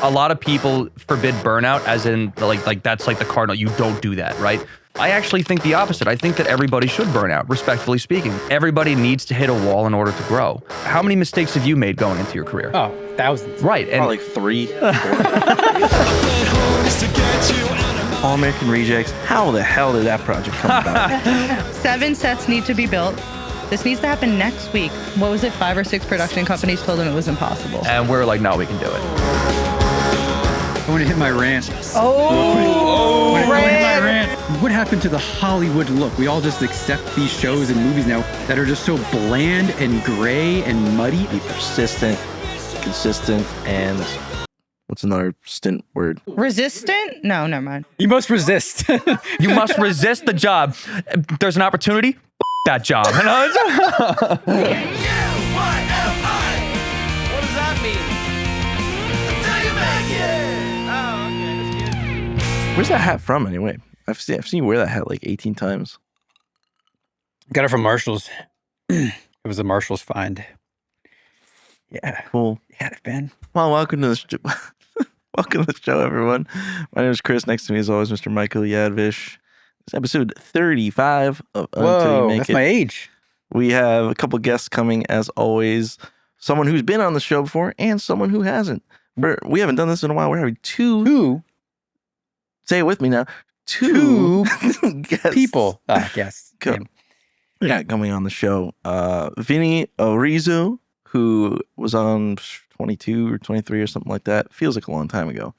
A lot of people forbid burnout as in like that's like the cardinal. You don't do that, right? I actually think the opposite. I think that everybody should burn out, respectfully speaking. Everybody needs to hit a wall in order to grow. How many mistakes have you made going into your career? Oh, thousands. Right. And like 3, 4. All American Rejects. How the hell did that project come about? 7 sets need to be built. This needs to happen next week. What was it? 5 or 6 production companies told them it was impossible. And we're like, no, we can do it. I want to hit my rant. Oh, I want to hit my rant. What happened to the Hollywood look? We all just accept these shows and movies now that are just so bland and gray and muddy. Be persistent, consistent, and what's another stint word? Resistant? No, never mind. You must resist. You must resist the job. There's an opportunity, that job. What does that mean? Until you make it! Oh, okay, that's cute. Where's that hat from anyway? I've seen you wear that hat like 18 times. Got it from Marshall's. It was a Marshall's find. Yeah. Cool. Yeah, Ben. Well, welcome to the welcome to the show, everyone. My name is Chris. Next to me, as always, Mr. Michael Yadvish. It's episode 35 of Until You Make That's It. my age. We have a couple guests coming, as always. Someone who's been on the show before and someone who hasn't. We haven't done this in a while. We're having two. Say it with me now. Two guests. People. Guests. Yeah, coming on the show. Vinny Arizzo, who was on 22 or 23 or something like that. Feels like a long time ago.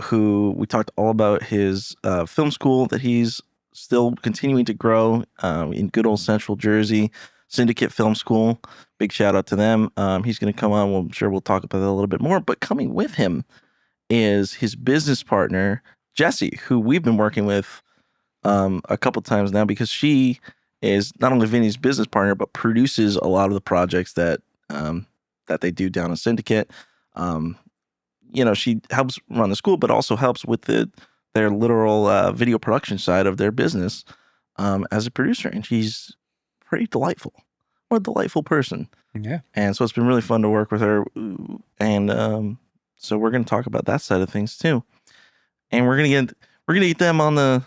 Who we talked all about his film school that he's still continuing to grow in good old Central Jersey, Syndicate Film School. Big shout out to them. He's going to come on. I'm sure we'll talk about that a little bit more. But coming with him is his business partner, Jessie, who we've been working with a couple times now because she is not only Vinny's business partner, but produces a lot of the projects that they do down in Syndicate. She helps run the school, but also helps with their literal video production side of their business as a producer. And she's pretty delightful. What a delightful person. Yeah. And so it's been really fun to work with her. And so we're going to talk about that side of things too. And we're going to get them on the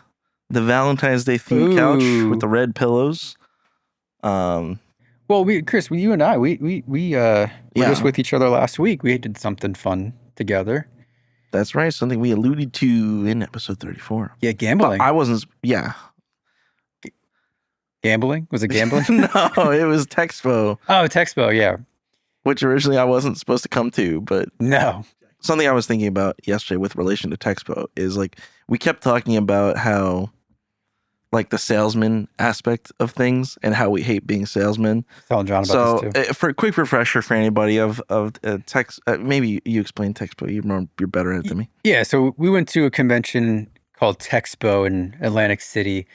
Valentine's Day themed couch with the red pillows. Well, Chris, you and I, we were just with each other last week. We did something fun together. That's right. Something we alluded to in episode 34. Yeah, gambling. But I wasn't. Yeah. Gambling? Was it gambling? No, it was Techspo. Oh, Techspo, yeah. Which originally I wasn't supposed to come to, but no. Something I was thinking about yesterday with relation to Techspo is like we kept talking about how like the salesman aspect of things and how we hate being salesmen. Telling John about this too. For a quick refresher for anybody of maybe you explain Techspo. You're better at it than me. Yeah, so we went to a convention called Techspo in Atlantic City,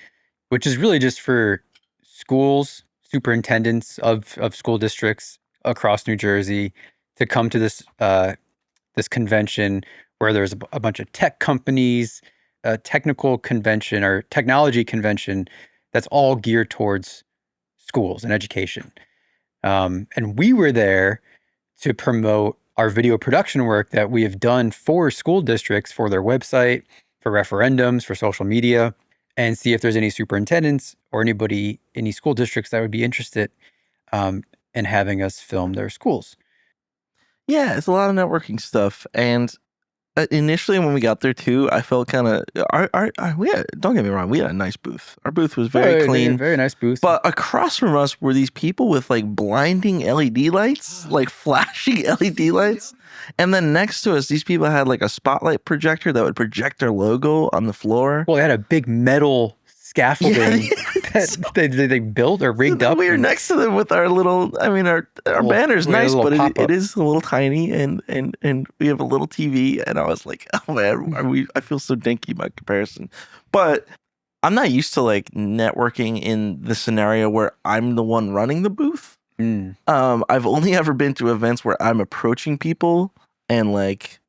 which is really just for schools, superintendents of school districts across New Jersey to come to this convention where there's a bunch of tech companies, a technical convention or technology convention that's all geared towards schools and education. And we were there to promote our video production work that we have done for school districts, for their website, for referendums, for social media, and see if there's any superintendents or anybody, any school districts that would be interested in having us film their schools. Yeah, it's a lot of networking stuff. And initially when we got there too, I felt kind of, don't get me wrong, we had a nice booth. Our booth was very clean. Very nice booth. But across from us were these people with like blinding LED lights, like flashing LED lights. And then next to us, these people had like a spotlight projector that would project their logo on the floor. Well, they had a big metal scaffolding that they built or rigged up. We were next to them with our little, our banner's nice, but it is a little tiny and we have a little TV. And I was like, oh man, I feel so dinky by comparison. But I'm not used to like networking in the scenario where I'm the one running the booth. I've only ever been to events where I'm approaching people and like,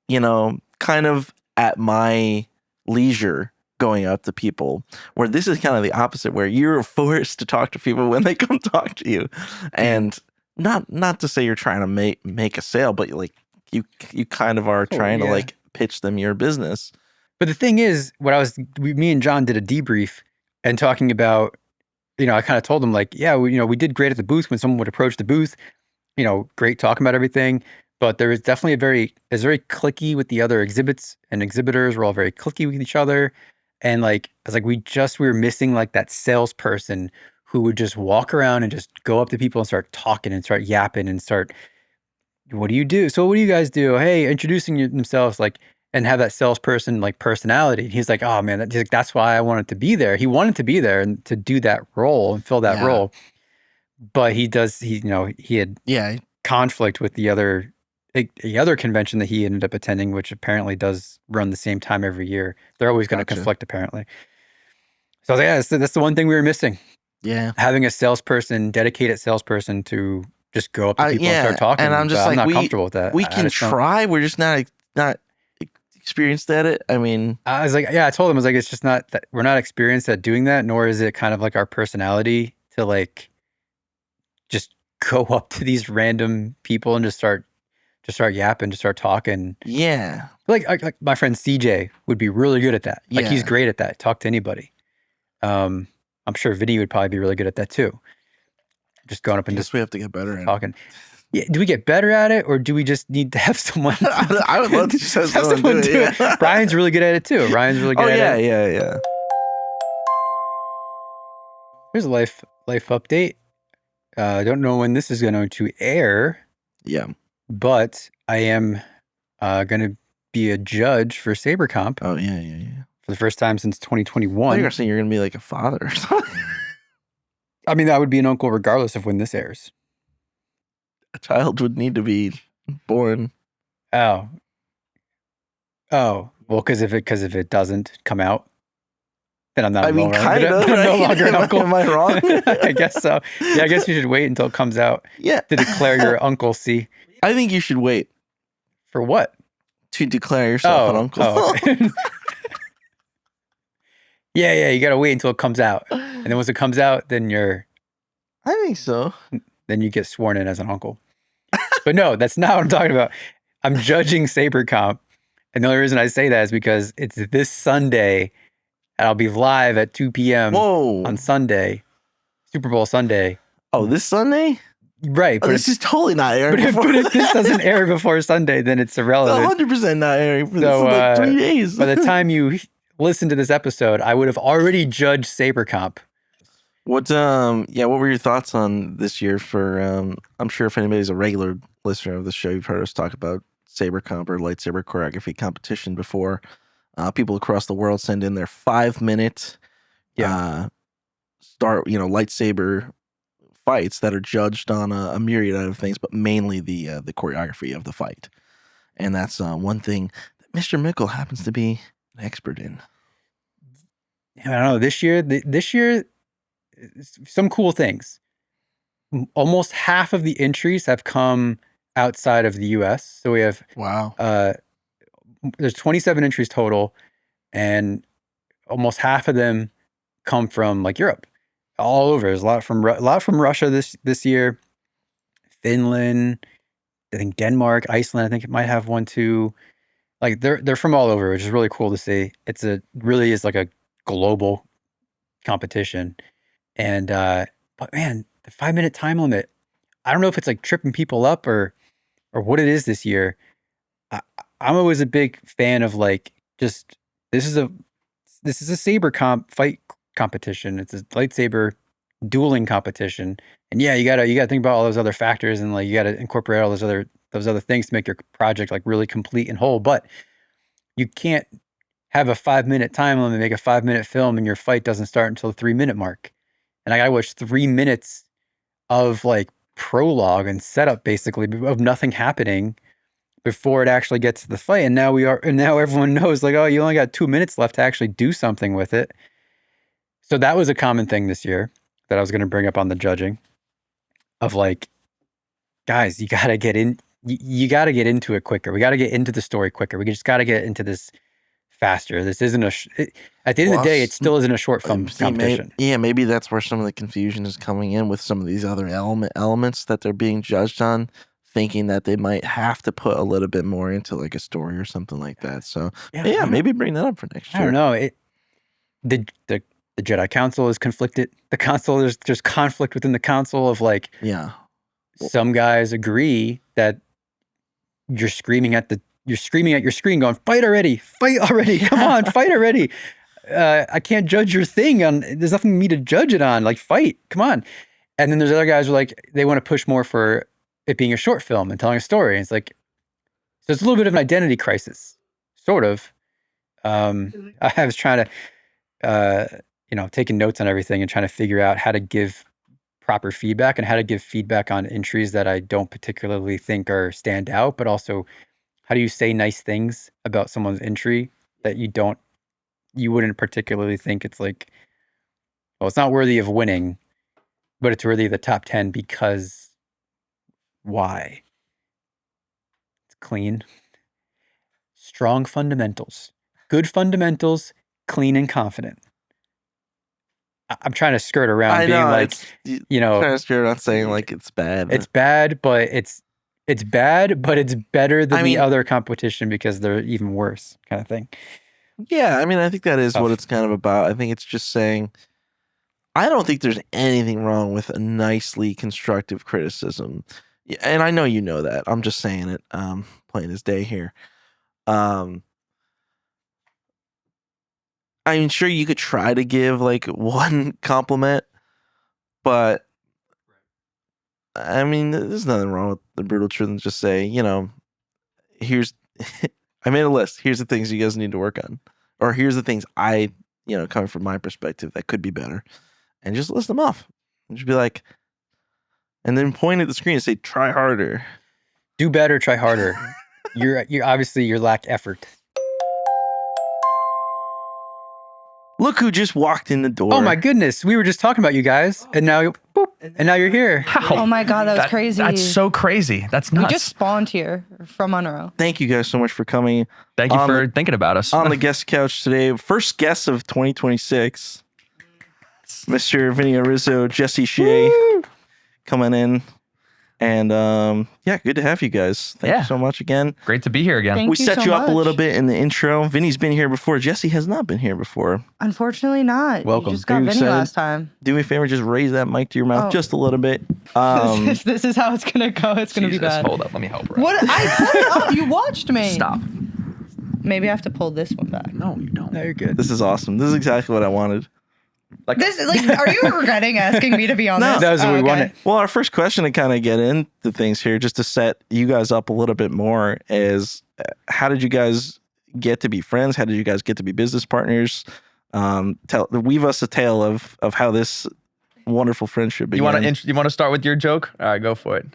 kind of at my leisure going up to people, where this is kind of the opposite, where you're forced to talk to people when they come talk to you. And not to say you're trying to make a sale, but like, you kind of are trying to yeah. like pitch them your business. But the thing is, me and John did a debrief and talking about, I kind of told him like, yeah, we did great at the booth when someone would approach the booth, great talking about everything. But there was definitely it's very cliquey with the other exhibits and exhibitors. We're all very cliquey with each other. And like, I was like, we were missing like that salesperson who would just walk around and just go up to people and start talking and start yapping and start, what do you do? So what do you guys do? Hey, introducing themselves, like, and have that salesperson like personality. He's like, oh man, that's why I wanted to be there. He wanted to be there and to do that role and fill that role. But he had conflict with the other convention that he ended up attending, which apparently does run the same time every year. They're always going to conflict apparently. So I was like, that's the one thing we were missing. Yeah. Having a dedicated salesperson to just go up to people and start talking. And I'm just I'm not comfortable with that. We can try. We're just not experienced at it. I mean, I was like, I told him, I was like, it's just not that we're not experienced at doing that, nor is it kind of like our personality to like just go up to these random people and just start yapping, just start talking. Yeah. Like my friend CJ would be really good at that. Like he's great at that. Talk to anybody. I'm sure Vinny would probably be really good at that too. Just going up and we have to get better at talking. Yeah, do we get better at it, or do we just need to have someone? I would love to just have someone do it. Yeah. Ryan's really good at it too. Ryan's really good at it. Yeah. Here's a life update. I don't know when this is going to air. Yeah. But I am going to be a judge for SaberComp. Oh, yeah. For the first time since 2021. You're saying you're going to be like a father or something. I mean, I would be an uncle regardless of when this airs. A child would need to be born. Oh, well, because if it doesn't come out, then I'm not. I'm no longer an uncle. Am I wrong? I guess so. Yeah, I guess you should wait until it comes out. Yeah. To declare your uncle. See. I think you should wait. For what? To declare yourself an uncle. Oh, okay. Yeah. You got to wait until it comes out, and then once it comes out, then I think so. Then you get sworn in as an uncle. But no, that's not what I'm talking about. I'm judging SaberComp. And the only reason I say that is because it's this Sunday, and I'll be live at 2 p.m. on Sunday, Super Bowl Sunday. Oh, this Sunday? Right. But this is totally not airing but if this doesn't air before Sunday, then it's irrelevant. It's 100% not airing for like 3 days. By the time you listen to this episode, I would have already judged SaberComp. What were your thoughts on this year for, I'm sure if anybody's a regular listener of the show, you've heard us talk about SaberComp or lightsaber choreography competition before. People across the world send in their 5-minute lightsaber fights that are judged on a myriad of things, but mainly the choreography of the fight. And that's one thing that Mr. Mickle happens to be an expert in. I don't know. This year, some cool things. Almost half of the entries have come outside of the U.S. So we have there's 27 entries total, and almost half of them come from like Europe, all over. There's a lot from Russia this year, Finland, I think Denmark, Iceland. I think it might have one too. Like they're from all over, which is really cool to see. Really is like a global competition. And but man, the 5-minute time limit, I don't know if it's like tripping people up or what it is this year. I'm always a big fan of like just this is a saber fight competition. It's a lightsaber dueling competition. And yeah, you gotta think about all those other factors, and like you gotta incorporate all those other things to make your project like really complete and whole. But you can't have a 5-minute time limit, make a 5-minute film, and your fight doesn't start until the 3-minute mark. And I gotta watch 3 minutes of like prologue and setup basically of nothing happening before it actually gets to the fight. And now everyone knows like, oh, you only got 2 minutes left to actually do something with it. So that was a common thing this year that I was going to bring up on the judging of like, guys, you got to get in. You got to get into it quicker. We got to get into the story quicker. We just got to get into this faster. This isn't at the end of the day, it still isn't a short film competition. Maybe that's where some of the confusion is coming in with some of these other elements that they're being judged on. thinking that they might have to put a little bit more into like a story or something like that. So Yeah, yeah, maybe bring that up for next I year. don't know. The Jedi Council is conflicted. The council, there's conflict within the council of like, Yeah. some guys agree that you're screaming at your screen going, fight already, come on, fight already. I can't judge your thing there's nothing for me to judge it on, like fight, come on. And then there's other guys who are like, they want to push more for it being a short film and telling a story. And it's like, so it's a little bit of an identity crisis, sort of. I was trying to, taking notes on everything and trying to figure out how to give proper feedback and how to give feedback on entries that I don't particularly think are stand out, but also how do you say nice things about someone's entry that you wouldn't particularly think it's like, well, it's not worthy of winning, but it's worthy of the top 10 because why? It's clean. Strong fundamentals. Good fundamentals, clean and confident. I'm trying to skirt around I being know, like, trying to skirt around saying like it's bad. it's bad, but it's bad, but it's better than the other competition because they're even worse, kind of thing. Yeah, I mean, I think that is Tough. what it's kind of about. I think it's just saying, I don't think there's anything wrong with a nicely constructive criticism. Yeah, and I know you know that. I'm just saying it, plain as day here. I mean, sure, you could try to give like one compliment, but I mean, there's nothing wrong with the brutal truth and just say, here's, I made a list. Here's the things you guys need to work on. Or here's the things coming from my perspective that could be better. And just list them off. And just be like, and then point at the screen and say, try harder. Do better, try harder. You're obviously you lack effort. Look who just walked in the door. Oh my goodness, we were just talking about you guys, and now you're here. Oh my God, that was crazy. That's so crazy. That's nuts. We just spawned here from Monroe. Thank you guys so much for coming. Thank you for thinking about us. On the guest couch today, first guest of 2026, Mr. Vinny Arizzo, Jesse Shea, coming in. And good to have you guys. Thank you so much again. Great to be here again. Thank we you set so you up a much. little bit in the intro. Vinny's been here before. Jesse has not been here before. Unfortunately not. Welcome. You just got Very Vinny excited. last time. Do me a favor, just raise that mic to your mouth just a little bit. This is how it's going to go. It's going to be Jesus, bad. hold up. Let me help her. What? I put it up. You watched me. Stop. Maybe I have to pull this one back. No, you don't. No, you're good. This is awesome. This is exactly what I wanted. This is like, are you regretting asking me to be on No. this? That was what we okay. wanted. Well, our first question to kind of get into things here, just to set you guys up a little bit more, is how did you guys get to be friends? How did you guys get to be business partners? Weave us a tale of how this wonderful friendship began. You want to start with your joke? All right, go for it.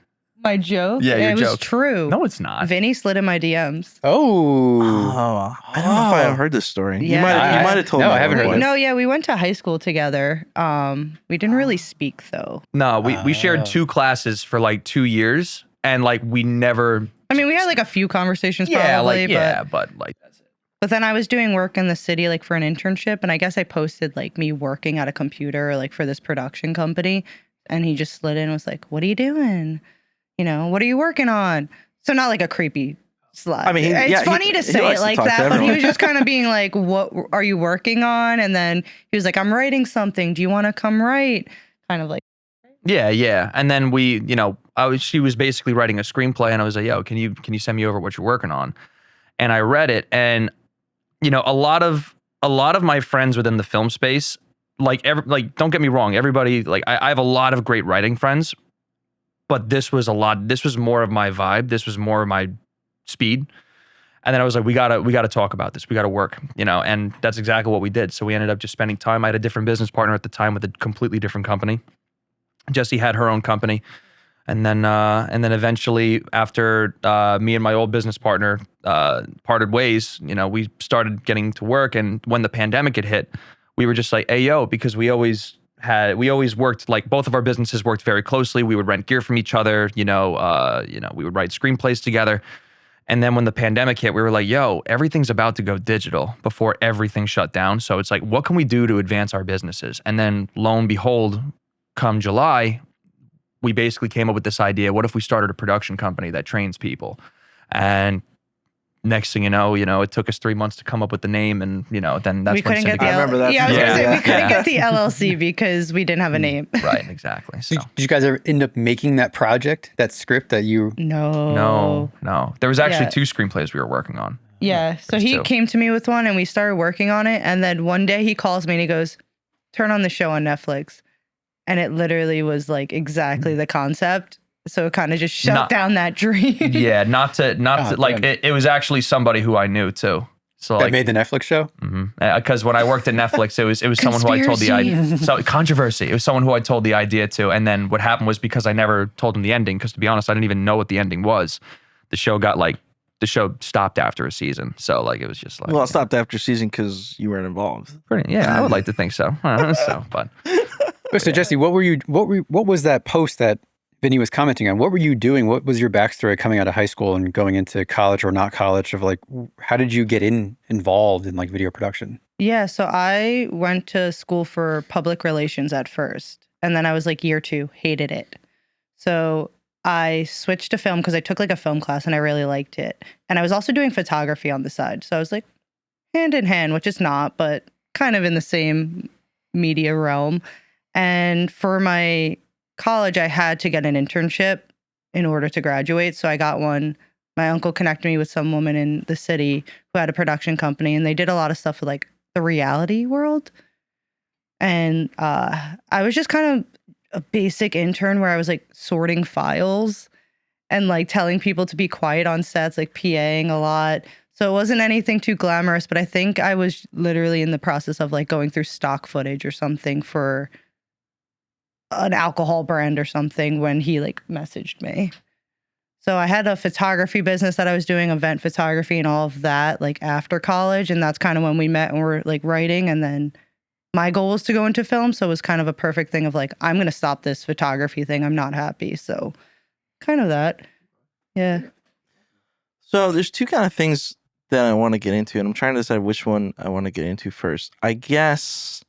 My joke? Yeah, your it was joke. true. No, it's not. Vinny slid in my DMs. Oh. I don't know if I heard this story. Yeah. You might have told me. No, I haven't heard otherwise. this. No, yeah, we went to high school together. We didn't really speak though. No, we shared 2 classes for like 2 years, and like we never. I mean, we had like a few conversations probably, but like that's it. But then I was doing work in the city like for an internship, and I guess I posted like me working at a computer like for this production company, and he just slid in and was like, "What are you doing? What are you working on?" So not like a creepy slut. I mean, it's funny to say it like that, but he was just kind of being like, "What are you working on?" And then he was like, "I'm writing something. Do you want to come write?" Kind of like. Yeah. And then she was basically writing a screenplay, and I was like, "Yo, can you send me over what you're working on?" And I read it, and a lot of my friends within the film space, don't get me wrong, everybody, like I have a lot of great writing friends, but this was more of my vibe. This was more of my speed. And then I was like, we gotta talk about this. We gotta work, and that's exactly what we did. So we ended up just spending time. I had a different business partner at the time with a completely different company. Jessie had her own company. And then eventually, after me and my old business partner parted ways, we started getting to work. And when the pandemic had hit, we were just like, "Hey, yo," because we always worked, like both of our businesses worked very closely. We would rent gear from each other. We would write screenplays together. And then when the pandemic hit, we were like, "Yo, everything's about to go digital before everything shut down." So it's like, what can we do to advance our businesses? And then lo and behold, come July, we basically came up with this idea. What if we started a production company that trains people? And next thing you know, it took us 3 months to come up with the name, and then that's we when couldn't get Syndicate. the I remember that. Yeah, I was gonna say Yeah. we couldn't Yeah. get the LLC because we didn't have a name. Right, exactly. So Did you guys ever end up making that project, that script that you? No. no. There was actually Yeah. 2 screenplays we were working on. Yeah. So There's he 2. came to me with one and we started working on it. And then one day he calls me and he goes, turn on the show on Netflix. And it literally was like exactly the concept. So it kind of just shut down that dream. Yeah, not to like damn. it was actually somebody who I knew too. So That like made the Netflix show? because when I worked at Netflix, it was someone who I told the idea. So controversy. It was someone who I told the idea to, and then what happened was because I never told him the ending. Because to be honest, I didn't even know what the ending was. The show stopped after a season. So like it was just like Well, it stopped after season because you weren't involved. yeah, I would like to think so. But So Jesse, what was that post that Vinny was commenting on? What were you doing? What was your backstory coming out of high school and going into college or not college? Of like, how did you get involved in like video production? Yeah. So I went to school for public relations at first. And then I was like year 2, hated it. So I switched to film because I took like a film class and I really liked it. And I was also doing photography on the side. So I was like hand in hand, which is not, but kind of in the same media realm. And for my college, I had to get an internship in order to graduate. So I got one. My uncle connected me with some woman in the city who had a production company, and they did a lot of stuff with like the reality world. And I was just kind of a basic intern where I was like sorting files and like telling people to be quiet on sets, like PAing a lot. So it wasn't anything too glamorous, but I think I was literally in the process of like going through stock footage or something for an alcohol brand or something when he like messaged me. So I had a photography business that I was doing, event photography and all of that, like after college. And that's kind of when we met and we're like writing. And then my goal was to go into film. So it was kind of a perfect thing of like, I'm going to stop this photography thing. I'm not happy. So kind of that. Yeah. So there's 2 kind of things that I want to get into, and I'm trying to decide which one I want to get into first. I guess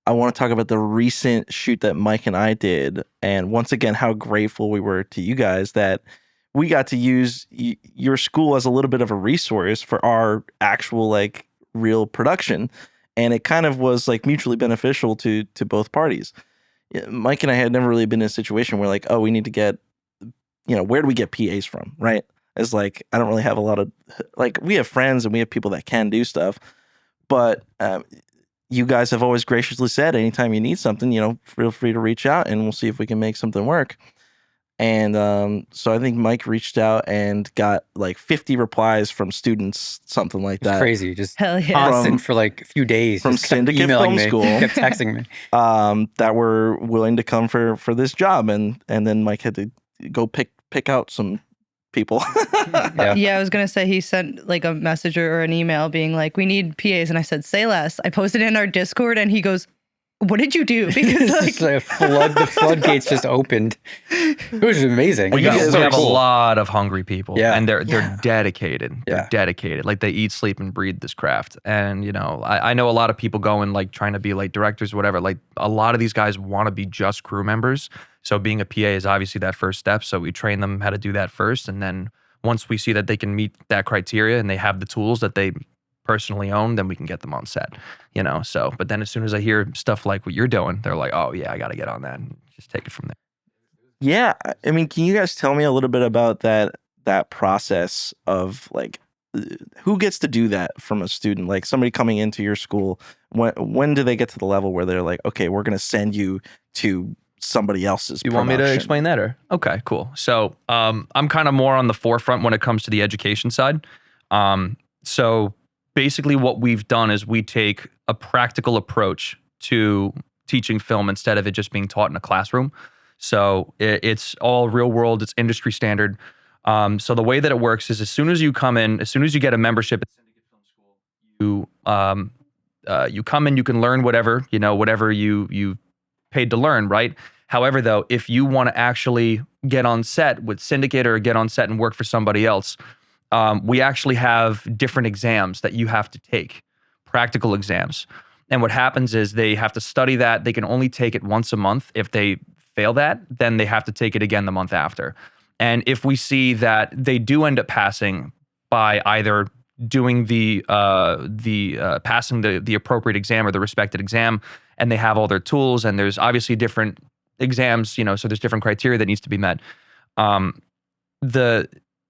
I want to talk about the recent shoot that Mike and I did, and once again, how grateful we were to you guys that we got to use your school as a little bit of a resource for our actual like real production, and it kind of was like mutually beneficial to both parties. Mike and I had never really been in a situation where like, oh, we need to get, where do we get PAs from, right? It's like, I don't really have a lot of, like, we have friends and we have people that can do stuff, but you guys have always graciously said anytime you need something, feel free to reach out and we'll see if we can make something work. And so I think Mike reached out and got like 50 replies from students, something like It's that. crazy. Just Hell yeah. constant for like a few days. From just kept Syndicate emailing Film me, School. kept texting me. That were willing to come for this job. And then Mike had to go pick out some people. Yeah. Yeah, I was gonna say he sent like a message or an email being like, "We need PAs," and I said, "Say less." I posted it in our Discord, and he goes, "What did you do?" Because It's like, just the floodgates just opened. It was amazing. we It was so have a cool. lot of hungry people, Yeah. and they're dedicated. They're Yeah. dedicated. Like they eat, sleep, and breathe this craft. And I know a lot of people going like trying to be like directors or whatever. Like a lot of these guys want to be just crew members. So being a PA is obviously that first step. So we train them how to do that first, and then once we see that they can meet that criteria and they have the tools that they personally own, then we can get them on set. So but then as soon as I hear stuff like what you're doing, they're like, oh yeah, I got to get on that and just take it from there. Yeah, I mean, can you guys tell me a little bit about that process of like who gets to do that from a student, like somebody coming into your school? When do they get to the level where they're like, okay, we're going to send you to somebody else's You want me to production? explain that, or okay, cool. So I'm kind of more on the forefront when it comes to the education side. So basically what we've done is we take a practical approach to teaching film instead of it just being taught in a classroom. So it's all real world, it's industry standard. So the way that it works is as soon as you come in, as soon as you get a membership at Syndicate Film School, you come in, you can learn whatever you paid to learn, right? However, though, if you want to actually get on set with Syndicate or get on set and work for somebody else, we actually have different exams that you have to take, practical exams. And what happens is they have to study that. They can only take it once a month. If they fail that, then they have to take it again the month after. And if we see that they do end up passing by either doing the passing the appropriate exam or the respected exam, and they have all their tools, and there's obviously different exams, so there's different criteria that needs to be met.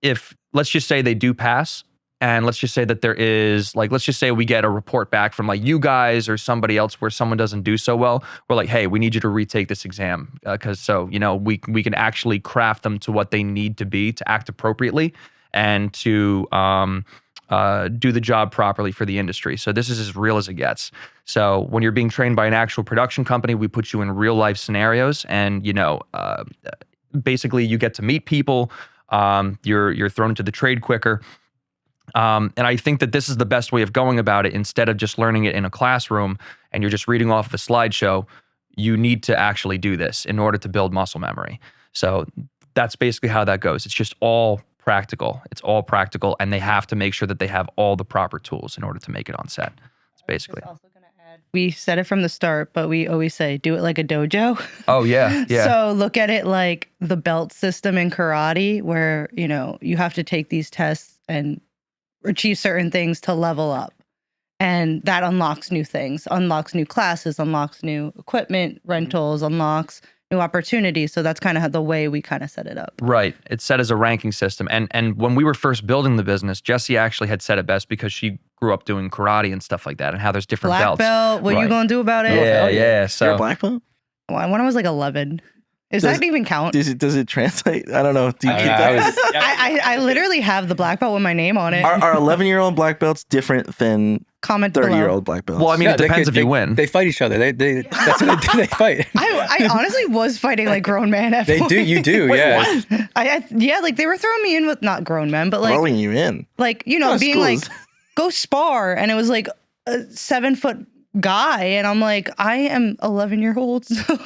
If let's just say they do pass, and let's just say that there is let's just say we get a report back from you guys or somebody else where someone doesn't do so well, we're like, hey, we need you to retake this exam because we can actually craft them to what they need to be to act appropriately and to do the job properly for the industry. So this is as real as it gets. So when you're being trained by an actual production company, we put you in real life scenarios, and basically you get to meet people. You're thrown into the trade quicker. And I think that this is the best way of going about it. Instead of just learning it in a classroom and you're just reading off of a slideshow, you need to actually do this in order to build muscle memory. So that's basically how that goes. It's just all practical. It's all practical, and they have to make sure that they have all the proper tools in order to make it on set. It's basically. We said it from the start, but we always say, do it like a dojo. Oh, yeah. Yeah. So look at it like the belt system in karate, where, you have to take these tests and achieve certain things to level up. And that unlocks new things, unlocks new classes, unlocks new equipment, rentals, unlocks new opportunities. So that's kind of the way we kind of set it up. Right. It's set as a ranking system. And when we were first building the business, Jessie actually had said it best because she grew up doing karate and stuff like that, and how there's different Black belts. belt, what you gonna do about it? Yeah. So You're a black belt? When I was like 11. Does that even count? Does it translate? I don't know. Do you keep that? I literally have the black belt with my name on it. Are 11-year-old black belts different than Comment 30-year-old black belts? Well, I mean, it depends if you win. They fight each other. That's what they do. They fight. I honestly was fighting like grown men at They do. You do. Yeah. They were throwing me in with not grown men, but throwing you in. Being like, go spar, and it was like a 7-foot guy, and I'm like, I am 11-year-old, so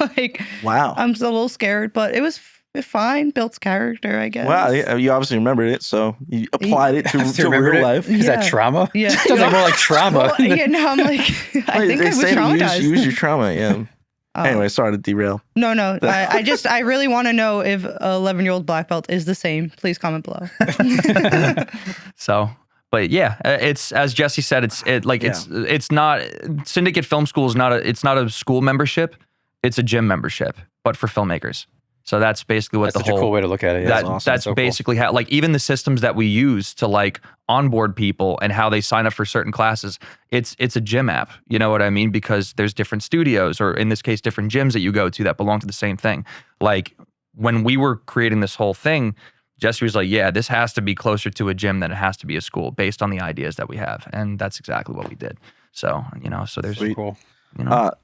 wow, I'm still a little scared, but it was fine. Built character, I guess. Wow, you obviously remembered it, so you applied it to real life. Is that trauma? Yeah, sounds like more like trauma. Well, no, I'm like, I think I was traumatized. Use your trauma, yeah. Anyway, sorry to derail. No, I really want to know if a 11-year-old black belt is the same. Please comment below. So. But yeah, it's as Jessie said. It's not Syndicate Film School is not a school membership. It's a gym membership, but for filmmakers. So that's basically what that's such a cool way to look at it. Yeah, awesome. That's so basically cool. How even the systems that we use to onboard people and how they sign up for certain classes. It's a gym app. You know what I mean? Because there's different studios, or in this case, different gyms that you go to that belong to the same thing. Like when we were creating this whole thing, Jessie was like, yeah, this has to be closer to a gym than it has to be a school based on the ideas that we have. And that's exactly what we did. So, so there's cool.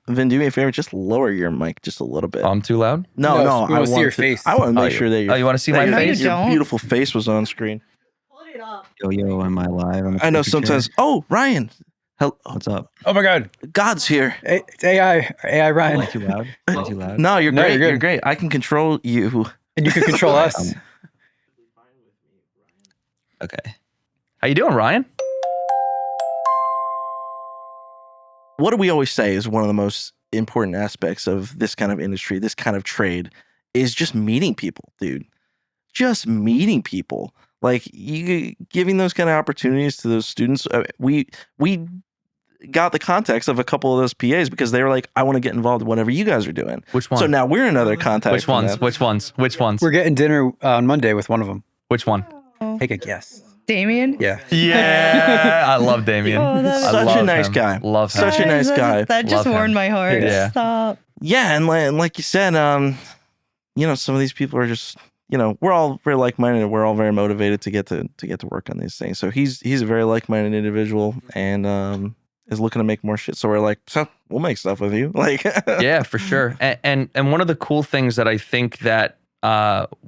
Vin, do me a favor, just lower your mic just a little bit. I'm too loud? No, I want to see your face. I want to make sure that you want to see my face? Your beautiful face was on screen. Pull it up. Yo, am I live? I know sometimes. Oh, Ryan. What's up? Oh my God. God's here. It's AI Ryan. Am I too loud? Am I too loud? No, you're great. You're good. You're great. I can control you. And you can control us. Okay. How you doing, Ryan? What do we always say is one of the most important aspects of this kind of industry, this kind of trade, is just meeting people, dude. Just meeting people. You giving those kind of opportunities to those students. We got the context of a couple of those PAs because they were like, I want to get involved in whatever you guys are doing. Which one? So now we're another contact. Which ones? We're getting dinner on Monday with one of them. Which one? Take a guess. Damien? Yeah. Yeah. I love Damien. Oh, that is Such a nice guy. Love him. Such a nice guy. That just Love warmed him. my heart. Yeah. Stop. Yeah, and like you said, some of these people are just, we're all very like-minded. We're all very motivated to get to work on these things. So he's a very like-minded individual and is looking to make more shit. So we're like, so we'll make stuff with you. Yeah, for sure. And one of the cool things that I think that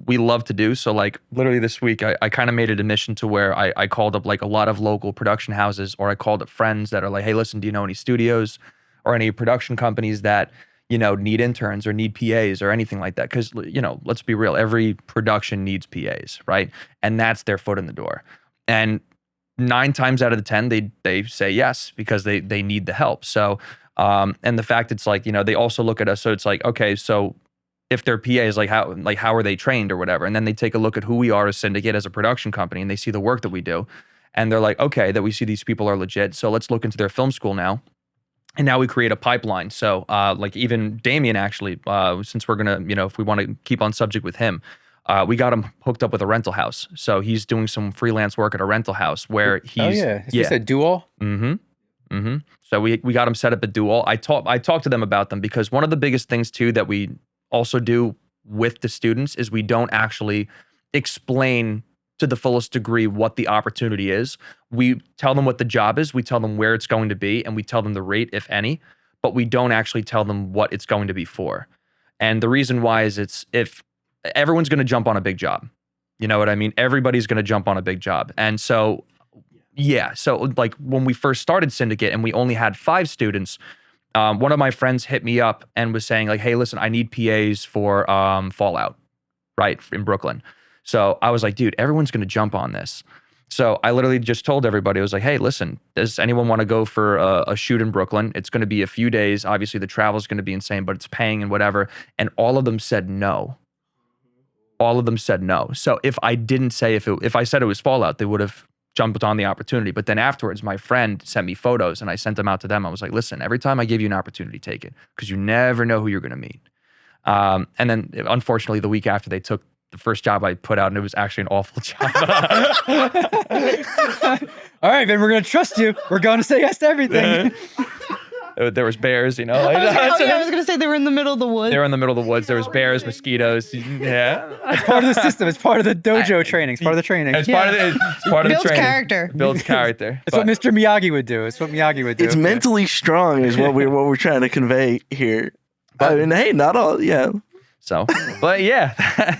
we love to do. So literally this week, I kind of made it a mission to where I called up a lot of local production houses, or I called up friends that are like, hey, listen, do you know any studios or any production companies that, need interns or need PAs or anything like that? Because, let's be real, every production needs PAs, right? And that's their foot in the door. And 9 times out of the 10, they say yes because they need the help. So, and the fact it's they also look at us. So it's okay, so if their PA is like how are they trained or whatever. And then they take a look at who we are as Syndicate, as a production company, and they see the work that we do. And they're like, okay, that we see these people are legit. So let's look into their film school now. And now we create a pipeline. So like even Damien actually, since we're gonna, if we want to keep on subject with him, we got him hooked up with a rental house. So he's doing some freelance work at a rental house where he's Is this a dual? So we got him set up at Dual. I talked to them about them because one of the biggest things too that we also do with the students is we don't actually explain to the fullest degree what the opportunity is. We tell them what the job is, we tell them where it's going to be, and we tell them the rate, if any, but we don't actually tell them what it's going to be for. And the reason why is if everyone's going to jump on a big job. You know what I mean? Everybody's going to jump on a big job. And so, yeah. So like when we first started Syndicate and we only had 5 students, one of my friends hit me up and was saying like, hey, listen, I need PAs for Fallout, right, in Brooklyn. So I was like, dude, everyone's going to jump on this. So I literally just told everybody, I was like, hey, listen, does anyone want to go for a shoot in Brooklyn? It's going to be a few days. Obviously, the travel is going to be insane, but it's paying and whatever. And all of them said no. All of them said no. So if I didn't say, if I said it was Fallout, they would have jumped on the opportunity. But then afterwards, my friend sent me photos and I sent them out to them. I was like, listen, every time I give you an opportunity, take it, because you never know who you're going to meet. And then unfortunately, the week after, they took the first job I put out, and it was actually an awful job. All right, Ben, we're going to trust you. We're going to say yes to everything. There was bears, I was going to say they were in the middle of the woods. They were in the middle of the woods. There was bears, mosquitoes. Yeah. It's part of the system. It's part of the dojo training. It's part of the training. It's part of the Builds training. character. Builds character. It's what Mr. Miyagi would do. It's what Miyagi would do. It's mentally strong is what we're trying to convey here. I mean, hey, not all, yeah. So, but yeah,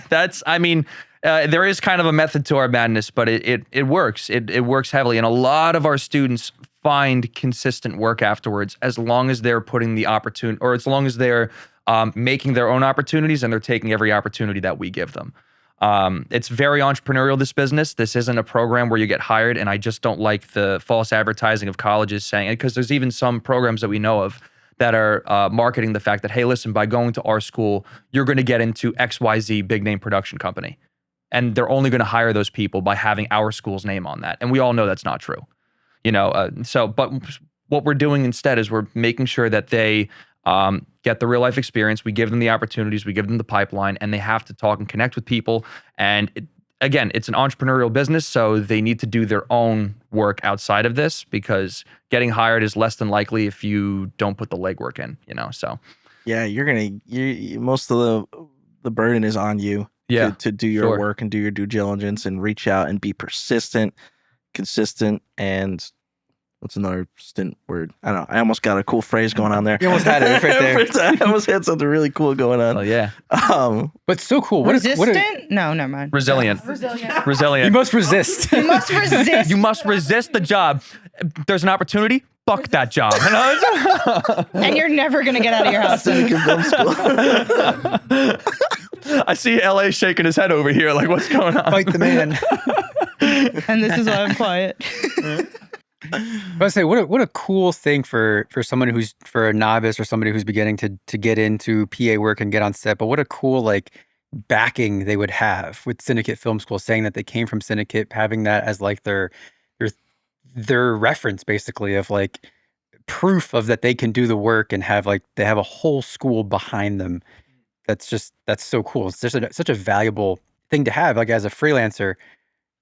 there is kind of a method to our madness, but it works. It works heavily. And a lot of our students find consistent work afterwards, as long as they're putting the opportunity, or as long as they're making their own opportunities and they're taking every opportunity that we give them. It's very entrepreneurial, this business. This isn't a program where you get hired. And I just don't like the false advertising of colleges saying it, because there's even some programs that we know of that are marketing the fact that, hey, listen, by going to our school, you're going to get into XYZ big name production company. And they're only going to hire those people by having our school's name on that. And we all know that's not true. But what we're doing instead is we're making sure that they get the real life experience. We give them the opportunities, we give them the pipeline, and they have to talk and connect with people. And again, it's an entrepreneurial business, so they need to do their own work outside of this, because getting hired is less than likely if you don't put the legwork in, so. Yeah, most of the burden is on you to do your work and do your due diligence and reach out and be persistent, consistent, and what's another stint word? I don't know. I almost got a cool phrase going on there. You almost had it right there. I almost had something really cool going on. Oh, yeah. But so cool. Resistant? No, never mind. Resilient. You must resist. You must resist. You must resist the job. There's an opportunity. Fuck that job. And you're never going to get out of your house. Syndicate Film School. I see LA shaking his head over here. Like, what's going on? Fight the man. And this is why I'm quiet. I say, what a cool thing for someone for a novice or somebody who's beginning to get into PA work and get on set. But what a cool backing they would have with Syndicate Film School, saying that they came from Syndicate, having that as their reference, basically, of proof of that they can do the work and they have a whole school behind them. That's so cool. It's just such a valuable thing to have. As a freelancer,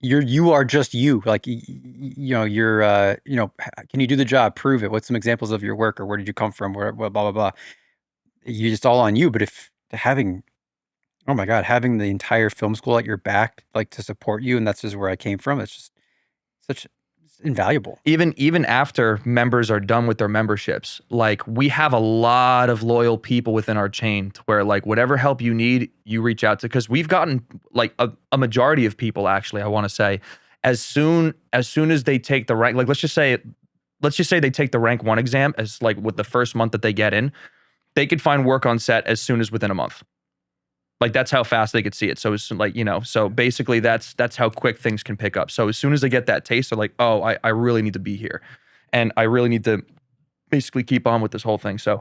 you are just you. You're can you do the job? Prove it. What's some examples of your work, or where did you come from? Where blah blah blah. It's all on you. But if having the entire film school at your back, to support you, and that's just where I came from. It's just it's invaluable. Even after members are done with their memberships, we have a lot of loyal people within our chain to where whatever help you need, you reach out to, because we've gotten a majority of people, actually, I want to say, as soon as they take the rank, let's just say they take the rank 1 exam as with the first month that they get in, they could find work on set as soon as within a month. That's how fast they could see it. So it's so basically that's how quick things can pick up. So as soon as they get that taste, they're like, oh, I really need to be here. And I really need to basically keep on with this whole thing. So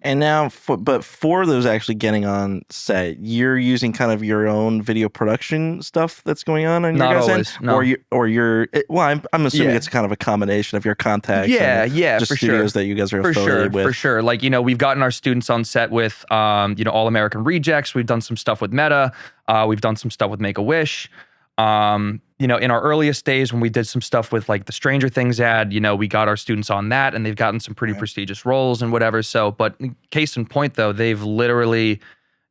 And now, but for those actually getting on set, you're using kind of your own video production stuff that's going on your Not guys' always, end, no. or you're. Well, I'm assuming Yeah. it's kind of a combination of your contacts. Yeah, and yeah, just for studios sure. that you guys are For sure, affiliated with. for sure. Like, we've gotten our students on set with, All American Rejects. We've done some stuff with Meta. We've done some stuff with Make-A-Wish. In our earliest days when we did some stuff with like the Stranger Things ad, we got our students on that and they've gotten some pretty prestigious roles and whatever. So, but case in point though, they've literally,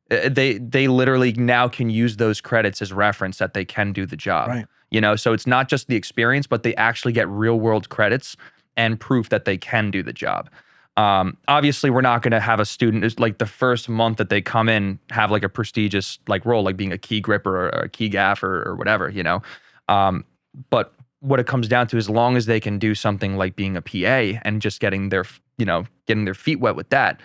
they literally now can use those credits as reference that they can do the job. Right. So it's not just the experience, but they actually get real world credits and proof that they can do the job. Obviously we're not going to have a student like the first month that they come in have like a prestigious like role, like being a key gripper or a key gaffer or whatever, but what it comes down to is as long as they can do something like being a PA and just getting their feet wet with that,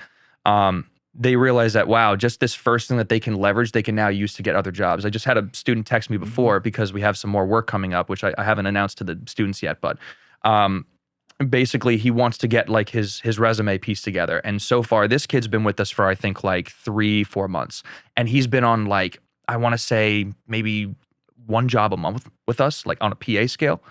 they realize that, wow, just this first thing that they can leverage, they can now use to get other jobs. I just had a student text me before because we have some more work coming up, which I haven't announced to the students yet, but basically he wants to get like his resume piece together. And so far this kid's been with us for I think like 3-4 months. And he's been on like, I want to say maybe one job a month with us, like on a PA scale.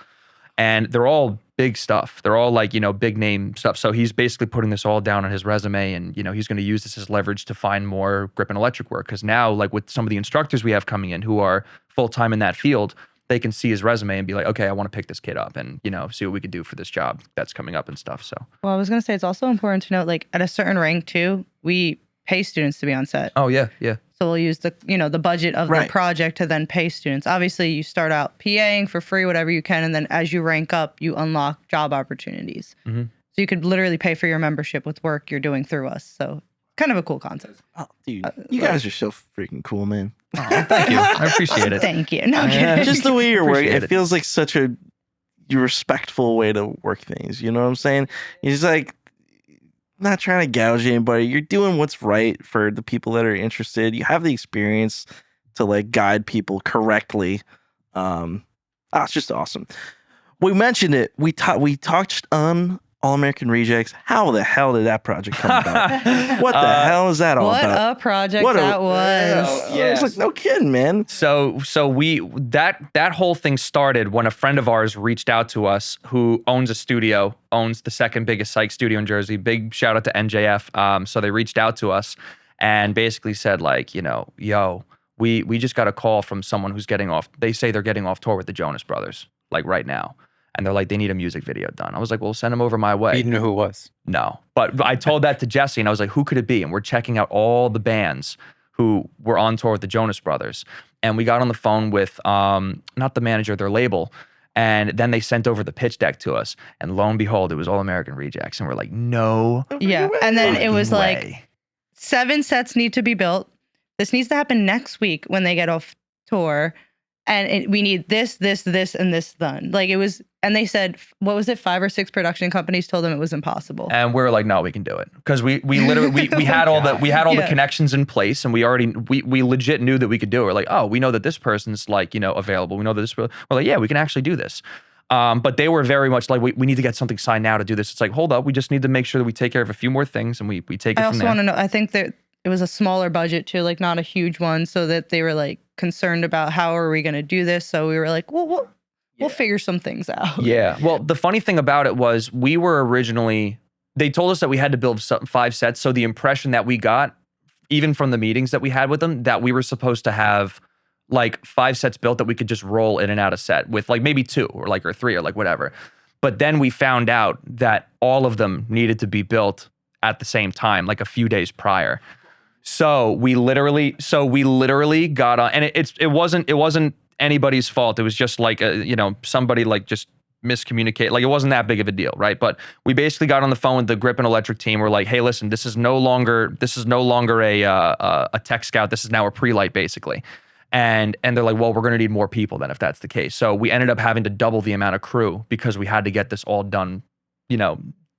And they're all big stuff. They're all like, big name stuff. So he's basically putting this all down on his resume and, he's going to use this as leverage to find more grip and electric work. Cause now like with some of the instructors we have coming in who are full-time in that field, they can see his resume and be like, okay, I want to pick this kid up and, see what we could do for this job that's coming up and stuff. So, Well, I was going to say, it's also important to note, like at a certain rank too, we pay students to be on set. oh yeah. Yeah. So we'll use the, the budget of Right. the project to then pay students. Obviously you start out PAing for free, whatever you can. And then as you rank up, you unlock job opportunities. Mm-hmm. So you could literally pay for your membership with work you're doing through us. So kind of a cool concept. Oh, dude, you guys are so freaking cool, man. Oh, thank you. I appreciate it. Thank you. No, I'm Yeah. kidding. Just the way you're working, Appreciate it it. feels like such a respectful way to work things. You know what I'm saying? He's like not trying to gouge anybody. You're doing what's right for the people that are interested. You have the experience to like guide people correctly. It's just awesome. We mentioned it. We touched on All American Rejects. How the hell did that project come about? What the hell is that all What about? a project that was. Yeah. It's like, no kidding, man. So we that whole thing started when a friend of ours reached out to us who owns a studio, owns the second biggest psych studio in Jersey. Big shout out to NJF. So they reached out to us and basically said like, yo, we just got a call from someone who's getting off. They say they're getting off tour with the Jonas Brothers, like right now. And they're like, they need a music video done. I was like, well, send them over my way. You didn't know who it was. No. But I told that to Jesse and I was like, who could it be? And we're checking out all the bands who were on tour with the Jonas Brothers. And we got on the phone with not the manager, their label. And then they sent over the pitch deck to us. And lo and behold, it was All American Rejects. And we're like, no. Yeah. And then it was fucking like way. 7 sets need to be built. This needs to happen next week when they get off tour. And we need this, and this done. Like it was, and they said, what was it? 5 or 6 production companies told them it was impossible. And we were like, no, we can do it. Because we literally we had all the the connections in place and we legit knew that we could do it. We're like, oh, we know that this person's like, available. We know that we're like, yeah, we can actually do this. But they were very much like, we need to get something signed now to do this. It's like, hold up, we just need to make sure that we take care of a few more things and we take it I from also there. want to know, I think that it was a smaller budget too, like not a huge one, so that they were like concerned about how are we going to do this. So we were like, well, we'll figure some things out. Yeah. Well, the funny thing about it was we were originally, they told us that we had to build 5 sets. So the impression that we got, even from the meetings that we had with them, that we were supposed to have like 5 sets built that we could just roll in and out of set with like maybe 2 or 3 or like whatever. But then we found out that all of them needed to be built at the same time, like a few days prior. So we literally got on, and it wasn't anybody's fault. It was just like somebody like just miscommunicate. Like it wasn't that big of a deal, right? But we basically got on the phone with the grip and electric team. We're like, hey, listen, this is no longer a tech scout. This is now a pre-light basically. And they're like, well, we're going to need more people then if that's the case. So we ended up having to double the amount of crew because we had to get this all done,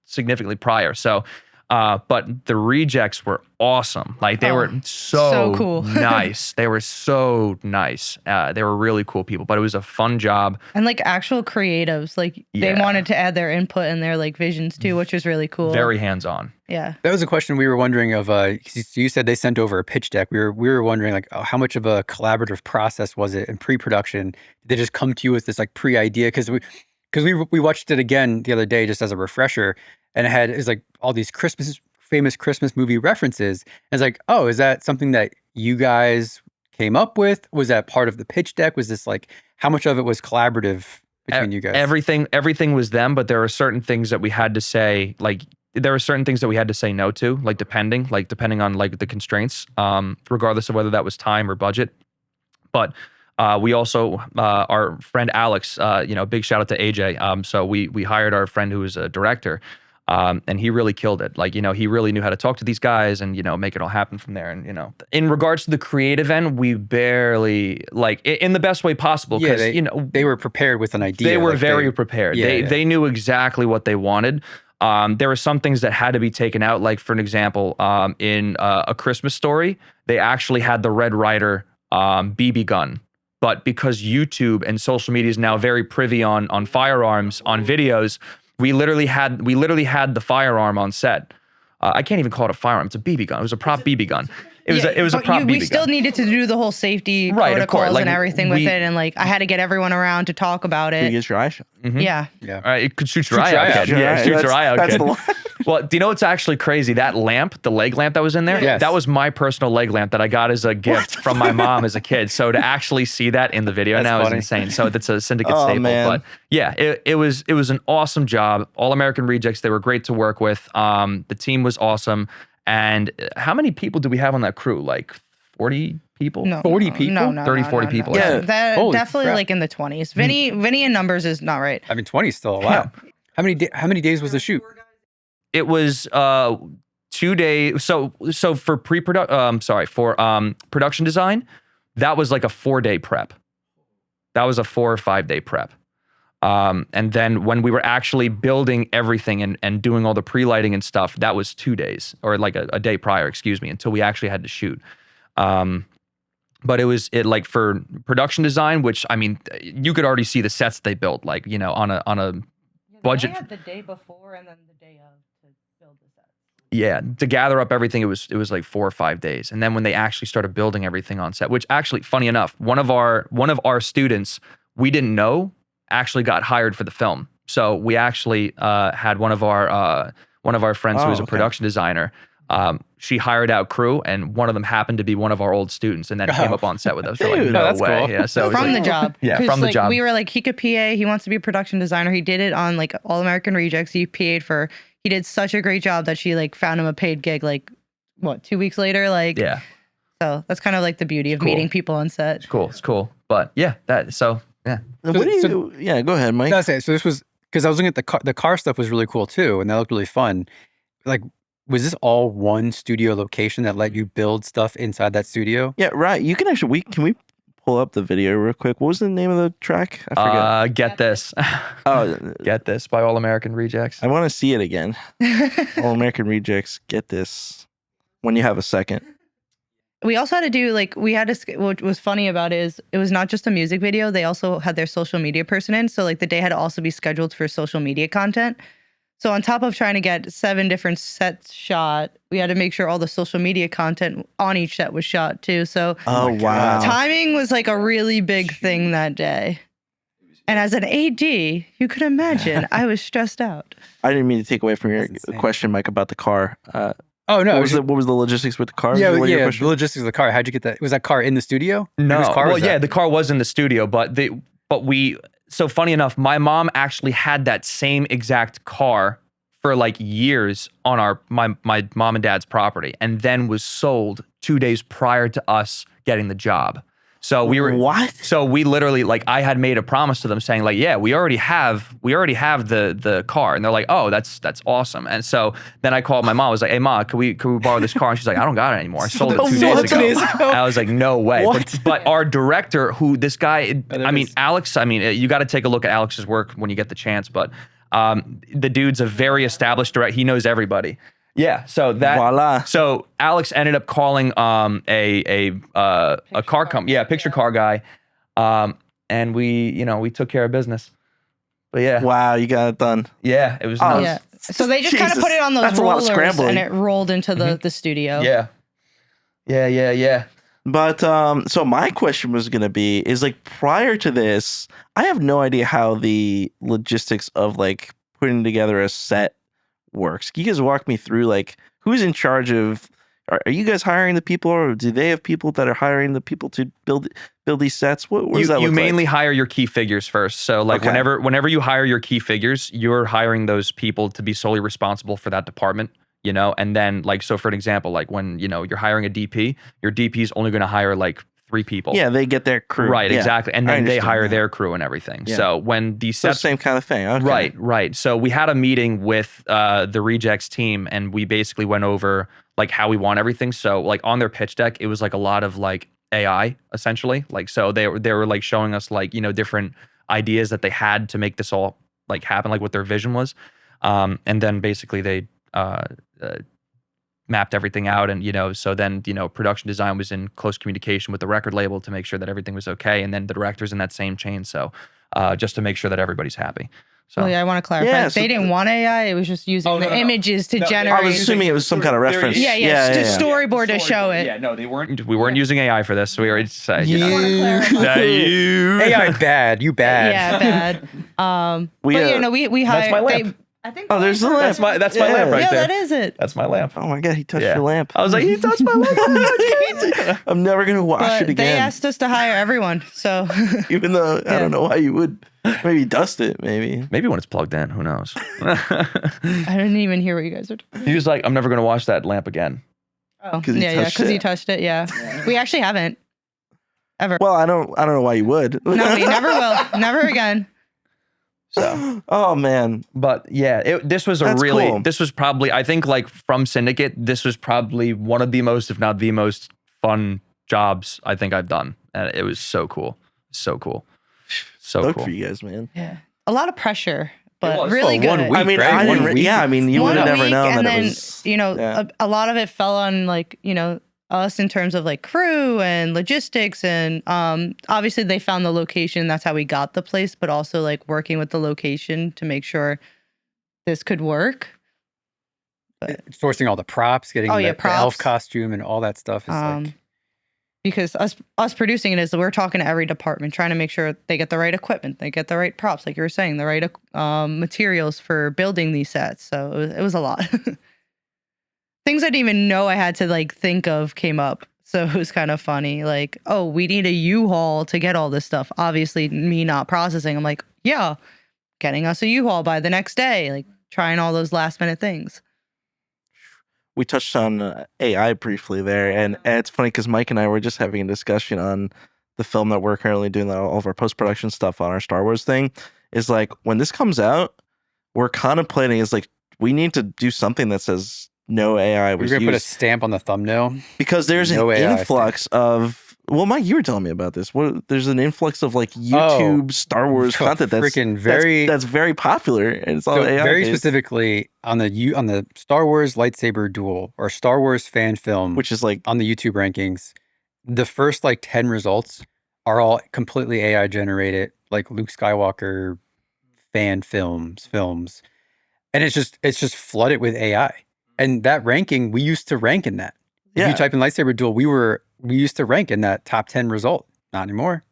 significantly prior. So But the rejects were awesome. Like they were so cool. nice. They were so nice. They were really cool people, but it was a fun job. And like actual creatives, like they Yeah. wanted to add their input and their like visions too, which was really cool. Very hands-on. Yeah. That was a question we were wondering of. 'Cause you said they sent over a pitch deck. We were wondering like, how much of a collaborative process was it in pre-production? Did they just come to you with this like pre-idea? Because we watched it again the other day just as a refresher, and it was like all these famous Christmas movie references. And it's like, oh, is that something that you guys came up with? Was that part of the pitch deck? Was this like, how much of it was collaborative between you guys? Everything was them, but there are certain things that we had to say, like there were certain things that we had to say no to, like depending on like the constraints, regardless of whether that was time or budget. But we also, our friend Alex, big shout out to AJ. So we hired our friend who was a director, and he really killed it. Like, he really knew how to talk to these guys and, make it all happen from there. And, in regards to the creative end, we barely, like, in the best way possible. Because, they were prepared with an idea. They were very prepared. They knew exactly what they wanted. There were some things that had to be taken out. Like, for an example, in A Christmas Story, they actually had the Red Ryder BB gun. But because YouTube and social media is now very privy on firearms, on videos, we literally had the firearm on set. I can't even call it a firearm. It's a BB gun. It was a prop BB gun. It was a prop BB gun. We still needed to do the whole safety Right, of course. protocols Like, and everything with it, and like I had to get everyone around to talk about You it. get your eye shot. Yeah. All right, it could shoot your eye out, kid. Yeah, shoot your eye out, That's kid. the line. Well, do you know what's actually crazy? That lamp, the leg lamp that was in there, Yes. that was my personal leg lamp that I got as a gift from my mom as a kid. So to actually see that in the video That's now funny. is insane. So that's a Syndicate Oh, staple. man. But yeah, it was an awesome job. All American Rejects, they were great to work with. The team was awesome. And how many people do we have on that crew? Like 40 people? No, 40 people? 30, 40 people. Yeah. That Holy definitely crap. like in the 20s. Vinny in numbers is not right. I mean, 20 is still a lot. How many days was the shoot? It was 2 days. So for production design, that was like a 4-day prep. That was a 4 or 5 day prep. And then when we were actually building everything and doing all the pre-lighting and stuff, that was 2 days, or like a day prior, excuse me, until we actually had to shoot. But it like for production design, which I mean, you could already see the sets they built, like, on a budget. They had the day before and then the day of to build the set. Yeah, to gather up everything, it was like 4 or 5 days. And then when they actually started building everything on set, which actually, funny enough, one of our students, we didn't know, actually got hired for the film. So we actually had one of our friends who was a production designer. She hired out crew, and one of them happened to be one of our old students, and then came up on set with us. We're like, Dude, no that's way. cool. Yeah, so it was From like, the job. Yeah, 'Cause, from the like, job. We were like, he could PA. He wants to be a production designer. He did it on like All American Rejects. He PA'd for. He did such a great job that she like found him a paid gig. Like, what, 2 weeks later? Like, Yeah, So that's kind of like the beauty of Cool. meeting people on set. it's cool. But yeah, yeah. What do you? Yeah, go ahead, Mike. That's it. So this was, because I was looking at the car stuff was really cool too, and that looked really fun. Like, was this all one studio location that let you build stuff inside that studio? Yeah, right. You can actually. Can we pull up the video real quick? What was the name of the track? I forget. Get This. Oh, Get This by All American Rejects. I want to see it again. All American Rejects. Get this. When you have a second. We also had to do what was funny about it is it was not just a music video. They also had their social media person in. So like the day had to also be scheduled for social media content. So on top of trying to get 7 different sets shot, we had to make sure all the social media content on each set was shot too. So Oh, wow. timing was like a really big thing that day. And as an AD, you could imagine I was stressed out. I didn't mean to take away from your That's insane. question, Mike, about the car. Oh no, What was the logistics with the car? yeah, Is that what your yeah. question The was? logistics of the car. How'd you get that? Was that car in the studio? No. Whose car Well, was yeah, that? the car was in the studio, so funny enough, my mom actually had that same exact car for like years on my mom and dad's property, and then was sold 2 days prior to us getting the job. So we were What? So we literally, like, I had made a promise to them saying like, yeah, we already have the car, and they're like, oh, that's awesome. And so then I called my mom. I was like, hey, Ma, can we borrow this car? And she's like, I don't got it anymore. I sold it 2 days ago. And I was like, no way. What? But our director, who this guy, that I mean, is- Alex, you got to take a look at Alex's work when you get the chance. But the dude's a very established director. He knows everybody. Yeah. So that. Voila. So Alex ended up calling a car company, picture car guy, and we took care of business. But yeah, Wow, you got it done. yeah, it was Oh, nuts. Yeah. So they just kind of Jesus, put it on those that's a lot of rollers scrambling. and it rolled into the studio. Yeah. But so my question was going to be is like prior to this, I have no idea how the logistics of like putting together a set works. Can you guys walk me through like who's in charge of are you guys hiring the people or do they have people that are hiring the people to build these sets? What does that look You mainly like? hire your key figures first. So like Okay. whenever you hire your key figures, you're hiring those people to be solely responsible for that department. And then like, so for an example, like when, you're hiring a DP, your DP is only going to hire like 3 people. Yeah, they get their crew. Right, Yeah, exactly. And I then they understand hire that. their crew and everything. Yeah. So when these So sets, same kind of thing. Okay. right. So we had a meeting with the Rejects team and we basically went over like how we want everything. So like on their pitch deck, it was like a lot of like AI essentially. Like, so they were like showing us like, different ideas that they had to make this all like happen, like what their vision was. And then basically they mapped everything out. And, so then, production design was in close communication with the record label to make sure that everything was okay. And then the director's in that same chain. So just to make sure that everybody's happy. So Oh yeah, I want to clarify. Yeah, so they didn't want AI. It was just using the images to generate. I was assuming it was some kind of reference. Yeah, just storyboard to show it. Yeah, no, we weren't using AI for this. So we already said, You- AI bad. You bad. Yeah, bad. We, But we hired. That's my lamp. I think. Oh, there's the lamp. That's my lamp right yeah, there. that is it. That's my lamp. Oh my God, he touched Yeah. your lamp. I was like, he touched my lamp. I'm never going to wash But it they again. asked us to hire everyone, so Even though I don't know why you would. Maybe dust it, maybe. Maybe when it's plugged in, who knows? I didn't even hear what you guys are talking. He was like, I'm never going to wash that lamp again. Oh, 'Cause he touched because he it. touched it. Yeah, we actually haven't. Well, I don't know why you would. No, we never will. Never again. So, Oh man. but yeah, this was That's cool. this was probably, I think like from Syndicate, this was probably one of the most, if not the most fun jobs I think I've done. And it was so cool. So cool. So Look cool. for you guys, man. Yeah, a lot of pressure, but was. really Oh, good. one week. I mean, right? I One didn't. week. Yeah, I mean, you One would have never week, known and that then it was. yeah. a lot of it fell on like us in terms of like crew and logistics, and obviously they found the location. That's how we got the place, but also like working with the location to make sure this could work. Sourcing all the props, getting Oh, the, yeah, the elf props. costume and all that stuff is like Because us producing it is we're talking to every department, trying to make sure they get the right equipment, they get the right props, like you were saying, the right materials for building these sets. So it was a lot. Things I didn't even know I had to like think of came up. So it was kind of funny. Like, oh, we need a U-Haul to get all this stuff. Obviously, me not processing. I'm like, yeah, getting us a U-Haul by the next day. Like trying all those last minute things. We touched on AI briefly there, and it's funny because Mike and I were just having a discussion on the film that we're currently doing all of our post-production stuff on our Star Wars thing. Is like when this comes out, we're contemplating is like we need to do something that says no AI we're was gonna put a used stamp on the thumbnail. because there's no an AI influx of. Well, Mike, you were telling me about this. There's an influx of like YouTube Star Wars Oh, content freaking very that's very popular, and it's all So AI. very based, specifically on the Star Wars lightsaber duel or Star Wars fan film, which is like on the YouTube rankings, the first like 10 results are all completely AI generated, like Luke Skywalker fan films, and it's just flooded with AI. And that ranking, we used to rank in that. If you type in lightsaber duel, we used to rank in that top 10 result. Not anymore.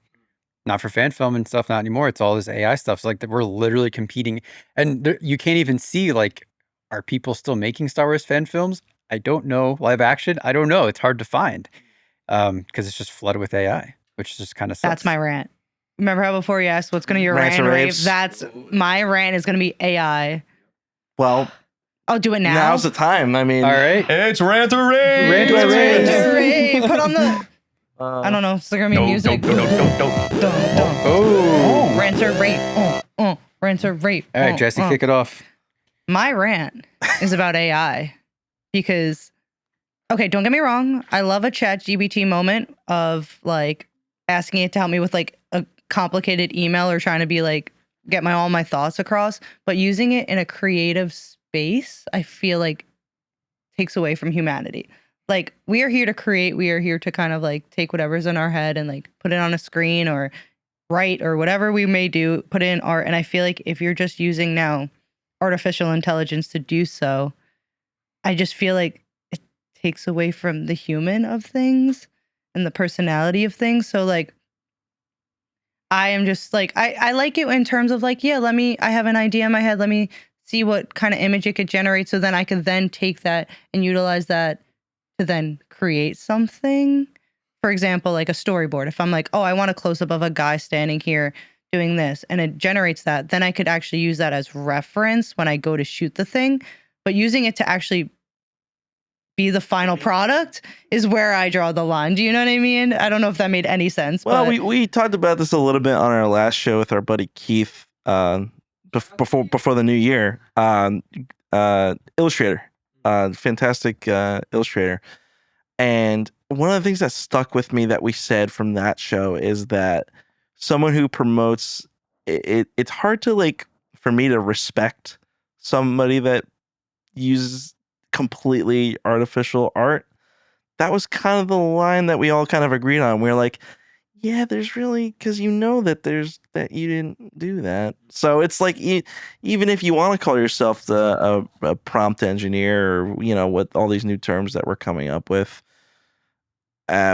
Not for fan film and stuff. Not anymore. It's all this AI stuff. So like we're literally competing, and you can't even see like, are people still making Star Wars fan films? I don't know. Live action? I don't know. It's hard to find because it's just flooded with AI, which just kind of sucks. That's my rant. Remember how before you asked what's going to be your Rants rant and rave? raves. That's my rant is going to be AI. well. I'll do it now. Now's the time. I mean, All right. It's Rant or Rave. Rant or Rave. Hooray. Put on the. I don't know. It's going to be music. No. Dun, dun. Oh. Rant or rave. Rant or rave. All right, Jesse, kick it off. My rant is about AI because, okay, don't get me wrong. I love a ChatGPT moment of like asking it to help me with like a complicated email or trying to be like, get all my thoughts across, but using it in a creative space, I feel like takes away from humanity. Like, we are here to create, we are here to kind of like take whatever's in our head and like put it on a screen or write or whatever we may do, put it in art. And I feel like if you're just using now artificial intelligence to do so, I just feel like it takes away from the human of things and the personality of things. So like, I am just like, I like it in terms of like, yeah, I have an idea in my head. Let me see what kind of image it could generate. So then I could then take that and utilize that to then create something. For example, like a storyboard. If I'm like, oh, I want a close up of a guy standing here doing this, and it generates that, then I could actually use that as reference when I go to shoot the thing. But using it to actually be the final product is where I draw the line. Do you know what I mean? I don't know if that made any sense. Well, but we talked about this a little bit on our last show with our buddy Keith before the new year. Illustrator, fantastic illustrator. And one of the things that stuck with me that we said from that show is that someone who promotes it's hard to like for me to respect somebody that uses completely artificial art. That was kind of the line that we all kind of agreed on. We were like, yeah, there's really, because you know that you didn't do that. So it's like, even if you want to call yourself a prompt engineer, or what all these new terms that we're coming up with,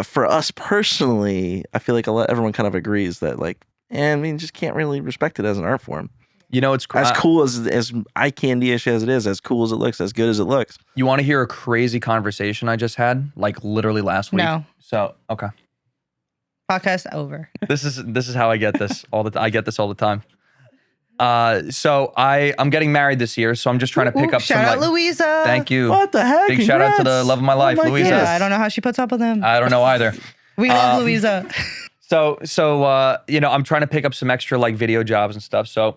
for us personally, I feel like everyone kind of agrees that like, just can't really respect it as an art form. It's as cool as eye candy-ish as it is, as cool as it looks, as good as it looks. You want to hear a crazy conversation I just had, like literally last week? No. So okay. Podcast over. This is how I get this all the time. I get this all the time. So I'm getting married this year, so I'm just trying to pick up shout some. out Louisa. Thank you. What the heck? Big shout out to the love of my life, Louisa. Yeah, I don't know how she puts up with him. I don't know either. We love Louisa. So I'm trying to pick up some extra like video jobs and stuff. So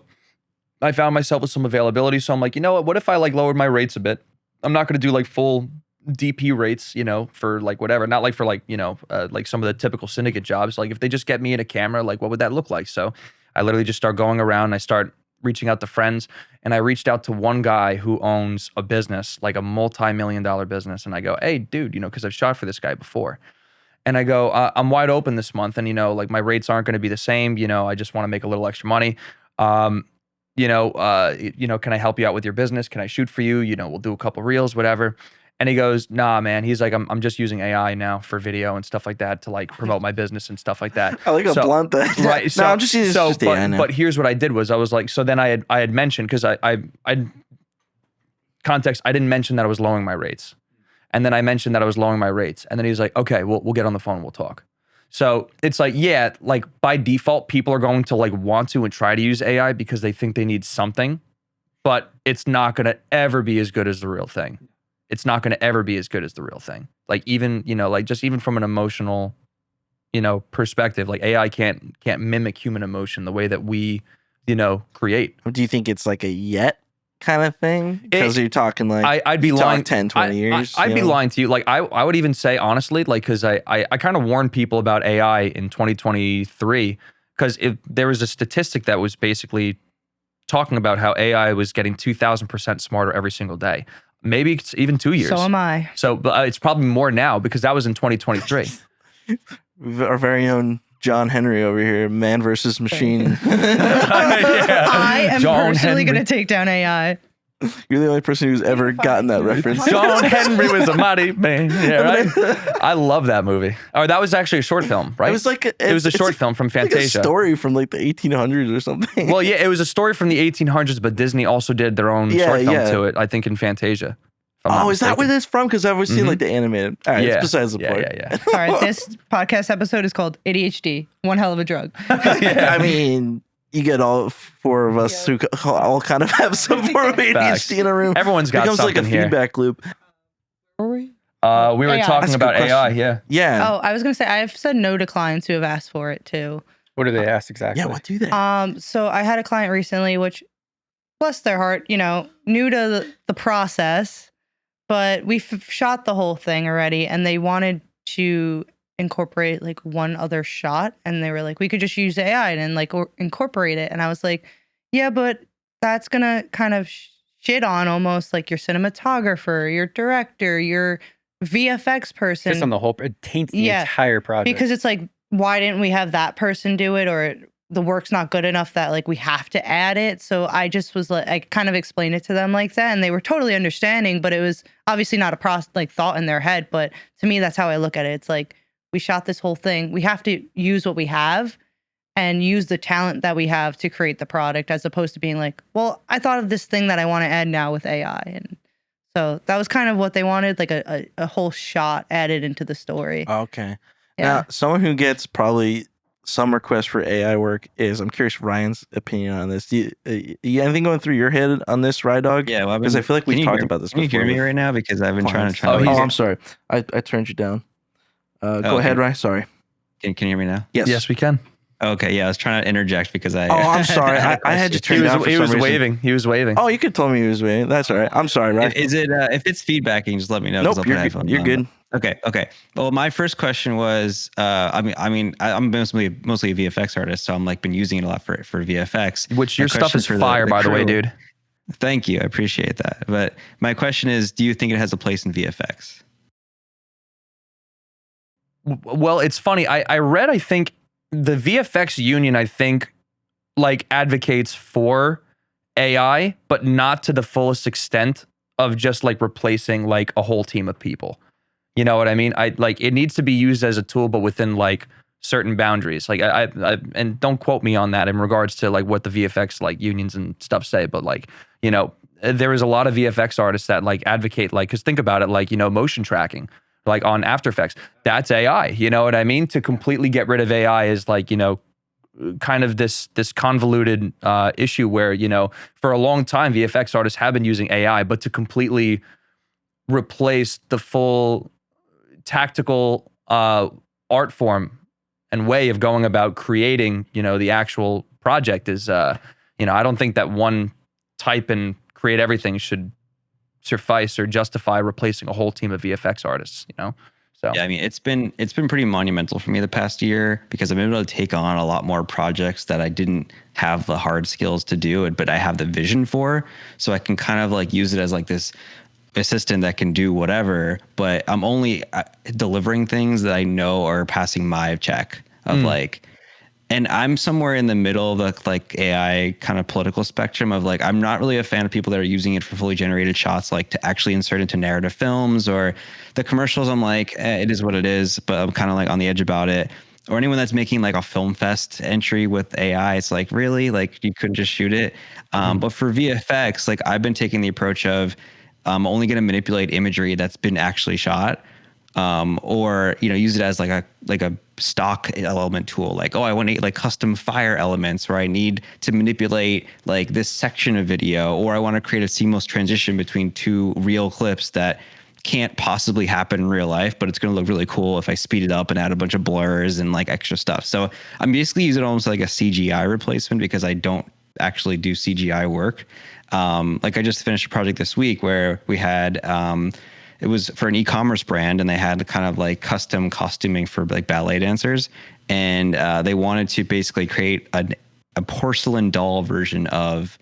I found myself with some availability. So I'm like, what if I like lowered my rates a bit? I'm not going to do like full DP rates, for like whatever, not like for like, like some of the typical syndicate jobs. Like if they just get me in a camera, like what would that look like? So I literally just start going around and I start reaching out to friends, and I reached out to one guy who owns a business, like a multi-million-dollar business. And I go, hey dude, because I've shot for this guy before. And I go, I'm wide open this month. And, like my rates aren't going to be the same. I just want to make a little extra money. Can I help you out with your business? Can I shoot for you? We'll do a couple reels, whatever. And he goes, nah, man. He's like, I'm just using AI now for video and stuff like that to like promote my business and stuff like that. I like how blunt that. Right. So, no, I'm just using AI now. But here's what I did was I was like, so then I had mentioned, because I context, I didn't mention that I was lowering my rates. And then I mentioned that I was lowering my rates. And then he's like, okay, we'll get on the phone and we'll talk. So it's like, yeah, like by default, people are going to like want to and try to use AI because they think they need something, but it's not going to ever be as good as the real thing. It's not going to ever be as good as the real thing. Like even, like just even from an emotional, perspective, like AI can't mimic human emotion the way that we, create. Do you think it's like a yet kind of thing? Because you're talking like I'd be lying 10, 20 years. I'd be lying to you. Like I would even say honestly, like because I kind of warned people about AI in 2023 because there was a statistic that was basically talking about how AI was getting 2,000% smarter every single day. Maybe it's even 2 years. So am I. So it's probably more now because that was in 2023. Our very own John Henry over here, man versus machine. I am personally going to take down AI. You're the only person who's ever gotten that reference. John Henry was a mighty man. Yeah, right? I love that movie. Oh, that was actually a short film, right? It was like it was a short film from Fantasia. Like a story from like the 1800s or something. Well, yeah, it was a story from the 1800s, but Disney also did their own short film to it, I think in Fantasia. Oh, is that where that's from? Because I've always seen like the animated. All right, it's besides the point. Yeah. All right, this podcast episode is called ADHD, one hell of a drug. I mean, you get all four of us who all kind of have some form of ADHD in a room. Everyone's got something like a here. feedback loop. Were we? We were talking about AI, Yeah. Oh, I was going to say, I've said no to clients who have asked for it too. What do they ask exactly? Yeah, what do they? So I had a client recently, which, bless their heart, new to the process, but we shot the whole thing already, and they wanted to incorporate like one other shot, and they were like, we could just use AI and like incorporate it. And I was like, yeah, but that's gonna kind of shit on almost like your cinematographer, your director, your VFX person. Just on the whole, it taints the Yeah, entire project. because it's like, why didn't we have that person do it? Or the work's not good enough that like we have to add it. So I just was like, I kind of explained it to them like that, and they were totally understanding, but it was obviously not a like thought in their head. But to me, that's how I look at it. It's like, we shot this whole thing. We have to use what we have and use the talent that we have to create the product, as opposed to being like, well, I thought of this thing that I want to add now with AI. And so that was kind of what they wanted, like a whole shot added into the story. Okay. Yeah. Now, someone who gets probably some requests for AI work is, I'm curious Ryan's opinion on this. Do you anything going through your head on this, Rye Dog? Yeah, well, because I feel like we've talked hear, about this Can before. you hear me with right now? Because I've been trying to clients. turn. Oh, I'm sorry. I turned you down. Go okay. ahead, Rye. Sorry. Can you hear me now? Yes, we can. Okay, yeah, I was trying to interject because I. Oh, I'm sorry. I had you turned down for some reason. He was waving. Oh, you could tell me he was waving. That's all right. I'm sorry, Rye. Is it if it's feedbacking, just let me know. 'Cause Nope, I'll put headphones you're on. good. Okay. Well, my first question was, I'm mostly a VFX artist, so I'm like been using it a lot for VFX. Which My your stuff question is for fire, by the way, crew- dude. Thank you, I appreciate that. But my question is, do you think it has a place in VFX? Well, it's funny. I read, I think the VFX union, I think, like advocates for AI, but not to the fullest extent of just like replacing like a whole team of people. You know what I mean? I like it needs to be used as a tool, but within like certain boundaries. Like I and don't quote me on that in regards to like what the VFX like unions and stuff say, but like, you know, there is a lot of VFX artists that like advocate, like, because think about it, like, you know, motion tracking, like on After Effects, that's AI. You know what I mean? To completely get rid of AI is like, you know, kind of this convoluted issue where, you know, for a long time VFX artists have been using AI, but to completely replace the full tactical art form and way of going about creating, you know, the actual project is, you know, I don't think that one type and create everything should suffice or justify replacing a whole team of VFX artists, you know? So Yeah, I mean, it's been pretty monumental for me the past year because I've been able to take on a lot more projects that I didn't have the hard skills to do, but I have the vision for. So I can kind of like use it as like this assistant that can do whatever, but I'm only delivering things that I know are passing my check of like, and I'm somewhere in the middle of the like AI kind of political spectrum of like, I'm not really a fan of people that are using it for fully generated shots, like to actually insert into narrative films or the commercials. I'm like, it is what it is, but I'm kind of like on the edge about it. Or anyone that's making like a film fest entry with AI, it's like, really? Like you couldn't just shoot it. But for VFX, like I've been taking the approach of, I'm only going to manipulate imagery that's been actually shot. Or, you know, use it as like a stock element tool. Like, oh, I want to like custom fire elements where I need to manipulate like this section of video, or I want to create a seamless transition between two real clips that can't possibly happen in real life, but it's going to look really cool if I speed it up and add a bunch of blurs and like extra stuff. So I'm basically using it almost like a CGI replacement because I don't actually do CGI work. Like I just finished a project this week where we had, it was for an e-commerce brand and they had kind of like custom costuming for like ballet dancers. And they wanted to basically create a porcelain doll version of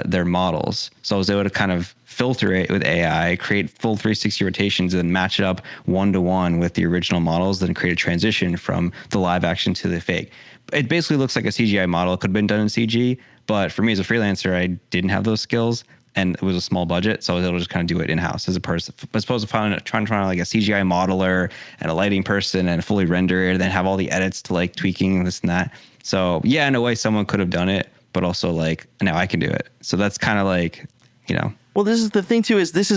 their models. So I was able to kind of filter it with AI, create full 360 rotations and then match it up 1-to-1 with the original models, then create a transition from the live action to the fake. It basically looks like a CGI model. It could have been done in CG, but for me as a freelancer, I didn't have those skills. And it was a small budget, so I was able to just kind of do it in-house as opposed to trying to find like a CGI modeler and a lighting person and fully render it and then have all the edits to like tweaking this and that. So yeah, in a way someone could have done it, but also like now I can do it. So that's kind of like, you know. Well, this is the thing too, is this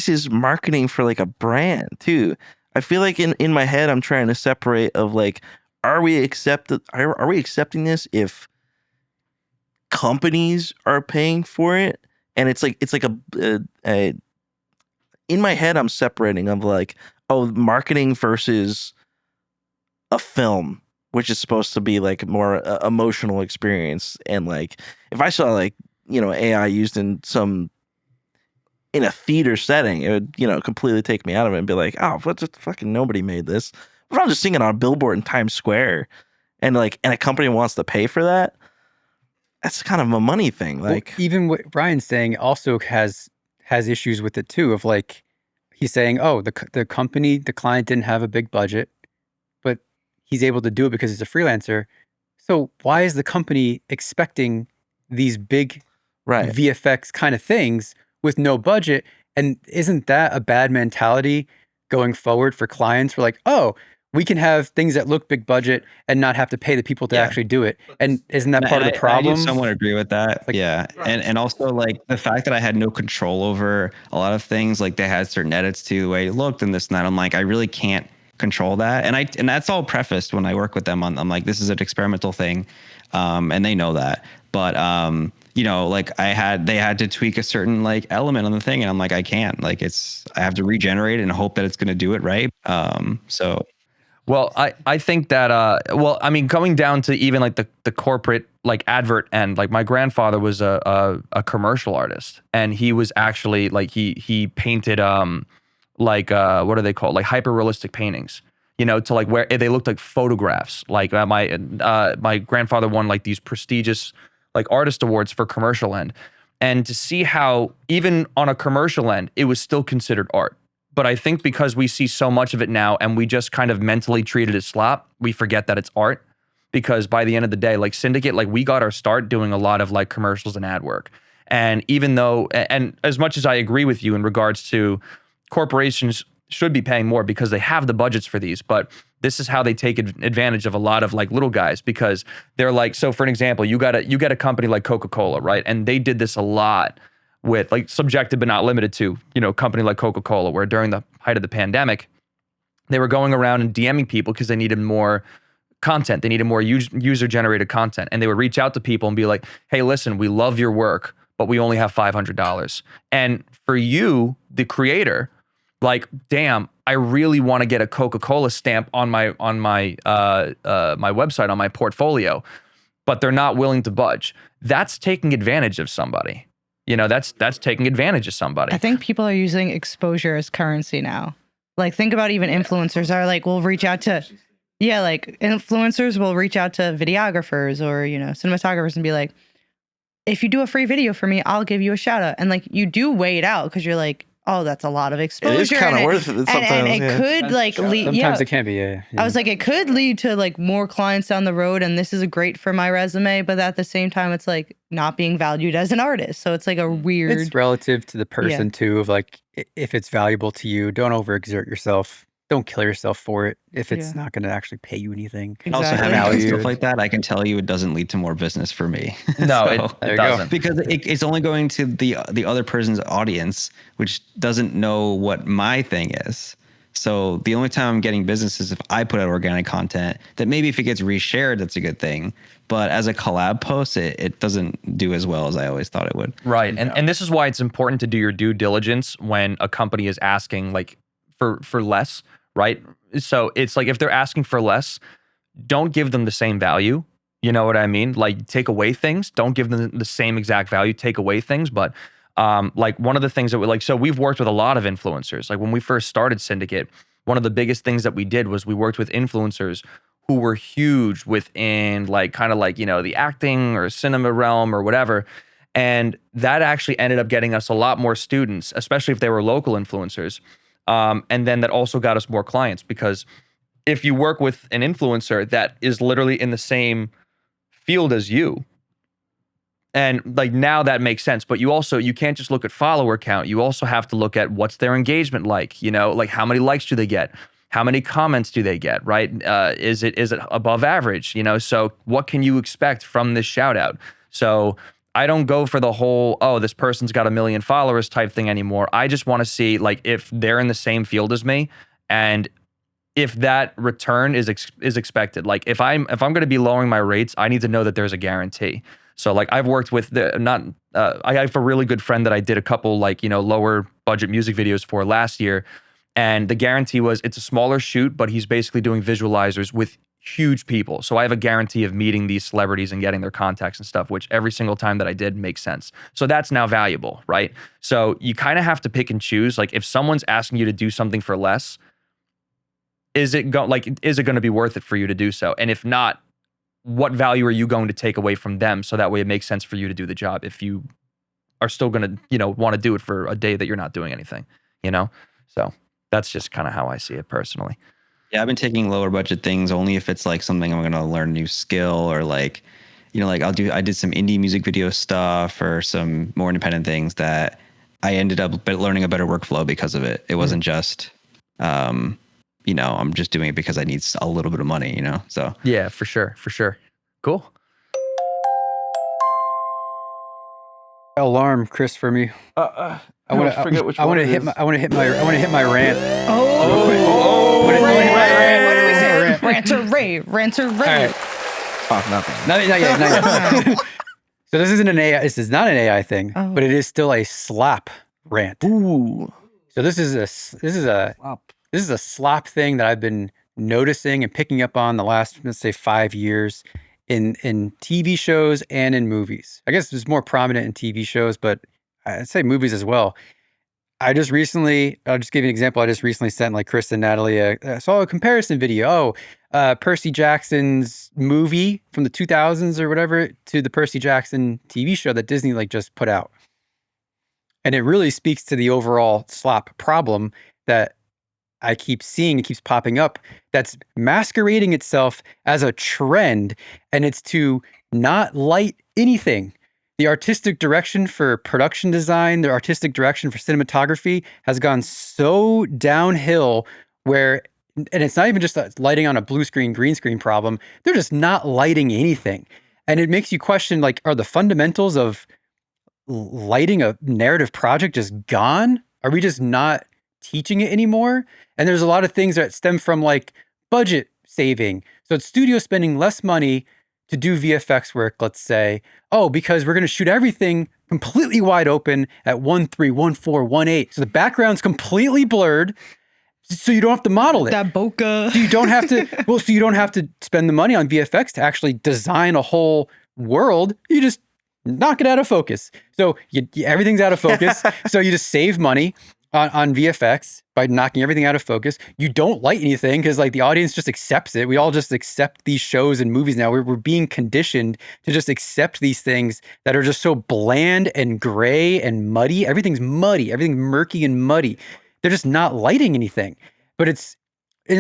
is marketing for like a brand too. I feel like in my head I'm trying to separate of like, are we accepting this if companies are paying for it? And it's like a in my head I'm separating of like, oh, marketing versus a film, which is supposed to be like more emotional experience. And like if I saw like, you know, AI used in a theater setting, it would, you know, completely take me out of it and be like, oh, what, just fucking nobody made this. If I'm just seeing it on a billboard in Times Square and a company wants to pay for that, that's kind of a money thing. Well, Like, even what Ryan's saying also has issues with it too. Of like, he's saying, oh, the company, the client didn't have a big budget, but he's able to do it because he's a freelancer. So why is the company expecting these big right. VFX kind of things with no budget? And isn't that a bad mentality going forward for clients? We're like, oh, we can have things that look big budget and not have to pay the people to Yeah. actually do it. And isn't that part of the I problem? do somewhat agree with that. Like- yeah. And also like the fact that I had no control over a lot of things, like they had certain edits to the way it looked and this and that. I'm like, I really can't control that. And that's all prefaced when I work with them on, I'm like, this is an experimental thing. And they know that. But you know, like they had to tweak a certain like element on the thing. And I'm like, I can't. Like I have to regenerate and hope that it's gonna do it right. So Well, I think that well, I mean, coming down to even like the corporate like advert end, like my grandfather was a commercial artist, and he was actually like he painted like what are they called, like hyper realistic paintings, you know, to like where they looked like photographs. Like my grandfather won like these prestigious like artist awards for commercial end, and to see how even on a commercial end it was still considered art. But I think because we see so much of it now and we just kind of mentally treat it as slop, we forget that it's art. Because by the end of the day, like Syndicate, like we got our start doing a lot of like commercials and ad work. And even though, and as much as I agree with you in regards to corporations should be paying more because they have the budgets for these, but this is how they take advantage of a lot of like little guys, because they're like, so for an example, you got a company like Coca-Cola, right? And they did this a lot with like subjected but not limited to, you know, a company like Coca-Cola, where during the height of the pandemic, they were going around and DMing people because they needed more content. They needed more user-generated content. And they would reach out to people and be like, hey, listen, we love your work, but we only have $500. And for you, the creator, like, damn, I really want to get a Coca-Cola stamp on my my website, on my portfolio, but they're not willing to budge. That's taking advantage of somebody. You know, that's taking advantage of somebody. I think people are using exposure as currency now. Like, think about even influencers are like, we'll reach out to, like influencers will reach out to videographers or, you know, cinematographers and be like, if you do a free video for me, I'll give you a shout out. And like, you do weigh it out because you're like, oh, that's a lot of exposure. It is kind of worth it sometimes. And it could like lead. Sometimes it can be, yeah. I was like, it could lead to like more clients down the road, and this is great for my resume. But at the same time, it's like not being valued as an artist. So it's like a weird. It's relative to the person too. Of like, if it's valuable to you, don't overexert yourself. Don't kill yourself for it if it's not going to actually pay you anything. Exactly. also having Valued. stuff like that, I can tell you it doesn't lead to more business for me. No, So- There it you go. doesn't. because it's only going to the other person's audience, which doesn't know what my thing is. So the only time I'm getting business is if I put out organic content that maybe if it gets reshared, that's a good thing. But as a collab post, it doesn't do as well as I always thought it would. Right. And this is why it's important to do your due diligence when a company is asking like for less, right? So it's like if they're asking for less, don't give them the same value. You know what I mean? Like take away things. Don't give them the same exact value. Take away things. But like one of the things that we like, so we've worked with a lot of influencers. Like when we first started Syndicate, one of the biggest things that we did was we worked with influencers who were huge within like kind of like, you know, the acting or cinema realm or whatever. And that actually ended up getting us a lot more students, especially if they were local influencers. And then that also got us more clients, because if you work with an influencer that is literally in the same field as you, and like now that makes sense, but you can't just look at follower count. You also have to look at what's their engagement like, you know, like how many likes do they get? How many comments do they get, right? Is it above average, you know? So what can you expect from this shout out? So I don't go for the whole, oh, this person's got 1 million followers type thing anymore. I just want to see like if they're in the same field as me, and if that return is expected. Like if I'm going to be lowering my rates, I need to know that there's a guarantee. So like I've worked with I have a really good friend that I did a couple like, you know, lower budget music videos for last year. And the guarantee was it's a smaller shoot, but he's basically doing visualizers with huge people. So I have a guarantee of meeting these celebrities and getting their contacts and stuff, which every single time that I did makes sense. So that's now valuable, right? So you kind of have to pick and choose. Like if someone's asking you to do something for less, is it going to be worth it for you to do so? And if not, what value are you going to take away from them, so that way it makes sense for you to do the job if you are still going to, want to do it for a day that you're not doing anything, So that's just kind of how I see it personally. Yeah, I've been taking lower budget things only if it's like something I'm going to learn a new skill, or like, like I did some indie music video stuff or some more independent things that I ended up learning a better workflow because of it. It wasn't just, I'm just doing it because I need a little bit of money, so. Yeah, for sure. Cool. Alarm, Chris, for me. I forget which I one want to it hit is. I want to hit my rant. Oh, What rant. hit my rant. What did we say? Rant. Rant or rave? Rant or rave? right. Oh, nothing. Not yet. So this isn't an AI. This is not an AI thing, Oh. but it is still a slap rant. Ooh. So this is a slap thing that I've been noticing and picking up on the last, let's say, 5 years in TV shows and in movies. I guess it's more prominent in TV shows, but I'd say movies as well. I'll just give you an example. I just recently sent like Chris and Natalie I saw a comparison video. Percy Jackson's movie from the 2000s or whatever to the Percy Jackson TV show that Disney like just put out. And it really speaks to the overall slop problem that I keep seeing. It keeps popping up. That's masquerading itself as a trend, and it's to not light anything. The artistic direction for production design, the artistic direction for cinematography has gone so downhill where, and it's not even just lighting on a blue screen, green screen problem. They're just not lighting anything. And it makes you question, like, are the fundamentals of lighting a narrative project just gone? Are we just not teaching it anymore? And there's a lot of things that stem from like budget saving. So it's studio spending less money to do VFX work, let's say, because we're going to shoot everything completely wide open at 1.3, 1.4, 1.8. So the background's completely blurred, so you don't have to model it. That bokeh. So you don't have to, so you don't have to spend the money on VFX to actually design a whole world. You just knock it out of focus. So everything's out of focus. So you just save money on VFX by knocking everything out of focus. You don't light anything because like the audience just accepts it. We all just accept these shows and movies now. We're being conditioned to just accept these things that are just so bland and gray and muddy. Everything's muddy. Everything's murky and muddy. They're just not lighting anything. But it's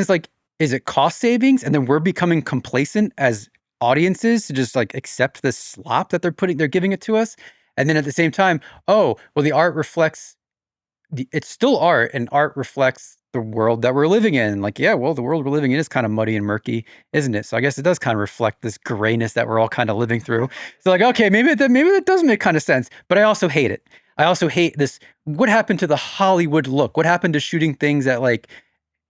like, is it cost savings? And then we're becoming complacent as audiences to just like accept the slop that they're giving it to us. And then at the same time, the art reflects it's still art, and art reflects the world that we're living in. Like, the world we're living in is kind of muddy and murky, isn't it? So I guess it does kind of reflect this grayness that we're all kind of living through. So like, okay, maybe that does make kind of sense, but I also hate it. I also hate this. What happened to the Hollywood look? What happened to shooting things at like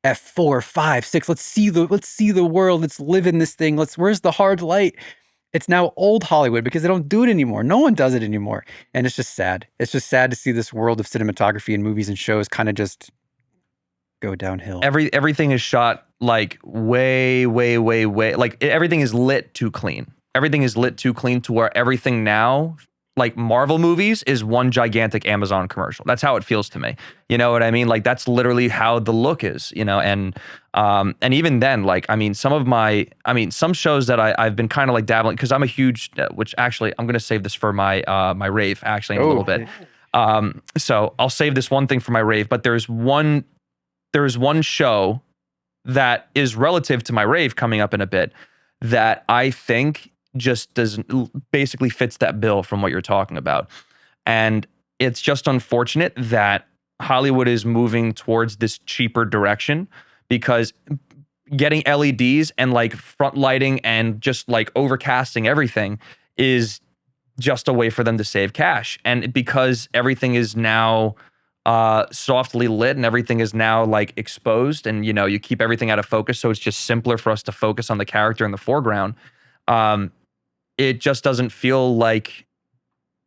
at 4, 5, 6? Let's see the world. Let's live in this thing. Where's the hard light? It's now old Hollywood because they don't do it anymore. No one does it anymore. And it's just sad. It's just sad to see this world of cinematography and movies and shows kind of just go downhill. Everything is shot like way, like everything is lit too clean. Everything is lit too clean to where everything now, like Marvel movies, is one gigantic Amazon commercial. That's how it feels to me. You know what I mean? Like that's literally how the look is, and even then, like, some shows that I've been kind of like dabbling, because I'm a huge, which actually I'm going to save this for my rave actually in a little bit. So I'll save this one thing for my rave, but there's one show that is relative to my rave coming up in a bit that I think just basically fits that bill from what you're talking about. And it's just unfortunate that Hollywood is moving towards this cheaper direction, because getting LEDs and like front lighting and just like overcasting everything is just a way for them to save cash. And because everything is now softly lit and everything is now like exposed, and you keep everything out of focus, so it's just simpler for us to focus on the character in the foreground. It just doesn't feel like,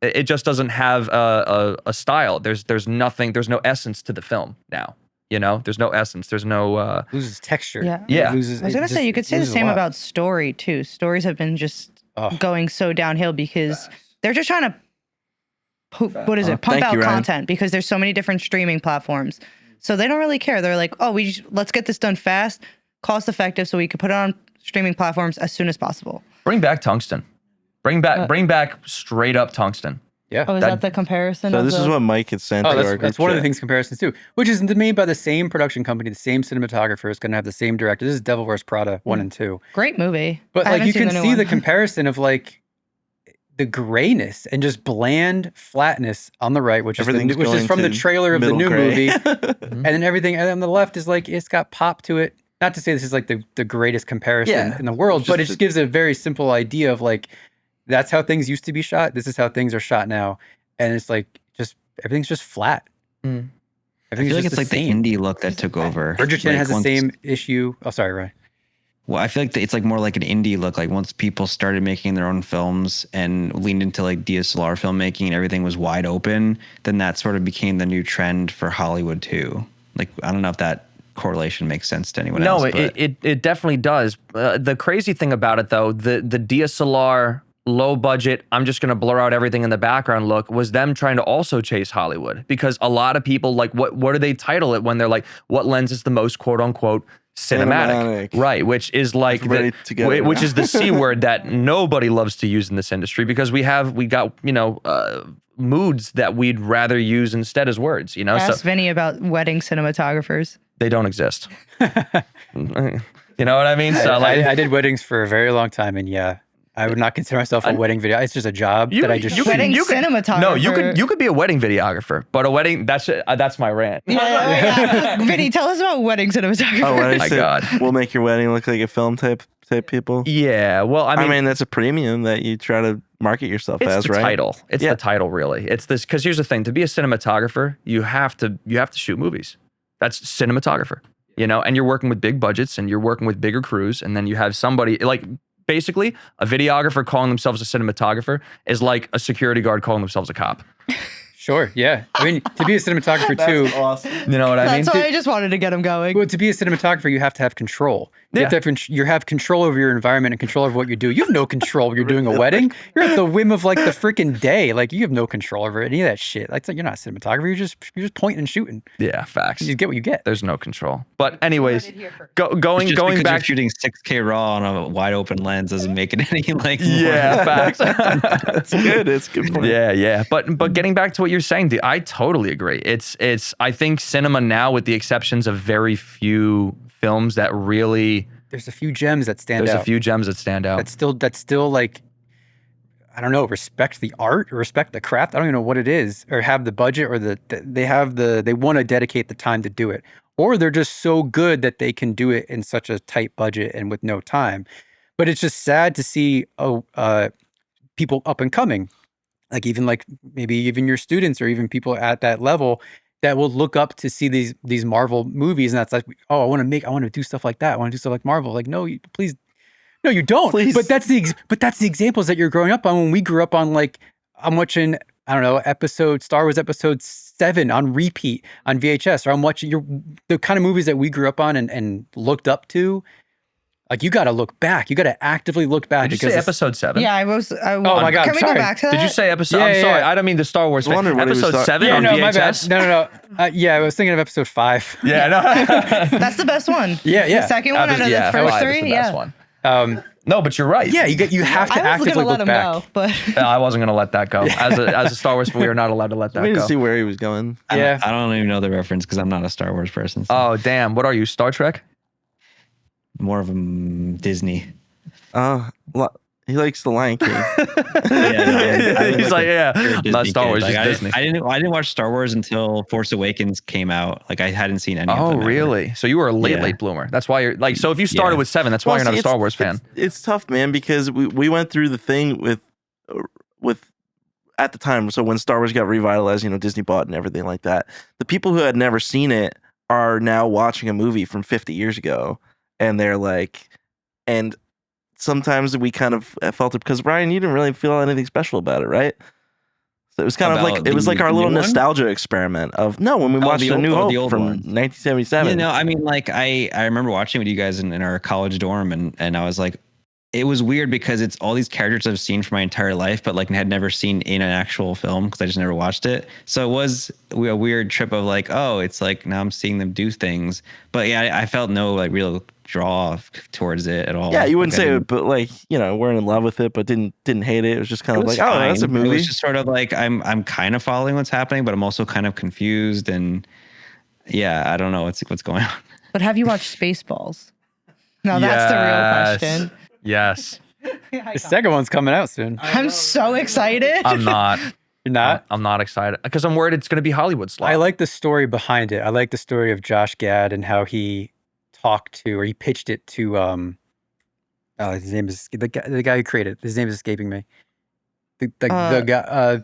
it just doesn't have a style. There's nothing, there's no essence to the film now. There's no essence. There's no loses texture. Yeah. It loses, I was gonna say, you could say the same about story too. Stories have been just going so downhill because they're just trying to pump out content, because there's so many different streaming platforms. So they don't really care. They're like, let's get this done fast, cost effective, so we can put it on streaming platforms as soon as possible. Bring back tungsten. Bring back straight up tungsten. Yeah. Oh, is that the comparison? So this is what Mike had sent to our group that's one of the chat. things comparisons too, which is made by the same production company, the same cinematographer. It's going to have the same director. This is Devil Wears Prada 1 and 2. Great movie. But I like haven't you seen can new see one. the comparison of like the grayness and just bland flatness on the right, which is Everything's which is going from the to trailer of the middle new gray. movie, and then everything on the left is like it's got pop to it. Not to say this is like the greatest comparison Yeah, in the world, it's but it just just gives a very simple idea of like that's how things used to be shot. This is how things are shot now, and it's like just everything's just flat. Mm. I feel like it's like the same. indie look that took over. Bridgerton Like, has the once- same issue. Oh, sorry, Ryan. Well, I feel like it's like more like an indie look. Like once people started making their own films and leaned into like DSLR filmmaking and everything was wide open, then that sort of became the new trend for Hollywood too. Like I don't know if that correlation makes sense to anyone else. No, but it definitely does. The crazy thing about it though, the DSLR low budget, I'm just gonna blur out everything in the background look was them trying to also chase Hollywood, because a lot of people like what do they title it when they're like, what lens is the most quote unquote cinematic. Right, which is like Very together which now. is the C word that nobody loves to use in this industry, because we got moods that we'd rather use instead as words, you know. Ask So Vinny about wedding cinematographers. they don't exist. You know what I mean? So like I did weddings for a very long time, and yeah, I would not consider myself a wedding video. It's just a job that I just shoot. Wedding cinematographer. No, you could be a wedding videographer, but a wedding that's my rant. Yeah. Vinny, tell us about wedding cinematographer. Oh, when I My said God. we'll make your wedding look like a film type people. Yeah, well, I mean that's a premium that you try to market yourself it's as, the right? title. It's Yeah. the title, really. It's this, because here's the thing: to be a cinematographer, you have to shoot movies. That's cinematographer, you know. And you're working with big budgets, and you're working with bigger crews, and then you have somebody like basically a videographer calling themselves a cinematographer is like a security guard calling themselves a cop. Sure, yeah. I mean, to be a cinematographer too. Awesome. You know what I mean? That's why I just wanted to get him going. Well, to be a cinematographer, you have to have control. You have to have control over your environment and control over what you do. You have no control when you're doing a wedding. You're at the whim of like the freaking day. Like you have no control over any of that shit. Like you're not a cinematographer. You're just pointing and shooting. Yeah, facts. You get what you get. There's no control. But anyways, going just going because back. you're shooting 6K raw on a wide open lens doesn't make it any like Yeah, facts. That's good. It's a good point. Yeah. But getting back to what you're saying, I totally agree. It's I think cinema now, with the exceptions of very few films that really, There's a few gems that stand there's out. a few gems that stand out. That's still like, I don't know, respect the art or respect the craft. I don't even know what it is, or have the budget, or they want to dedicate the time to do it, or they're just so good that they can do it in such a tight budget and with no time. But it's just sad to see people up and coming, like maybe even your students or even people at that level that will look up to see these Marvel movies, and that's like, oh, I want to do stuff like that. I want to do stuff like Marvel. Like, no, please. No, you don't. Please. But that's the examples that you're growing up on. When we grew up on, like, I'm watching, I don't know, Star Wars episode 7 on repeat on VHS, or I'm watching the kind of movies that we grew up on and looked up to. Like, you got to look back. You got to actively look back. Did you say episode 7? Yeah, I was. Oh my God, Can we sorry. go back to that? Did you say episode? Yeah, I'm yeah, sorry. yeah. I don't mean the Star Wars. I wondered what he was Episode talking- 7 Yeah, on no, VHS. my bad. No. Yeah, I was thinking of episode 5. Yeah, no. That's the best one. Yeah. The second one out of the first 5 is three. the best Yeah. one. No, but you're right. Yeah, you have to I was actively gonna let look him back. go, but I wasn't gonna let that go. As a Star Wars fan, we are not allowed to let that We need go. to see where he was going. Yeah. I don't even know the reference because I'm not a Star Wars person. So Oh damn! What are you, Star Trek? more of a Disney. He likes the Lion King. He's like, yeah, pure not Disney Star kid. Wars, Like, just Disney. I didn't watch Star Wars until Force Awakens came out. Like I hadn't seen any of Oh them. ever. really? So you were a late bloomer. That's why you're like. So if you started Yeah. with 7, that's why you're not a Star Wars fan. It's tough, man, because we went through the thing with at the time. So when Star Wars got revitalized, Disney bought and everything like that. The people who had never seen it are now watching a movie from 50 years ago, and they're like, and sometimes we kind of felt it because Ryan, you didn't really feel anything special about it, right? So it was kind of like it was like our little new one? nostalgia experiment of when we watched the A old- New the Hope old from one. 1977. I mean, like I remember watching with you guys in our college dorm, and I was like, it was weird because it's all these characters I've seen for my entire life, but like had never seen in an actual film because I just never watched it. So it was a weird trip of like, oh, it's like now I'm seeing them do things. But yeah, I felt no like real draw towards it at all. Yeah, you wouldn't Like, say it, but like, weren't in love with it, but didn't hate it. It was just kind of like, oh, that's a movie. It was just sort of like I'm kind of following what's happening, but I'm also kind of confused and yeah, I don't know what's going on. But have you watched Spaceballs? No, that's the real question. Yes. The second one's coming out soon. I'm so excited. I'm not. You're not? I'm not excited because I'm worried it's going to be Hollywood slop. I like the story behind it. I like the story of Josh Gad and how he talked to, or he pitched it to, his name is the guy who created it. His name is escaping me. The guy.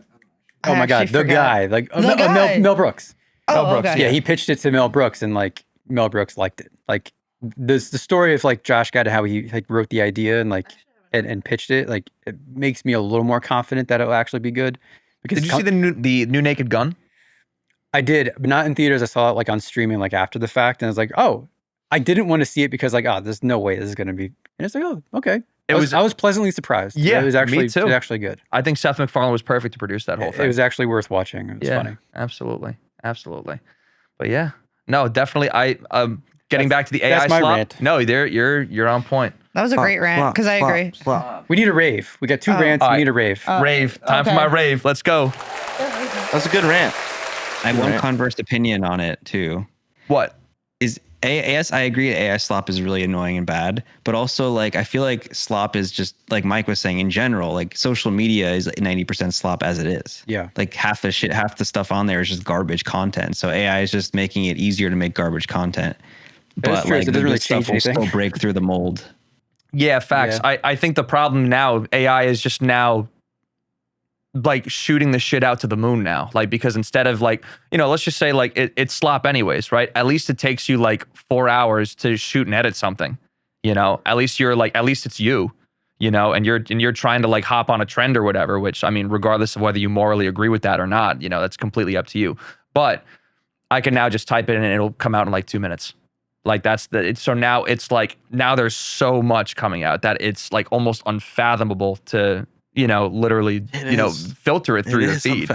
Oh my God, the guy. Like Mel Brooks. Oh, Mel Brooks. okay. Yeah, he pitched it to Mel Brooks, and like Mel Brooks liked it. Like the story of like Josh Gad and how he like wrote the idea and like and pitched it. Like it makes me a little more confident that it'll actually be good. Because Did you see the new Naked Gun? I did, but not in theaters. I saw it like on streaming, like after the fact, and I was like, oh, I didn't want to see it because like, oh, there's no way this is gonna be. And it's like, oh, okay. I was pleasantly surprised. Yeah, it was actually me too. It was actually good. I think Seth MacFarlane was perfect to produce that whole thing. It was actually worth watching. It was funny. Absolutely. But yeah, no, definitely. Getting back to the AI that's my slop. rant. No, you're on point. That was a great rant because I agree. We need a rave. We got two rants. all We right. need a rave. Rave. Time for okay. my rave. Let's go. That's a good rant. I have one converse opinion on it too. What? Is AS? I agree. AI slop is really annoying and bad, but also like I feel like slop is just like Mike was saying in general. Like social media is 90% slop as it is. Yeah. Like half the stuff on there is just garbage content. So AI is just making it easier to make garbage content. That is true. Like It doesn't really good stuff change anything. will still break through the mold. Yeah, facts. Yeah. I think the problem now, AI is just now like shooting the shit out to the moon now. Like, because instead of like, let's just say like it's slop anyways, right? At least it takes you like 4 hours to shoot and edit something, at least it's you, and you're trying to like hop on a trend or whatever, which I mean, regardless of whether you morally agree with that or not, that's completely up to you. But I can now just type it in and it'll come out in like 2 minutes. Like so now it's like, now there's so much coming out that it's like almost unfathomable to, literally, filter it through your feed,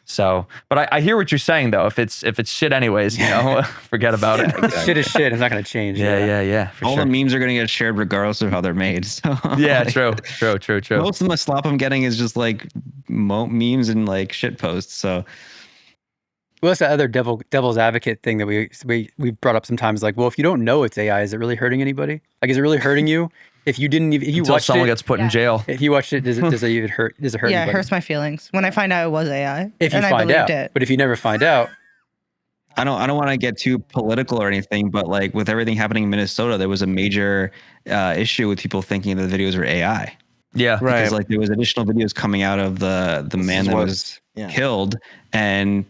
So, but I hear what you're saying though. If it's shit anyways, forget about it. Shit is shit. It's not going to change. Yeah. For All sure. the memes are going to get shared regardless of how they're made. So, Yeah, like, true. Most of the slop I'm getting is just like memes and like shit posts. So Well, that's the other devil's advocate thing that we brought up sometimes. Like, well, if you don't know it's AI, is it really hurting anybody? Like, is it really hurting you? If you didn't even, if you Until watched someone it, gets put in jail. if you watched it, does it even hurt? Does it hurt? Yeah, anybody? it hurts my feelings when I find out it was AI. If you and I find believed out, it. but if you never find out, I don't want to get too political or anything, but like with everything happening in Minnesota, there was a major issue with people thinking that the videos were AI. Yeah. Right. Because like there was additional videos coming out of the man that was killed, and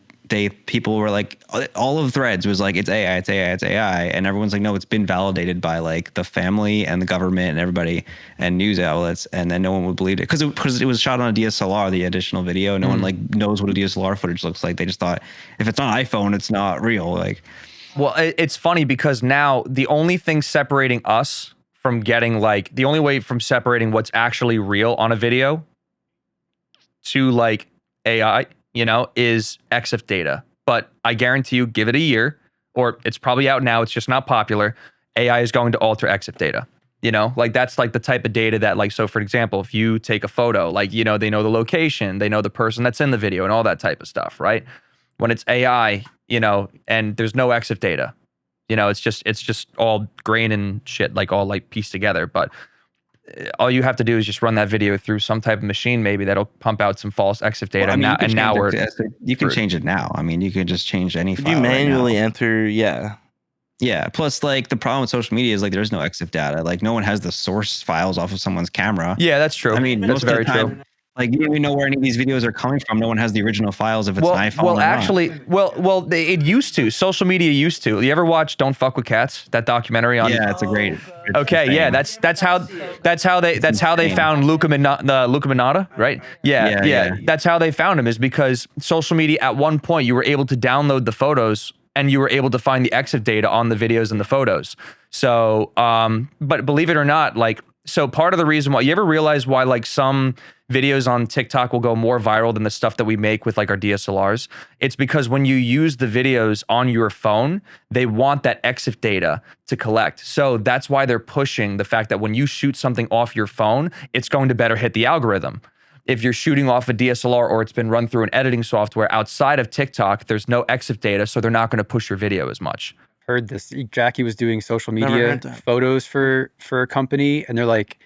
people were like, all of Threads was like, it's AI, and everyone's like, no, it's been validated by like the family and the government and everybody and news outlets, and then no one would believe it because it was shot on a DSLR, the additional video. No one like knows what a DSLR footage looks like. They just thought if it's on iPhone, it's not real. Like, Well, it's funny because now the only thing separating us from getting like the only way from separating what's actually real on a video to like AI, is EXIF data. But I guarantee you, give it a year, or it's probably out now, it's just not popular. AI is going to alter EXIF data. Like that's like the type of data that like, so for example, if you take a photo, like, they know the location, they know the person that's in the video and all that type of stuff, right? When it's AI, and there's no EXIF data, it's just all grain and shit, like all like pieced together. But all you have to do is just run that video through some type of machine, maybe that'll pump out some false EXIF data. well, I mean, you can we're change it now. I mean, you can just change any file. You manually right now. enter, Yeah. Plus, like the problem with social media is like there's no EXIF data. Like no one has the source files off of someone's camera. Yeah, that's true. I mean, that's most very of the time, true. like you don't even know where any of these videos are coming from. No one has the original files if it's an iPhone. Well, or actually, not. it used to. Social media used to. You ever watch "Don't Fuck with Cats"? That documentary on. Yeah, it's a great. Okay, yeah, that's how they found Luca Minata, right? Yeah. That's how they found him, is because social media at one point you were able to download the photos and you were able to find the EXIF data on the videos and the photos. So, but believe it or not, like So part of the reason why, you ever realize why like some videos on TikTok will go more viral than the stuff that we make with like our DSLRs? It's because when you use the videos on your phone, they want that EXIF data to collect. So that's why they're pushing the fact that when you shoot something off your phone, it's going to better hit the algorithm. If you're shooting off a DSLR or it's been run through an editing software outside of TikTok, there's no EXIF data, so they're not going to push your video as much. Heard this. Jackie was doing social Never media heard that. photos for a company, and they're like,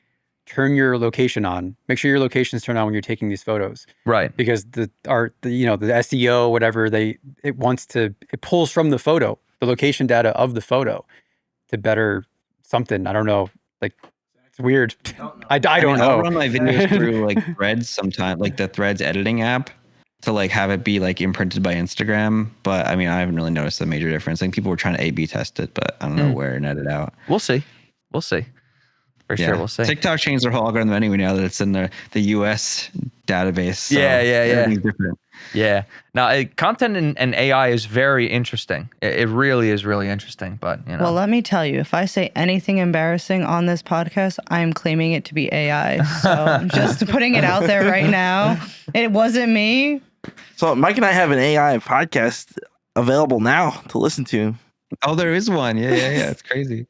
turn your location on. Make sure your location's turned on when you're taking these photos, Right. because the SEO, whatever, it pulls from the photo, the location data of the photo, to better something. I don't know. Like, it's weird. I don't know. I'll run my videos through like Threads sometime, like the Threads editing app, to like have it be like imprinted by Instagram. But I mean, I haven't really noticed a major difference. Like people were trying to A/B test it, but I don't know where and edit out. We'll see. We'll see. For sure, we'll see. TikTok changed their whole algorithm anyway now that it's in the US database. So Yeah. everything's different. Yeah. Now, content and AI is very interesting. It really is really interesting. But you know, Well, let me tell you, if I say anything embarrassing on this podcast, I'm claiming it to be AI. So just putting it out there right now. It wasn't me. So Mike and I have an AI podcast available now to listen to. Oh, there is one. Yeah. It's crazy.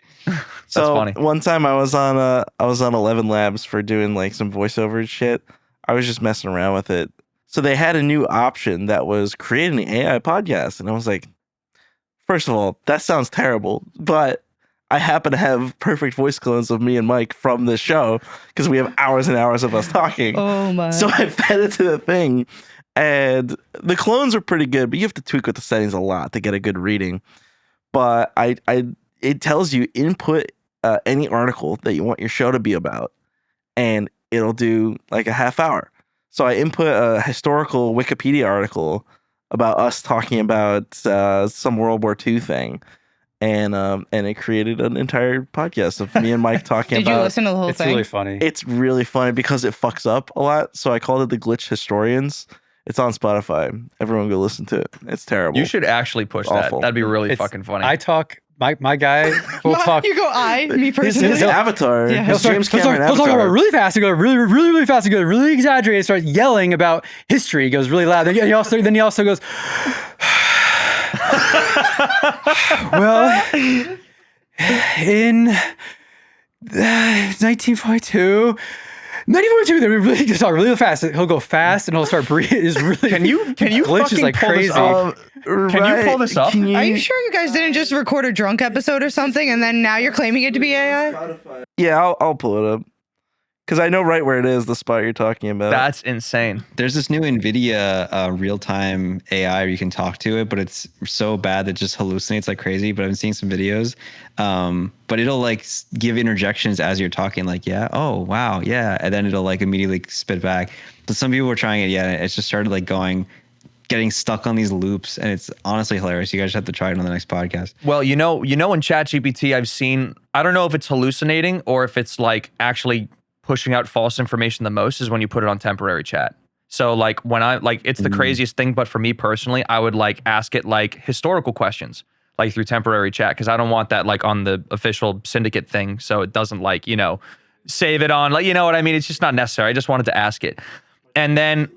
So funny. one time I was on 11 Labs for doing like some voiceover and shit. I was just messing around with it. So they had a new option that was creating an AI podcast, and I was like, first of all, that sounds terrible, but I happen to have perfect voice clones of me and Mike from this show because we have hours and hours of us talking. Oh my. So I fed it to the thing, and the clones are pretty good, but you have to tweak with the settings a lot to get a good reading. But it tells you input any article that you want your show to be about, and it'll do like a half hour. So I input a historical Wikipedia article about us talking about some World War II thing, and it created an entire podcast of me and Mike talking Did about. you listen to the whole It's thing? really funny. It's really funny because it fucks up a lot. So I called it the Glitch Historians. It's on Spotify. Everyone go listen to it. It's terrible. you should actually push Awful. that. That'd be really It's- fucking funny. I talk. My guy will talk. You go, me His personally. avatar. Yeah. His James Cameron He'll talk avatar. about really fast. He goes really fast. He goes really exaggerated. Starts yelling about history. He goes really loud. Then he also goes. Well, in 1942. 1942. Then we really just talk really fast. He'll go fast and he'll start breathing. It's really Can you glitches fucking like pull this crazy. up? Can you pull this up? Can Are you sure you guys didn't just record a drunk episode or something and then now you're claiming it to be AI? Yeah, I'll pull it up because I know right where it is. The spot you're talking about. That's insane. There's this new NVIDIA real-time AI where you can talk to it, but it's so bad that it just hallucinates like crazy. But I've been seeing some videos. But it'll like give interjections as you're talking, like, yeah, oh, wow, yeah. And then it'll like immediately spit back. But some people were trying it, yeah, and it's just started like getting stuck on these loops. And it's honestly hilarious. You guys have to try it on the next podcast. Well, you know, in ChatGPT, I've seen, I don't know if it's hallucinating or if it's like actually pushing out false information the most is when you put it on temporary chat. So like when it's the craziest thing, but for me personally, I would like ask it like historical questions, like through temporary chat, because I don't want that like on the official Syndicate thing. So it doesn't like, you know, save it on, like, you know what I mean? It's just not necessary. I just wanted to ask it. And then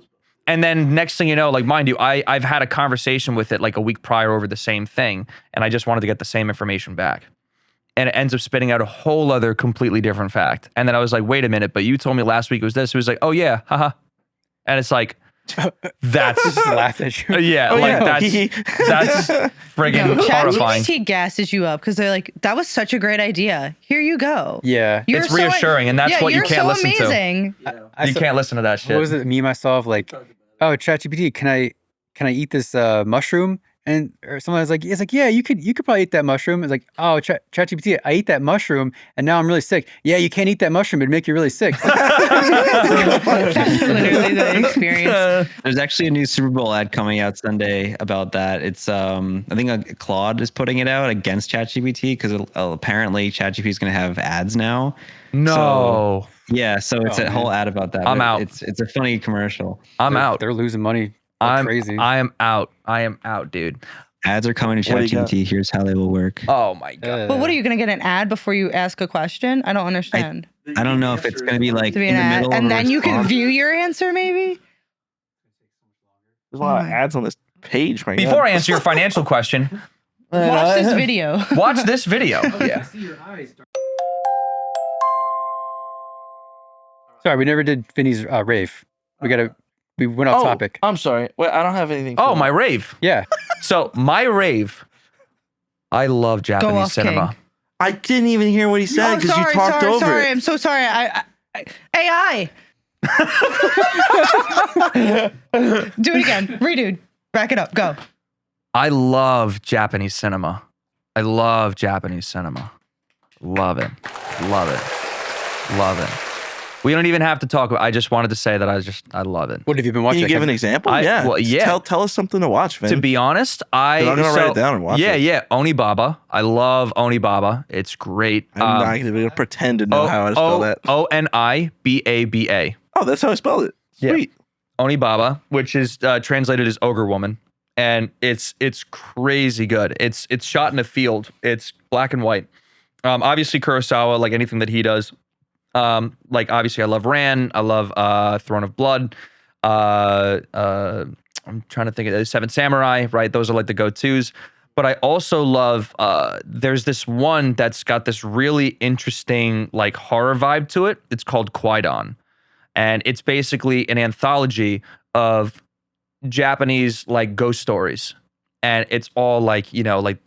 next thing you know, like, mind you, I've had a conversation with it like a week prior over the same thing. And I just wanted to get the same information back. And it ends up spitting out a whole other completely different fact. And then I was like, wait a minute, but you told me last week it was this. It was like, oh yeah, haha. And it's like, that's, Just laugh at you. yeah, Oh, like yeah. that's friggin' No, horrifying. ChatGPT gasses you up because they're like, that was such a great idea. Here you go. Yeah. You're It's reassuring, and that's what you you're can't so listen to. amazing. You can't listen to that shit. What was it? Me myself like, oh, ChatGPT, can I eat this mushroom? And or someone was like, it's like, yeah, you could probably eat that mushroom. It's like, oh, ChatGPT, I eat that mushroom and now I'm really sick. Yeah, you can't eat that mushroom; it'd make you really sick. That's literally the experience. There's actually a new Super Bowl ad coming out Sunday about that. It's I think Claude is putting it out against ChatGPT because apparently ChatGPT is going to have ads now. No, Yeah, so it's Oh, a whole ad about that. I'm but out. It's a funny commercial. I'm out. They're losing money. Like crazy. I am out. I am out, dude. Ads are coming to What do you got? ChatGPT. Here's how they will work. Oh my god. But what are you going to get an ad before you ask a question? I don't understand. I don't know if it's going to be like To be in an the ad, middle. and of a then you can response. view your answer, maybe. There's a lot of my- ads on this page, my Before I God. answer your financial question, Watch this video. watch this video. Yeah. Sorry, we never did Vinny's rave. We went off topic. I'm sorry. Wait, I don't have anything. Oh, for my that. rave. Yeah. So my rave, I love Japanese off, cinema. King. I didn't even hear what he said because you talked over sorry. it. I'm so sorry. AI. Do it again. Redo. Back it up. Go. I love Japanese cinema. I love Japanese cinema. Love it. Love it. Love it. We don't even have to talk about. I just wanted to say that I love it. What have you been Can watching? you give an example? I- Yeah. well, Just yeah. Tell us something to watch, Vin. To be honest, I'm gonna write it down and watch it. Yeah, Onibaba. I love Onibaba. It's great. I'm not going to pretend to know how to spell that. Onibaba. Oh, that's how I spelled it. Yeah. Sweet. Onibaba, which is translated as ogre woman, and it's crazy good. It's shot in a field. It's black and white. Obviously Kurosawa, like anything that he does. Like obviously I love Rant. I love Throne of Blood. I'm trying to think of Seven Samurai. Right, those are like the go-tos. But I also love. There's this one that's got this really interesting like horror vibe to it. It's called Kwaidan. And it's basically an anthology of Japanese like ghost stories. And it's all like, you know, like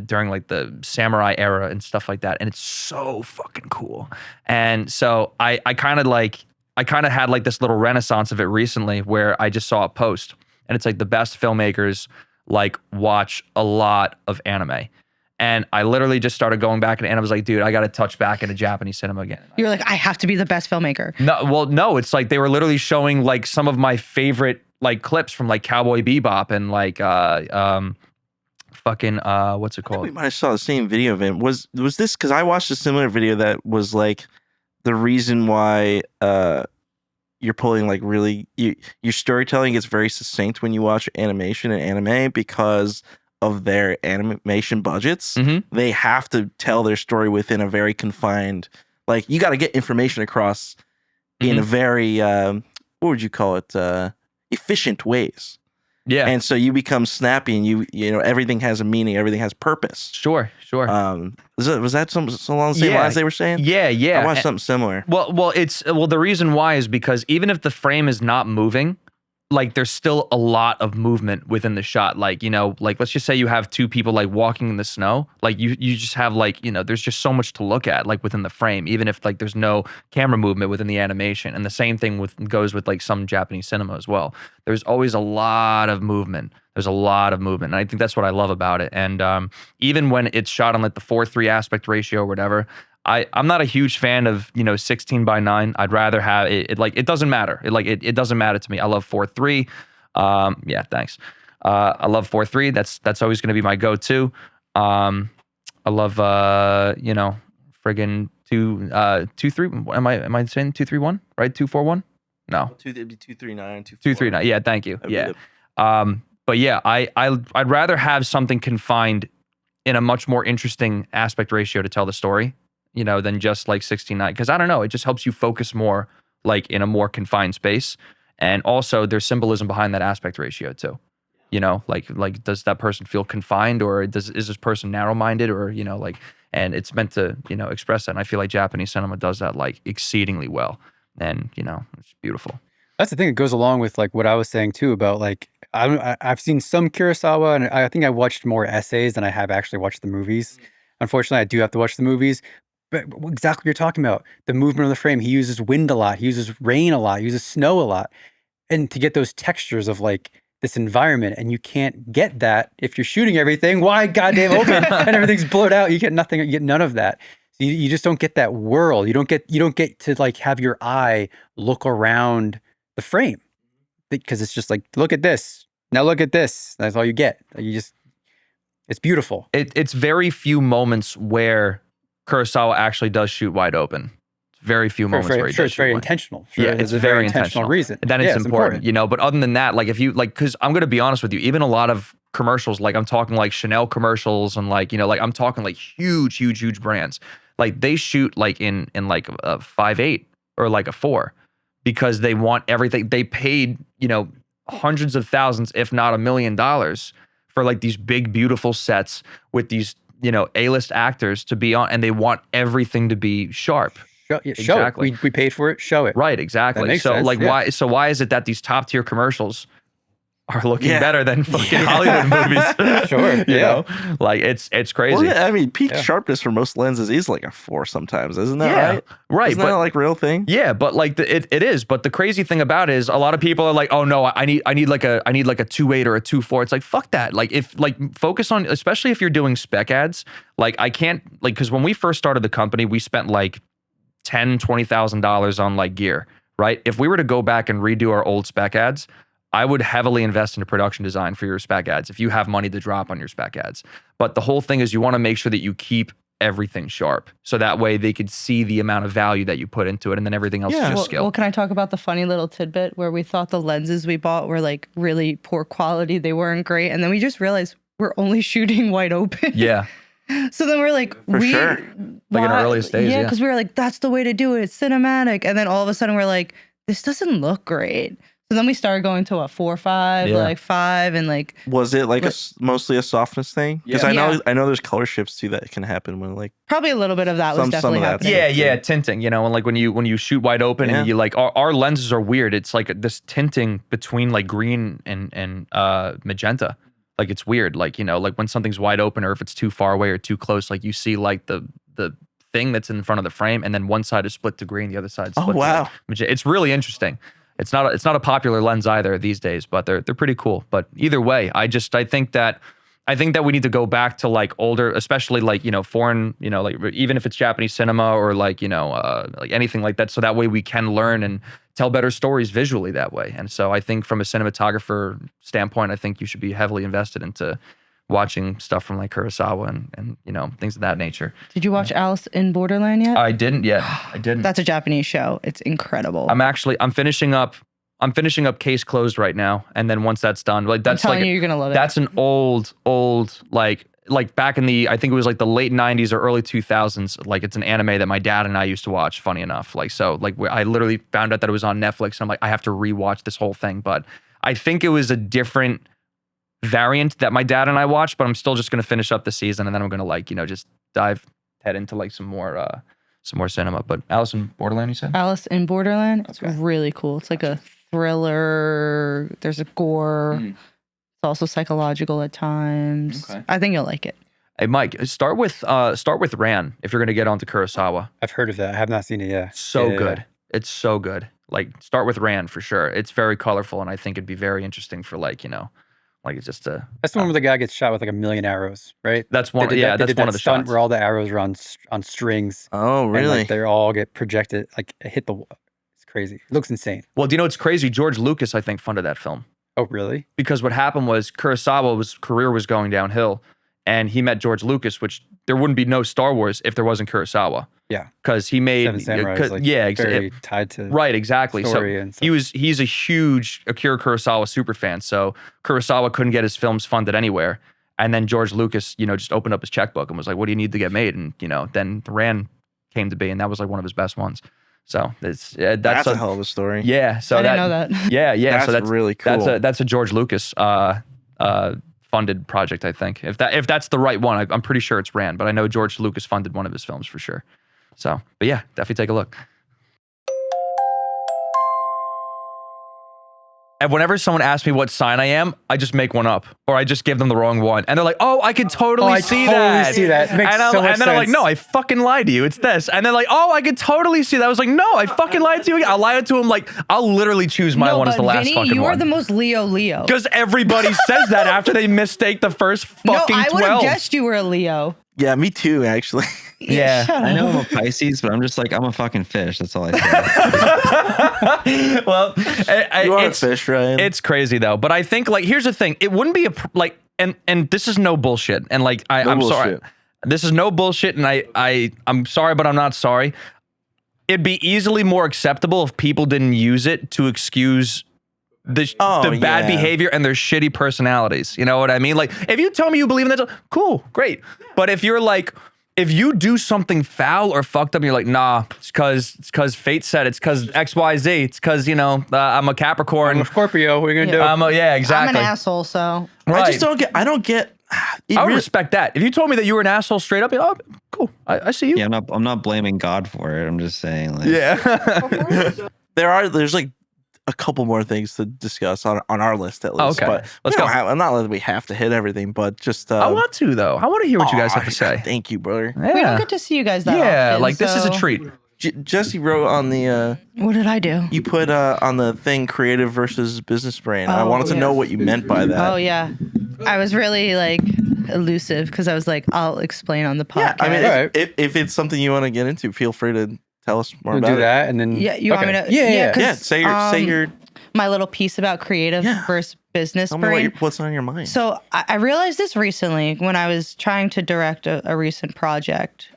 during like the samurai era and stuff like that. And it's so fucking cool. And so I kind of had like this little renaissance of it recently where I just saw a post and it's like the best filmmakers like watch a lot of anime. And I literally just started going back and I was like, dude, I got to touch back into Japanese cinema again. You're like, I have to be the best filmmaker. No, it's like they were literally showing like some of my favorite like clips from like Cowboy Bebop and like what's it I think we called? might have saw the same video of him. Was this because I watched a similar video that was like the reason why you're pulling like really your storytelling gets very succinct when you watch animation and anime because of their animation budgets. Mm-hmm. They have to tell their story within a very confined, like you got to get information across in a very what would you call it, efficient ways. Yeah. And so you become snappy and you know everything has a meaning, everything has purpose. Sure. Was that some along the same Yeah. lines they were saying? Yeah. I watched something similar. Well, the reason why is because even if the frame is not moving, like there's still a lot of movement within the shot. Like, you know, like let's just say you have two people like walking in the snow. Like you just have like, you know, there's just so much to look at like within the frame, even if like there's no camera movement within the animation. And the same thing goes with like some Japanese cinema as well. There's always a lot of movement. There's a lot of movement. And I think that's what I love about it. And even when it's shot on like the 4:3 aspect ratio or whatever, I'm not a huge fan of, you know, 16:9. I'd rather have it like, it doesn't matter. It doesn't matter to me. I love 4:3. Yeah, thanks. I love 4:3. That's always going to be my go-to. I love, you know, friggin' 2-3. Am I saying 2-3-1? Right? 2-4-1? No. It'd be 239, 2-3-9. Yeah, thank you. That'd be Yeah. But yeah, I'd rather have something confined in a much more interesting aspect ratio to tell the story, you know, than just like 16:9. Because I don't know, it just helps you focus more like in a more confined space. And also there's symbolism behind that aspect ratio too. You know, like does that person feel confined or is this person narrow-minded or, you know, like, and it's meant to, you know, express that. And I feel like Japanese cinema does that like exceedingly well. And, you know, it's beautiful. That's the thing that goes along with like what I was saying too about like I've seen some Kurosawa and I think I watched more essays than I have actually watched the movies. Unfortunately, I do have to watch the movies. But exactly what you're talking about, the movement of the frame. He uses wind a lot. He uses rain a lot. He uses snow a lot. And to get those textures of like this environment, and you can't get that if you're shooting everything wide goddamn open and everything's blurred out. You get nothing. You get none of that. So you just don't get that whirl. You don't get to like have your eye look around the frame because it's just like, look at this. Now look at this. That's all you get. It's beautiful. It's very few moments where Kurosawa actually does shoot wide open. Very few moments where he does it's shoot very wide. intentional. Yeah, There's it's a very intentional reason. Then Yeah, it's important, you know. But other than that, like if you like, because I'm gonna be honest with you, even a lot of commercials, like I'm talking like Chanel commercials and like, you know, like I'm talking like huge brands. like they shoot like in like a 5.8 or like a 4 because they want everything. They paid, you know, hundreds of thousands, if not $1 million for like these big, beautiful sets with these, you know, A-list actors to be on, and they want everything to be sharp. Show Exactly. it. We paid for it. Show it. Right, exactly. That makes So sense, like yeah. why is it that these top tier commercials are looking Yeah. better than fucking Hollywood movies? Sure, You yeah. know? Like it's crazy. Well, I mean, peak Yeah. sharpness for most lenses is like a 4 sometimes, isn't that Yeah, right? right, Isn't but- that like real thing? Yeah, but like it is. But the crazy thing about it is a lot of people are like, oh no, I need like a 2.8 or a 2.4. It's like, fuck that. Like if like focus on, especially if you're doing spec ads, like I can't like, cause when we first started the company, we spent like $10,000-$20,000 on like gear, right? If we were to go back and redo our old spec ads, I would heavily invest into production design for your spec ads if you have money to drop on your spec ads. But the whole thing is you want to make sure that you keep everything sharp. So that way they could see the amount of value that you put into it, and then everything else Yeah. is just Well, skill. well, can I talk about the funny little tidbit where we thought the lenses we bought were like really poor quality? They weren't great. And then we just realized we're only shooting wide open. Yeah. So then we're like, For sure. Like in our earliest days, Yeah, yeah. because we were like, that's the way to do it. It's cinematic. And then all of a sudden we're like, this doesn't look great. So then we started going to a 4.5, Yeah. like 5, and like Was it like But- mostly a softness thing? Because Yeah. I know there's color shifts too that can happen when like probably a little bit of that was Some definitely of that happening. stuff. Yeah, tinting, you know, and like when you shoot wide open Yeah. and you like our lenses are weird. It's like this tinting between like green and magenta. Like it's weird. Like, you know, like when something's wide open or if it's too far away or too close, like you see like the thing that's in front of the frame and then one side is split to green, the other side split to wow. magenta. It's really interesting. It's not a popular lens either these days, but they're pretty cool. But either way, I think that we need to go back to like older, especially like, you know, foreign, you know, like even if it's Japanese cinema or like, you know, like anything like that. So that way we can learn and tell better stories visually that way. And so I think from a cinematographer standpoint, I think you should be heavily invested into watching stuff from like Kurosawa and you know, things of that nature. Did you watch Alice in Borderland yet? I didn't yet. I didn't. That's a Japanese show. It's incredible. I'm finishing up Case Closed right now. And then once that's done, like that's I'm telling like you, you're gonna love it. that's an old like back in the, I think it was like the late 90s or early 2000s. Like it's an anime that my dad and I used to watch, funny enough. Like, so like I literally found out that it was on Netflix and I'm like, I have to rewatch this whole thing. But I think it was a different variant that my dad and I watched, but I'm still just going to finish up the season and then I'm going to like, you know, just head into like some more cinema. But Alice in Borderland, you said? Alice in Borderland. It's Okay. really cool. It's like a thriller. There's a gore. Mm. It's also psychological at times. Okay. I think you'll like it. Hey, Mike, start with Ran if you're going to get onto Kurosawa. I've heard of that. I have not seen it yet. So Yeah. good. It's so good. Like start with Ran for sure. It's very colorful and I think it'd be very interesting for like, you know, like it's just a, That's the one where the guy gets shot with like 1,000,000 arrows, right? that's one, They did yeah, that- they that's did one that of the stunt shots. where all the arrows are on strings. Oh, And really? like they all get projected, like it hit the wall. It's crazy. It looks insane. Well, do you know what's crazy? George Lucas, I think, funded that film. Oh, really? Because what happened was Kurosawa's career was going downhill and he met George Lucas, which there wouldn't be no Star Wars if there wasn't Kurosawa. Yeah. Because he made, Seven Samurai is like yeah, very tied to right, exactly. story So and stuff. he's a huge Akira Kurosawa super fan. So Kurosawa couldn't get his films funded anywhere. And then George Lucas, you know, just opened up his checkbook and was like, what do you need to get made? And, you know, then Ran came to be and that was like one of his best ones. So that's That's a hell of a story. yeah. So I didn't know that. Yeah. That's So that's really cool. That's a George Lucas funded project, I think. If that's the right one, I'm pretty sure it's Ran, but I know George Lucas funded one of his films for sure. So, but yeah, definitely take a look. And whenever someone asks me what sign I am, I just make one up or I just give them the wrong one. And they're like, oh, I could totally I see totally that. see that. Makes and so much and then I'm like, sense. no, I fucking lied to you. It's this. And they're like, oh, I could totally see that. I was like, no, I fucking lied to you. I lied to him. Like, I'll literally choose my no, one as but the last Vinny, fucking you one. are the most Leo. Because everybody says that after they mistake the first fucking No, I would have 12. guessed you were a Leo. Yeah, me too, actually. Yeah, Shut I know up. I'm a Pisces, but I'm just like, I'm a fucking fish. That's all I say. Well, You are a it's, fish, Ryan. it's crazy though. But I think like here's the thing: it wouldn't be like, and this is no bullshit. And like I'm sorry, bullshit. this is no bullshit. And I'm sorry, but I'm not sorry. It'd be easily more acceptable if people didn't use it to excuse the bad yeah. behavior and their shitty personalities. You know what I mean? Like if you tell me you believe in that, cool, great. But if you're like, if you do something foul or fucked up, you're like, nah, it's because fate said it's because XYZ. It's because, I'm a Capricorn. I'm a Scorpio. What are you gonna do? Yeah, exactly. I'm an asshole, so Right. I just don't get. I would respect that. If you told me that you were an asshole straight up, oh, cool. I see you. Yeah, I'm not blaming God for it. I'm just saying, like, Yeah. There's like a couple more things to discuss on our list at least. Okay. But Let's go. I'm not letting we have to hit everything, but just I want to, though. I want to hear what you guys have to say. Thank you, brother. Yeah. we don't get to see you guys that Yeah, often, like this is a so- treat. Jesse wrote on the What did I do? you put on the thing creative versus business brain. I Oh, wanted to know yes. what you meant by that. Oh yeah, I was really like elusive because I was like, I'll explain on the podcast. Yeah, I mean, Alright. if it's something you want to get into, feel free to tell us more We'll about do it. that, and then yeah, you want me to? Yeah. 'cause, Yeah, say your my little piece about creative Yeah. versus business tell me brain. what's on your mind. So I realized this recently when I was trying to direct a recent project.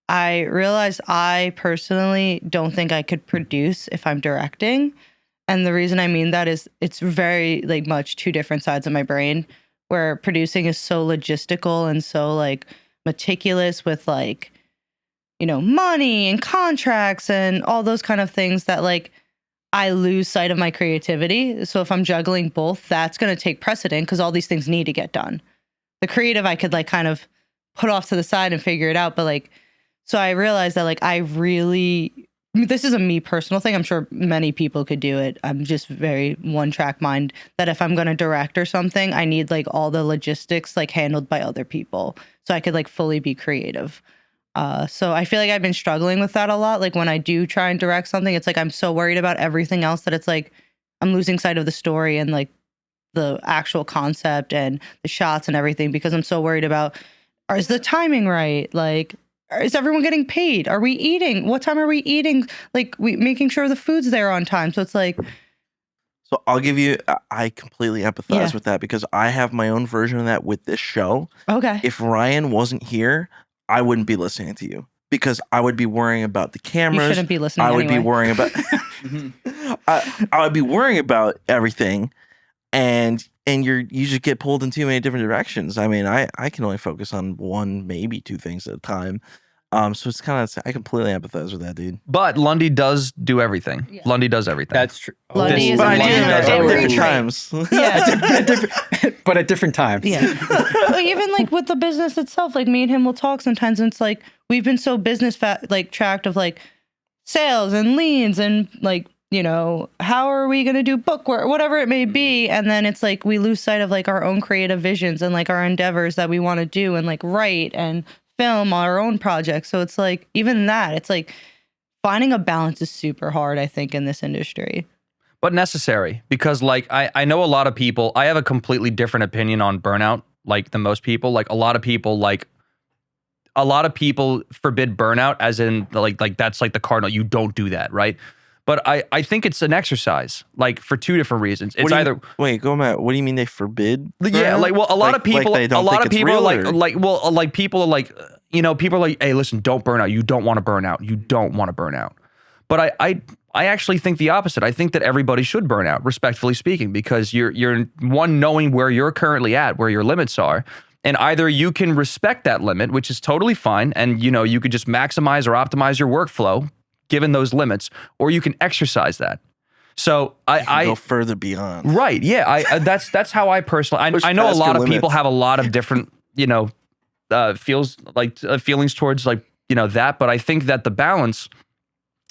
I realized I personally don't think I could produce if I'm directing. And the reason I mean that is it's very like much two different sides of my brain, where producing is so logistical and so like meticulous with like, money and contracts and all those kind of things that like I lose sight of my creativity. So if I'm juggling both, that's going to take precedent because all these things need to get done. The creative I could like kind of put off to the side and figure it out. But like, so I realized that like this is a me personal thing. I'm sure many people could do it. I'm just very one track mind that if I'm going to direct or something, I need like all the logistics like handled by other people so I could like fully be creative. So I feel like I've been struggling with that a lot. Like when I do try and direct something, it's like I'm so worried about everything else that it's like I'm losing sight of the story and like the actual concept and the shots and everything because I'm so worried about, is the timing right? Like, is everyone getting paid? Are we eating? What time are we eating? Like we making sure the food's there on time. So it's like, So I'll give you. I completely empathize Yeah. with that because I have my own version of that with this show. okay. If Ryan wasn't here, I wouldn't be listening to you because I would be worrying about the You cameras. shouldn't be listening I would anyway. be worrying about. I would be worrying about everything, and you just get pulled in too many different directions. I mean, I can only focus on one, maybe two things at a time. So it's kind of I completely empathize with that, dude. But Lundy does do everything. Yeah. Lundy does everything. That's true. Lundy is But a I do man that of at every different trait. times. Yeah. but at different times. Yeah. Well, even like with the business itself, like me and him will talk sometimes and it's like we've been so business like tracked of like sales and leads and like, how are we going to do book work, whatever it may be. And then it's like we lose sight of like our own creative visions and like our endeavors that we want to do and like write and film our own projects. So it's like even that, it's like finding a balance is super hard, I think, in this industry. but necessary because like I know a lot of people, I have a completely different opinion on burnout like than most people. Like a lot of people forbid burnout as in like that's like the cardinal. You don't do that, right? But I think it's an exercise, like for two different reasons. It's either wait, go back. What do you mean they forbid? yeah, burnout? like well, a lot of people, they don't think it's real, or- people are like, people are like, hey, listen, don't burn out. You don't want to burn out. You don't want to burn out. But I actually think the opposite. I think that everybody should burn out, respectfully speaking, because you're one knowing where you're currently at, where your limits are. And either you can respect that limit, which is totally fine, and you could just maximize or optimize your workflow given those limits, or you can exercise that. So I go further beyond. right, yeah, that's how I personally. Push I know a past lot your of people limits. have a lot of different feelings towards like that, but I think that the balance,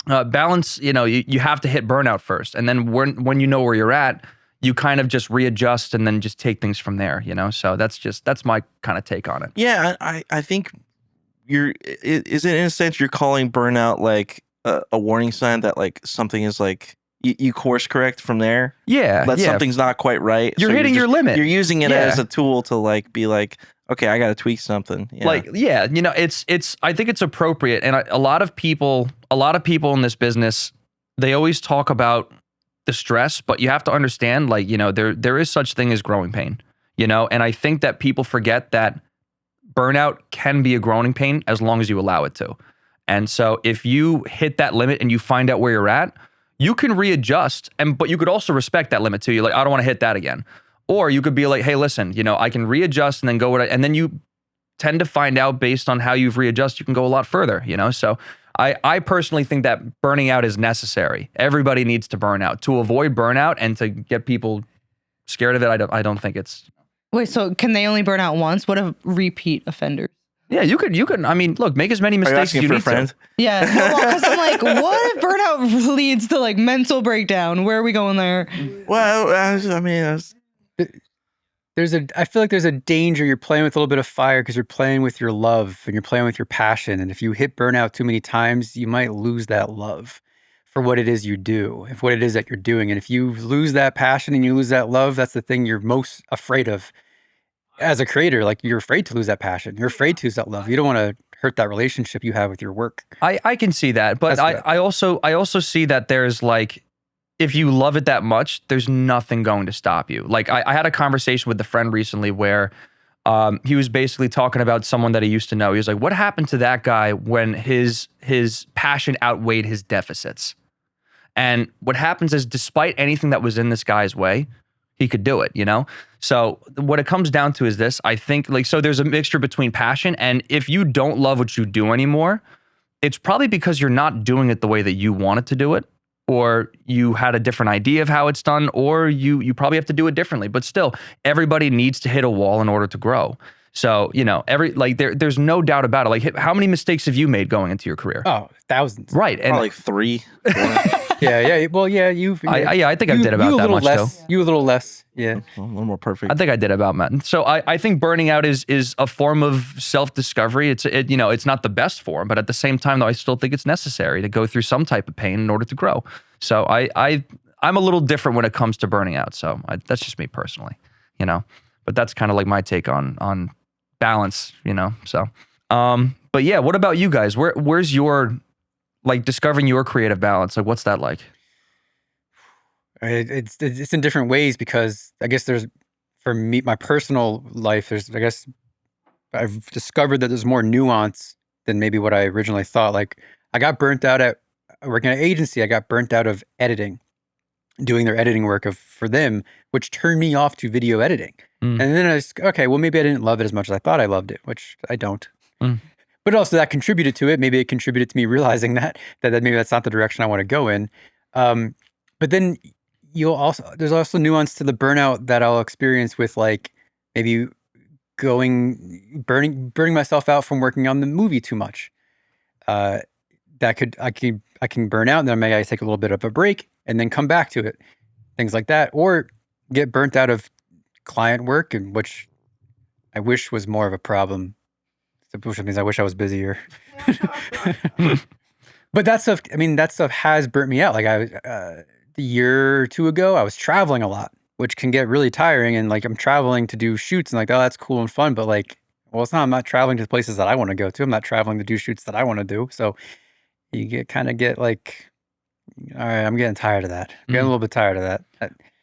you have to hit burnout first, and then when you know where you're at, you kind of just readjust and then just take things from there. So that's my kind of take on it. Yeah, I think is it in a sense you're calling burnout like a warning sign that like something is like you course correct from there. Yeah, That yeah. something's not quite right. You're hitting your limit. You're using it Yeah. as a tool to like be like, okay, I got to tweak something. Yeah. Like, yeah, it's I think it's appropriate. And a lot of people in this business, they always talk about the stress, but you have to understand, like, there is such thing as growing pain, and I think that people forget that burnout can be a growing pain as long as you allow it to. And so if you hit that limit and you find out where you're at, you can readjust, but you could also respect that limit too. You're like, I don't want to hit that again. Or you could be like, hey, listen, I can readjust and then go and then you tend to find out based on how you've readjusted, you can go a lot further, So I personally think that burning out is necessary. Everybody needs to burn out. To avoid burnout and to get people scared of it, I don't think it's... Wait, so can they only burn out once? What if repeat offenders? Yeah, you could. I mean, look, make as many mistakes as you need to. Yeah, because I'm like, what if burnout leads to like mental breakdown? Where are we going there? Well, I mean, I feel like there's a danger. You're playing with a little bit of fire because you're playing with your love and you're playing with your passion. And if you hit burnout too many times, you might lose that love for what it is you do, if what it is that you're doing. And if you lose that passion and you lose that love, that's the thing you're most afraid of. As a creator, like you're afraid to lose that passion. You're afraid to lose that love. You don't want to hurt that relationship you have with your work. I can see that, but I also see that there's like, if you love it that much, there's nothing going to stop you. Like I had a conversation with a friend recently where he was basically talking about someone that he used to know. He was like, what happened to that guy when his passion outweighed his deficits? And what happens is, despite anything that was in this guy's way, he could do it, So what it comes down to is this. I think so there's a mixture between passion, and if you don't love what you do anymore, it's probably because you're not doing it the way that you wanted to do it, or you had a different idea of how it's done, or you probably have to do it differently. But still, everybody needs to hit a wall in order to grow. So, there's no doubt about it. Like, how many mistakes have you made going into your career? Oh, thousands. Right. And like 3. Yeah. Well, yeah, I think I did about that much less, too. You a little less. Yeah. A little more perfect. I think I did about that. So I think burning out is a form of self-discovery. It's not the best form, but at the same time, though, I still think it's necessary to go through some type of pain in order to grow. So I'm a little different when it comes to burning out. So that's just me personally, but that's kind of like my take on balance, so, but yeah, what about you guys? Where's your, like, discovering your creative balance? Like, what's that like? It's in different ways, because I guess for me, my personal life, I've discovered that there's more nuance than maybe what I originally thought. Like, I got burnt out at working at an agency. I got burnt out of editing, doing their editing work for them, which turned me off to video editing. And then I was, okay, well, maybe I didn't love it as much as I thought I loved it, which I don't. But also that contributed to it. Maybe it contributed to me realizing that maybe that's not the direction I want to go in. But then there's also nuance to the burnout that I'll experience with, like, maybe burning myself out from working on the movie too much. I can burn out, and then maybe I take a little bit of a break and then come back to it. Things like that, or get burnt out of client work, and which I wish was more of a problem. Which means I wish I was busier. But that stuff has burnt me out. Like, a year or two ago, I was traveling a lot, which can get really tiring. And like, I'm traveling to do shoots, and like, oh, that's cool and fun. But like, well, I'm not traveling to the places that I want to go to. I'm not traveling to do shoots that I want to do. So you get like, all right, I'm getting tired of that. I'm getting a little bit tired of that.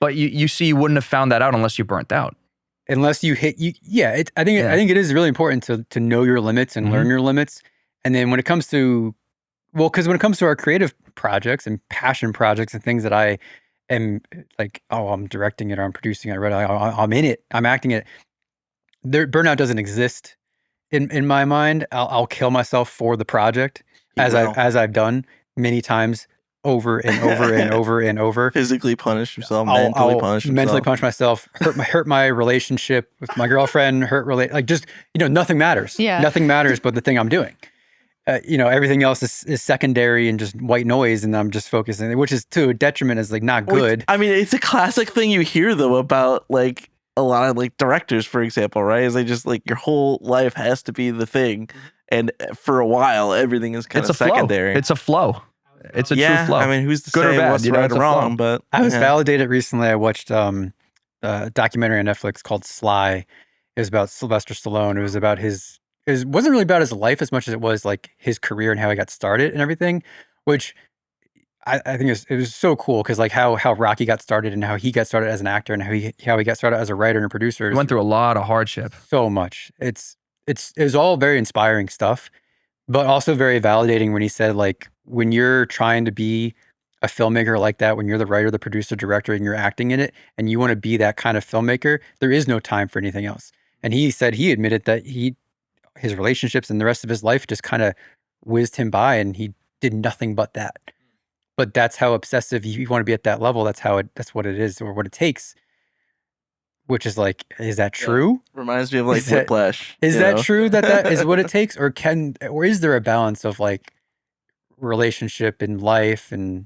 But you see, you wouldn't have found that out unless you burnt out. Unless you hit I think it is really important to know your limits and learn your limits. And then when it comes to our creative projects and passion projects and things that I am like, oh, I'm directing it, or I'm producing it, I'm in it, I'm acting it. Burnout doesn't exist in my mind. I'll kill myself for the project, as I've done many times, over and over and over and over. Physically punish yourself, mentally punish yourself. Mentally punish myself, hurt my relationship with my girlfriend, nothing matters. Yeah. Nothing matters but the thing I'm doing. Everything else is secondary and just white noise, and I'm just focusing, which is to a detriment, is like not good. I mean, it's a classic thing you hear though about like a lot of like directors, for example, right? Is they just like, your whole life has to be the thing, and for a while everything is kind of secondary. It's a flow. It's a true flow. I mean, who's to Good say or bad, what's right or wrong? But I was validated recently. I watched a documentary on Netflix called Sly. It was about Sylvester Stallone. It was about it wasn't really about his life as much as it was like his career and how he got started and everything, which I think it was so cool, because like how Rocky got started and how he got started as an actor and how he got started as a writer and a producer. He went through a lot of hardship. So much. It was all very inspiring stuff, but also very validating when he said, like, when you're trying to be a filmmaker like that, when you're the writer, the producer, director, and you're acting in it, and you want to be that kind of filmmaker, there is no time for anything else. And he said, he admitted that his relationships and the rest of his life just kind of whizzed him by, and he did nothing but that. But that's how obsessive you want to be at that level. That's what it is, or what it takes. Which is like, is that true? Reminds me of like Whiplash. Is that true that is what it takes, or is there a balance of like relationship and life and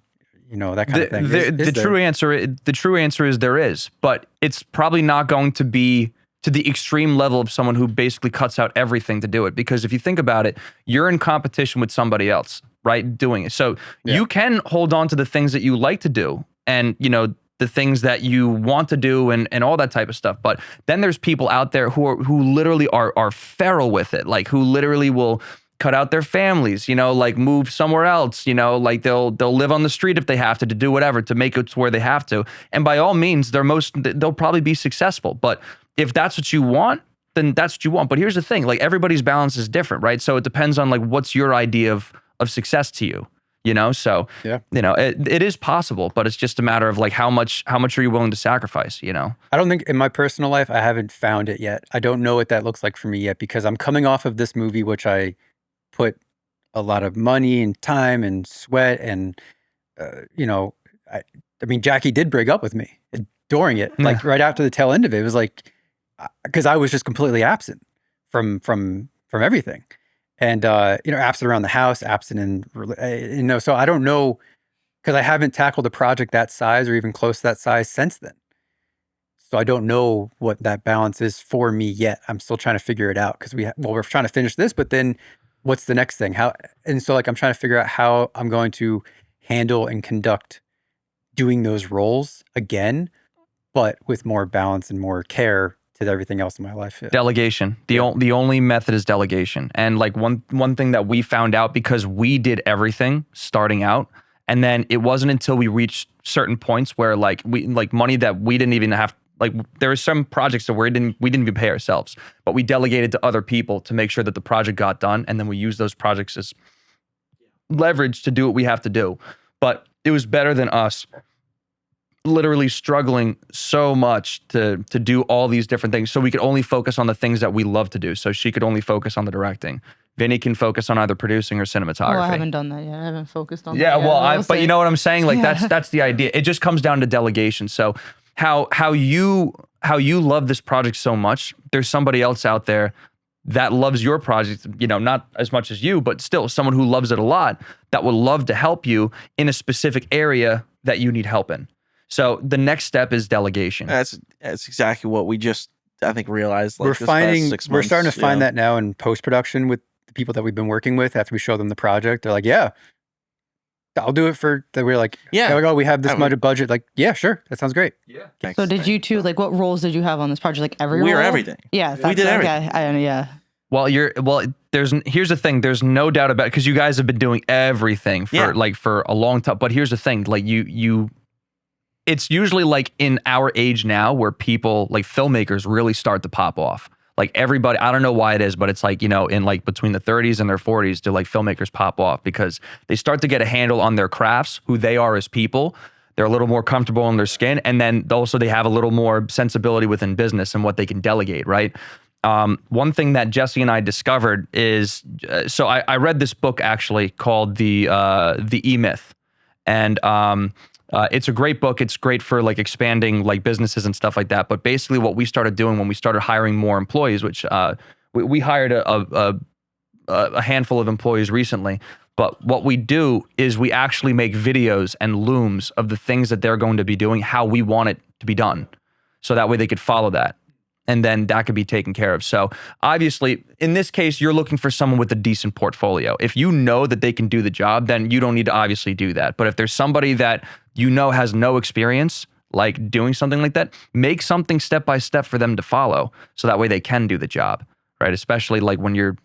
that kind of thing? The true answer is there is, but it's probably not going to be to the extreme level of someone who basically cuts out everything to do it. Because if you think about it, you're in competition with somebody else, right? Doing it. So you can hold on to the things that you like to do, and the things that you want to do, and all that type of stuff. But then there's people out there who literally are feral with it, like who literally will cut out their families, like move somewhere else, like they'll live on the street if they have to do whatever to make it to where they have to. And by all means, they'll probably be successful. But if that's what you want, then that's what you want. But here's the thing, like everybody's balance is different, right? So it depends on like what's your idea of success to you. So it is possible, but it's just a matter of like how much are you willing to sacrifice? I don't think in my personal life I haven't found it yet. I don't know what that looks like for me yet, because I'm coming off of this movie, which I put a lot of money and time and sweat, and I mean, Jackie did break up with me during it, like right after the tail end of it. It was like, because I was just completely absent from everything. And, absent around the house, absent in, so I don't know, because I haven't tackled a project that size or even close to that size since then. So I don't know what that balance is for me yet. I'm still trying to figure it out, because we're trying to finish this, but then what's the next thing? So like, I'm trying to figure out how I'm going to handle and conduct doing those roles again, but with more balance and more care to everything else in my life. Yeah. Delegation. The only method is delegation. And like one thing that we found out, because we did everything starting out, and then it wasn't until we reached certain points where like money that we didn't even have, like there were some projects that we didn't even pay ourselves, but we delegated to other people to make sure that the project got done, and then we used those projects as leverage to do what we have to do. But it was better than us literally struggling so much to do all these different things, so we could only focus on the things that we love to do. So she could only focus on the directing. Vinny can focus on either producing or cinematography. Oh, I haven't done that yet. I haven't focused on that yet. Well, but you know what I'm saying? Like that's the idea. It just comes down to delegation. So how you love this project so much, there's somebody else out there that loves your project, not as much as you, but still someone who loves it a lot, that would love to help you in a specific area that you need help in. So the next step is delegation. That's exactly what we just, I think, realized. Like, we're starting to find that now in post-production with the people that we've been working with. After we show them the project, they're like, yeah, I'll do it for that. We're like, we have this much budget. Like, yeah, sure. That sounds great. Yeah. Thanks. So did you two, like, what roles did you have on this project? Like every role? We were everything. Yeah. We did everything. Yeah. Well, here's the thing. There's no doubt about it, because you guys have been doing everything for a long time. But here's the thing, like it's usually like in our age now where people like filmmakers really start to pop off. Like everybody, I don't know why it is, but it's like, in like between the 30s and their 40s, do like filmmakers pop off, because they start to get a handle on their crafts, who they are as people. They're a little more comfortable in their skin. And then also they have a little more sensibility within business and what they can delegate, right? One thing that Jesse and I discovered is, so I read this book actually called the E-Myth. And it's a great book. It's great for like expanding like businesses and stuff like that. But basically what we started doing when we started hiring more employees, which we hired a handful of employees recently. But what we do is we actually make videos and looms of the things that they're going to be doing, how we want it to be done. So that way they could follow that. And then that could be taken care of. So obviously, in this case, you're looking for someone with a decent portfolio. If you know that they can do the job, then you don't need to obviously do that. But if there's somebody that has no experience, like doing something like that, make something step by step for them to follow. So that way they can do the job, right? Especially like when you're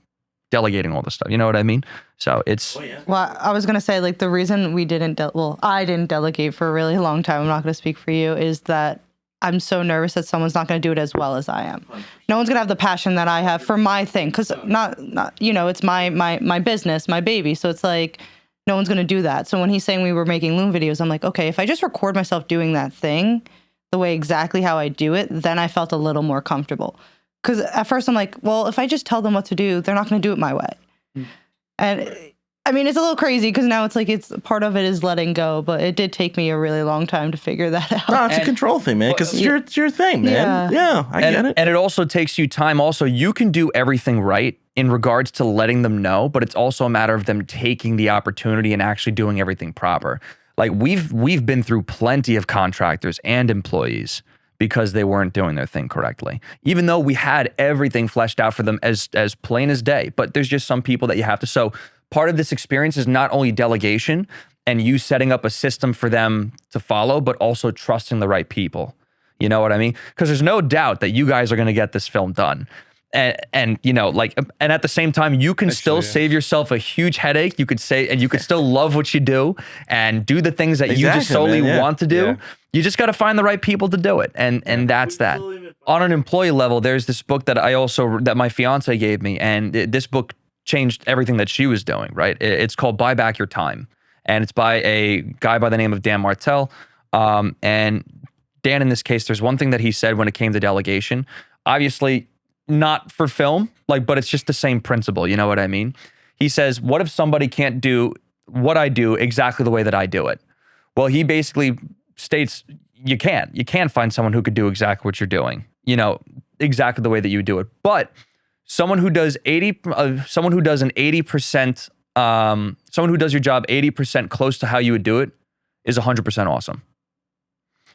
delegating all this stuff. You know what I mean? So it's... Well, I was going to say, like, the reason we didn't... I didn't delegate for a really long time. I'm not going to speak for you, is that I'm so nervous that someone's not going to do it as well as I am. No one's going to have the passion that I have for my thing, because not it's my business, my baby. So it's like, no one's going to do that. So when he's saying we were making loom videos, I'm like, okay, if I just record myself doing that thing the way exactly how I do it, then I felt a little more comfortable. because at first I'm like, well, if I just tell them what to do, they're not going to do it my way. And I mean, it's a little crazy because now it's like it's part of it is letting go, but it did take me a really long time to figure that out. No, it's a control thing, man, because it's your thing, man. Yeah, I get it. And it also takes you time. Also, you can do everything right in regards to letting them know, but it's also a matter of them taking the opportunity and actually doing everything proper. Like we've been through plenty of contractors and employees because they weren't doing their thing correctly, even though we had everything fleshed out for them as plain as day. But there's just some people that you have to. So part of this experience is not only delegation and you setting up a system for them to follow, but also trusting the right people. You know what I mean? Because there's no doubt that you guys are going to get this film done. And you know, like, and at the same time, you can still save yourself a huge headache. You could say, and you could still love what you do and do the things that you just solely want to do. Yeah. You just got to find the right people to do it. And that's that. On an employee level, there's this book that my fiance gave me. And this book changed everything that she was doing, right? It's called Buy Back Your Time. And it's by a guy by the name of Dan Martell. And Dan, in this case, there's one thing that he said when it came to delegation. Obviously, not for film, but it's just the same principle. You know what I mean? He says, what if somebody can't do what I do exactly the way that I do it? Well, he basically states you can find someone who could do exactly what you're doing, exactly the way that you do it. But someone who does someone who does your job 80% close to how you would do it is 100% awesome.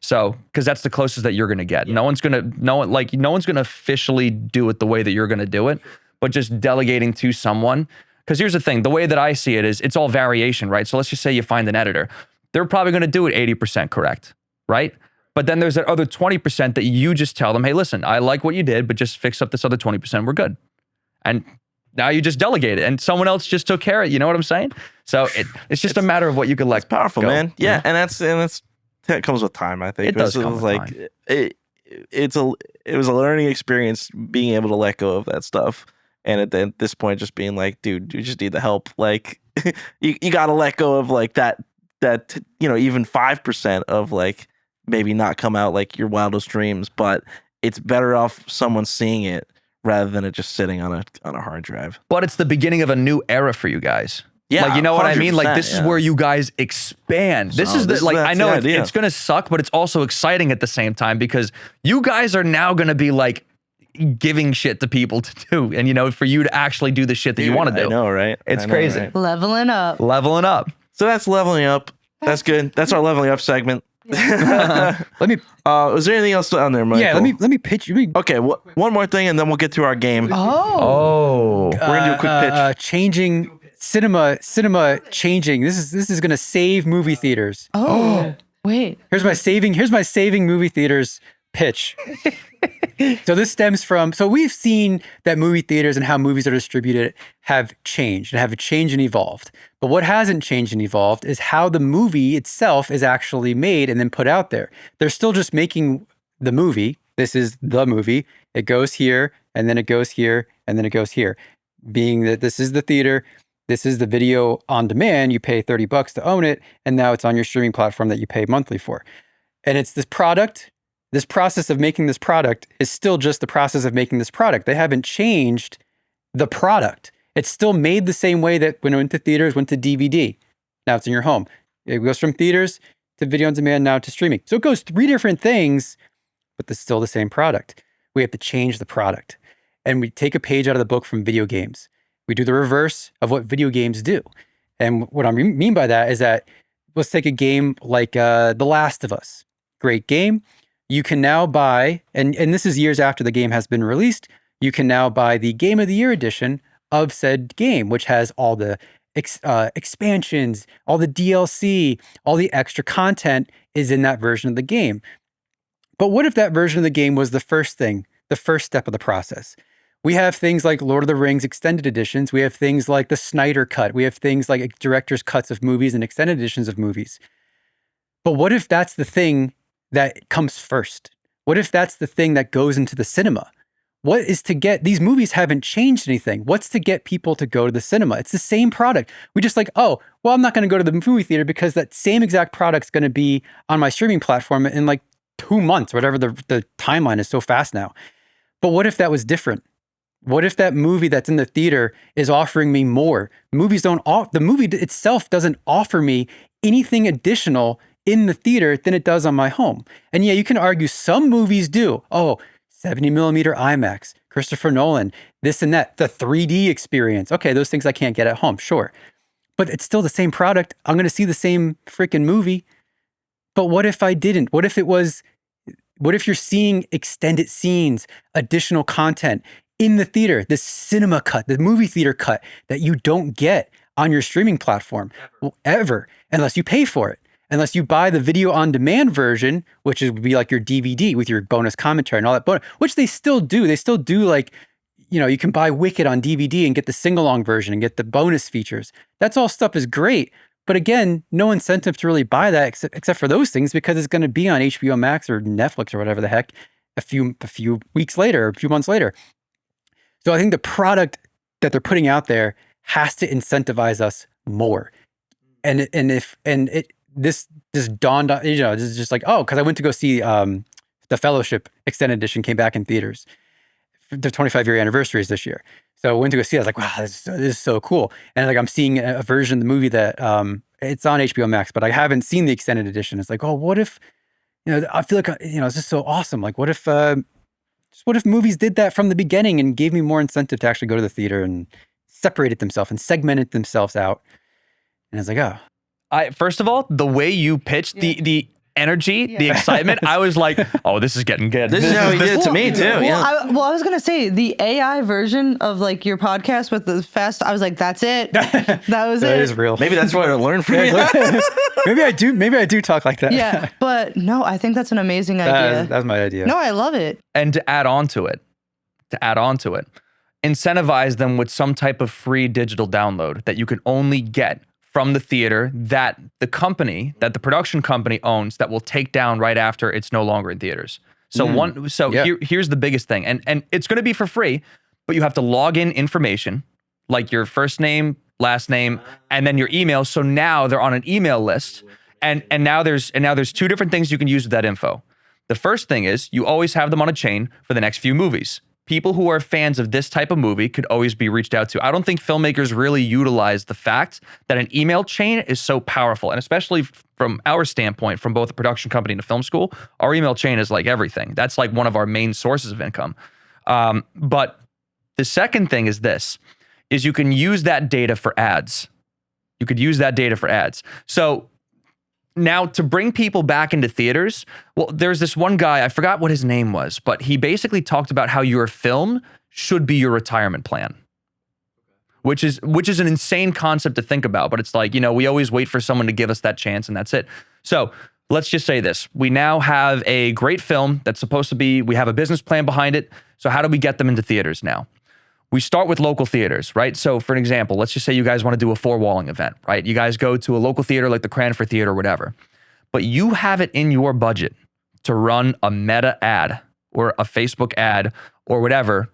So, because that's the closest that you're going to get. Yeah. No one's going to officially do it the way that you're going to do it, but just delegating to someone. Because here's the thing, the way that I see it is it's all variation, right? So let's just say you find an editor. They're probably going to do it 80% correct, right? But then there's that other 20% that you just tell them, hey, listen, I like what you did, but just fix up this other 20%, we're good. And now you just delegate it and someone else just took care of it. You know what I'm saying? So it's just a matter of what you can let go. It's powerful, man. Yeah, and that's it comes with time, I think. It does come with time. It was a learning experience being able to let go of that stuff. And at this point, just being like, dude, you just need the help. Like, you got to let go of that even 5% of maybe not come out like your wildest dreams, but it's better off someone seeing it rather than it just sitting on a hard drive. But it's the beginning of a new era for you guys. Yeah, you know what I mean? This is where you guys expand. This is I know it's going to suck, but it's also exciting at the same time because you guys are now going to be giving shit to people to do. And, for you to actually do the shit that you want to do. I know, right? It's crazy. Right? Leveling up. So that's leveling up. That's good. That's our leveling up segment. Let me. Was there anything else on there, Michael? Yeah, let me pitch you. Okay, one more thing, and then we'll get to our game. Oh, we're gonna do a quick pitch. Changing cinema changing. This is gonna save movie theaters. Oh, wait. Here's my saving movie theaters pitch. So this stems from, we've seen that movie theaters and how movies are distributed have changed and evolved. But what hasn't changed and evolved is how the movie itself is actually made and then put out there. They're still just making the movie. This is the movie. It goes here, and then it goes here, and then it goes here. Being that this is the theater, this is the video on demand, you pay $30 to own it, and now it's on your streaming platform that you pay monthly for. And it's this product. This process of making this product is still just the process of making this product. They haven't changed the product. It's still made the same way that when it went to theaters, went to DVD. Now it's in your home. It goes from theaters to video on demand, now to streaming. So it goes 3 different things, but it's still the same product. We have to change the product. And we take a page out of the book from video games. We do the reverse of what video games do. And what I mean by that is that let's take a game like The Last of Us. Great game. You can now buy, and this is years after the game has been released, you can now buy the Game of the Year edition of said game, which has all the expansions, all the DLC, all the extra content is in that version of the game. But what if that version of the game was the first step of the process? We have things like Lord of the Rings extended editions. We have things like the Snyder Cut. We have things like director's cuts of movies and extended editions of movies. But what if that's the thing that comes first? What if that's the thing that goes into the cinema? What is to get, these movies haven't changed anything. What's to get people to go to the cinema? It's the same product. We just I'm not going to go to the movie theater because that same exact product's going to be on my streaming platform in 2 months, whatever the timeline is so fast now. But what if that was different? What if that movie that's in the theater is offering me more? The movie itself doesn't offer me anything additional in the theater than it does on my home. And yeah, you can argue some movies do. Oh, 70 millimeter IMAX, Christopher Nolan, this and that, the 3D experience. Okay, those things I can't get at home, sure. But it's still the same product. I'm going to see the same freaking movie. But what if I didn't? What if you're seeing extended scenes, additional content in the theater, the cinema cut, the movie theater cut that you don't get on your streaming platform ever, unless you pay for it, unless you buy the video on demand version, which would be like your DVD with your bonus commentary and all that, which they still do. They still do, like, you can buy Wicked on DVD and get the sing-along version and get the bonus features. That's all stuff is great. But again, no incentive to really buy that except for those things, because it's going to be on HBO Max or Netflix or whatever the heck a few weeks later, or a few months later. So I think the product that they're putting out there has to incentivize us more. And this dawned on, this is just like, oh, because I went to go see The Fellowship Extended Edition came back in theaters. The 25-year anniversary is this year. So I went to go see it. I was like, wow, this is so cool. And like, I'm seeing a version of the movie that it's on HBO Max, but I haven't seen the extended edition. It's like, oh, what if, I feel like, it's just so awesome. Like, what if movies did that from the beginning and gave me more incentive to actually go to the theater and separated themselves and segmented themselves out? And I was like, oh. First of all, the way you pitched the energy, the excitement, I was like, oh, this is getting good. This is how he did it to me too. I was gonna say the AI version of like your podcast with the fast. I was like, that's it. That was it. That is real. Maybe that's what I learned from you. Maybe I do talk like that. Yeah, but no, I think that's an amazing idea. That's my idea. No, I love it. And to add on to it, incentivize them with some type of free digital download that you can only get from the theater that the production company owns, that will take down right after it's no longer in theaters. So here's the biggest thing. And it's going to be for free, but you have to log in information like your first name, last name, and then your email. So now they're on an email list. And now there's two different things you can use with that info. The first thing is you always have them on a chain for the next few movies. People who are fans of this type of movie could always be reached out to. I don't think filmmakers really utilize the fact that an email chain is so powerful. And especially from our standpoint, from both a production company and a film school, our email chain is like everything. That's like one of our main sources of income. But the second thing is you can use that data for ads. So now, to bring people back into theaters, well, there's this one guy, I forgot what his name was, but he basically talked about how your film should be your retirement plan, which is an insane concept to think about. But it's like, we always wait for someone to give us that chance, and that's it. So let's just say this. We now have a great film that's supposed to be, we have a business plan behind it. So how do we get them into theaters now? We start with local theaters, right? So for an example, let's just say you guys want to do a four-walling event, right? You guys go to a local theater like the Cranford Theater or whatever, but you have it in your budget to run a Meta ad or a Facebook ad or whatever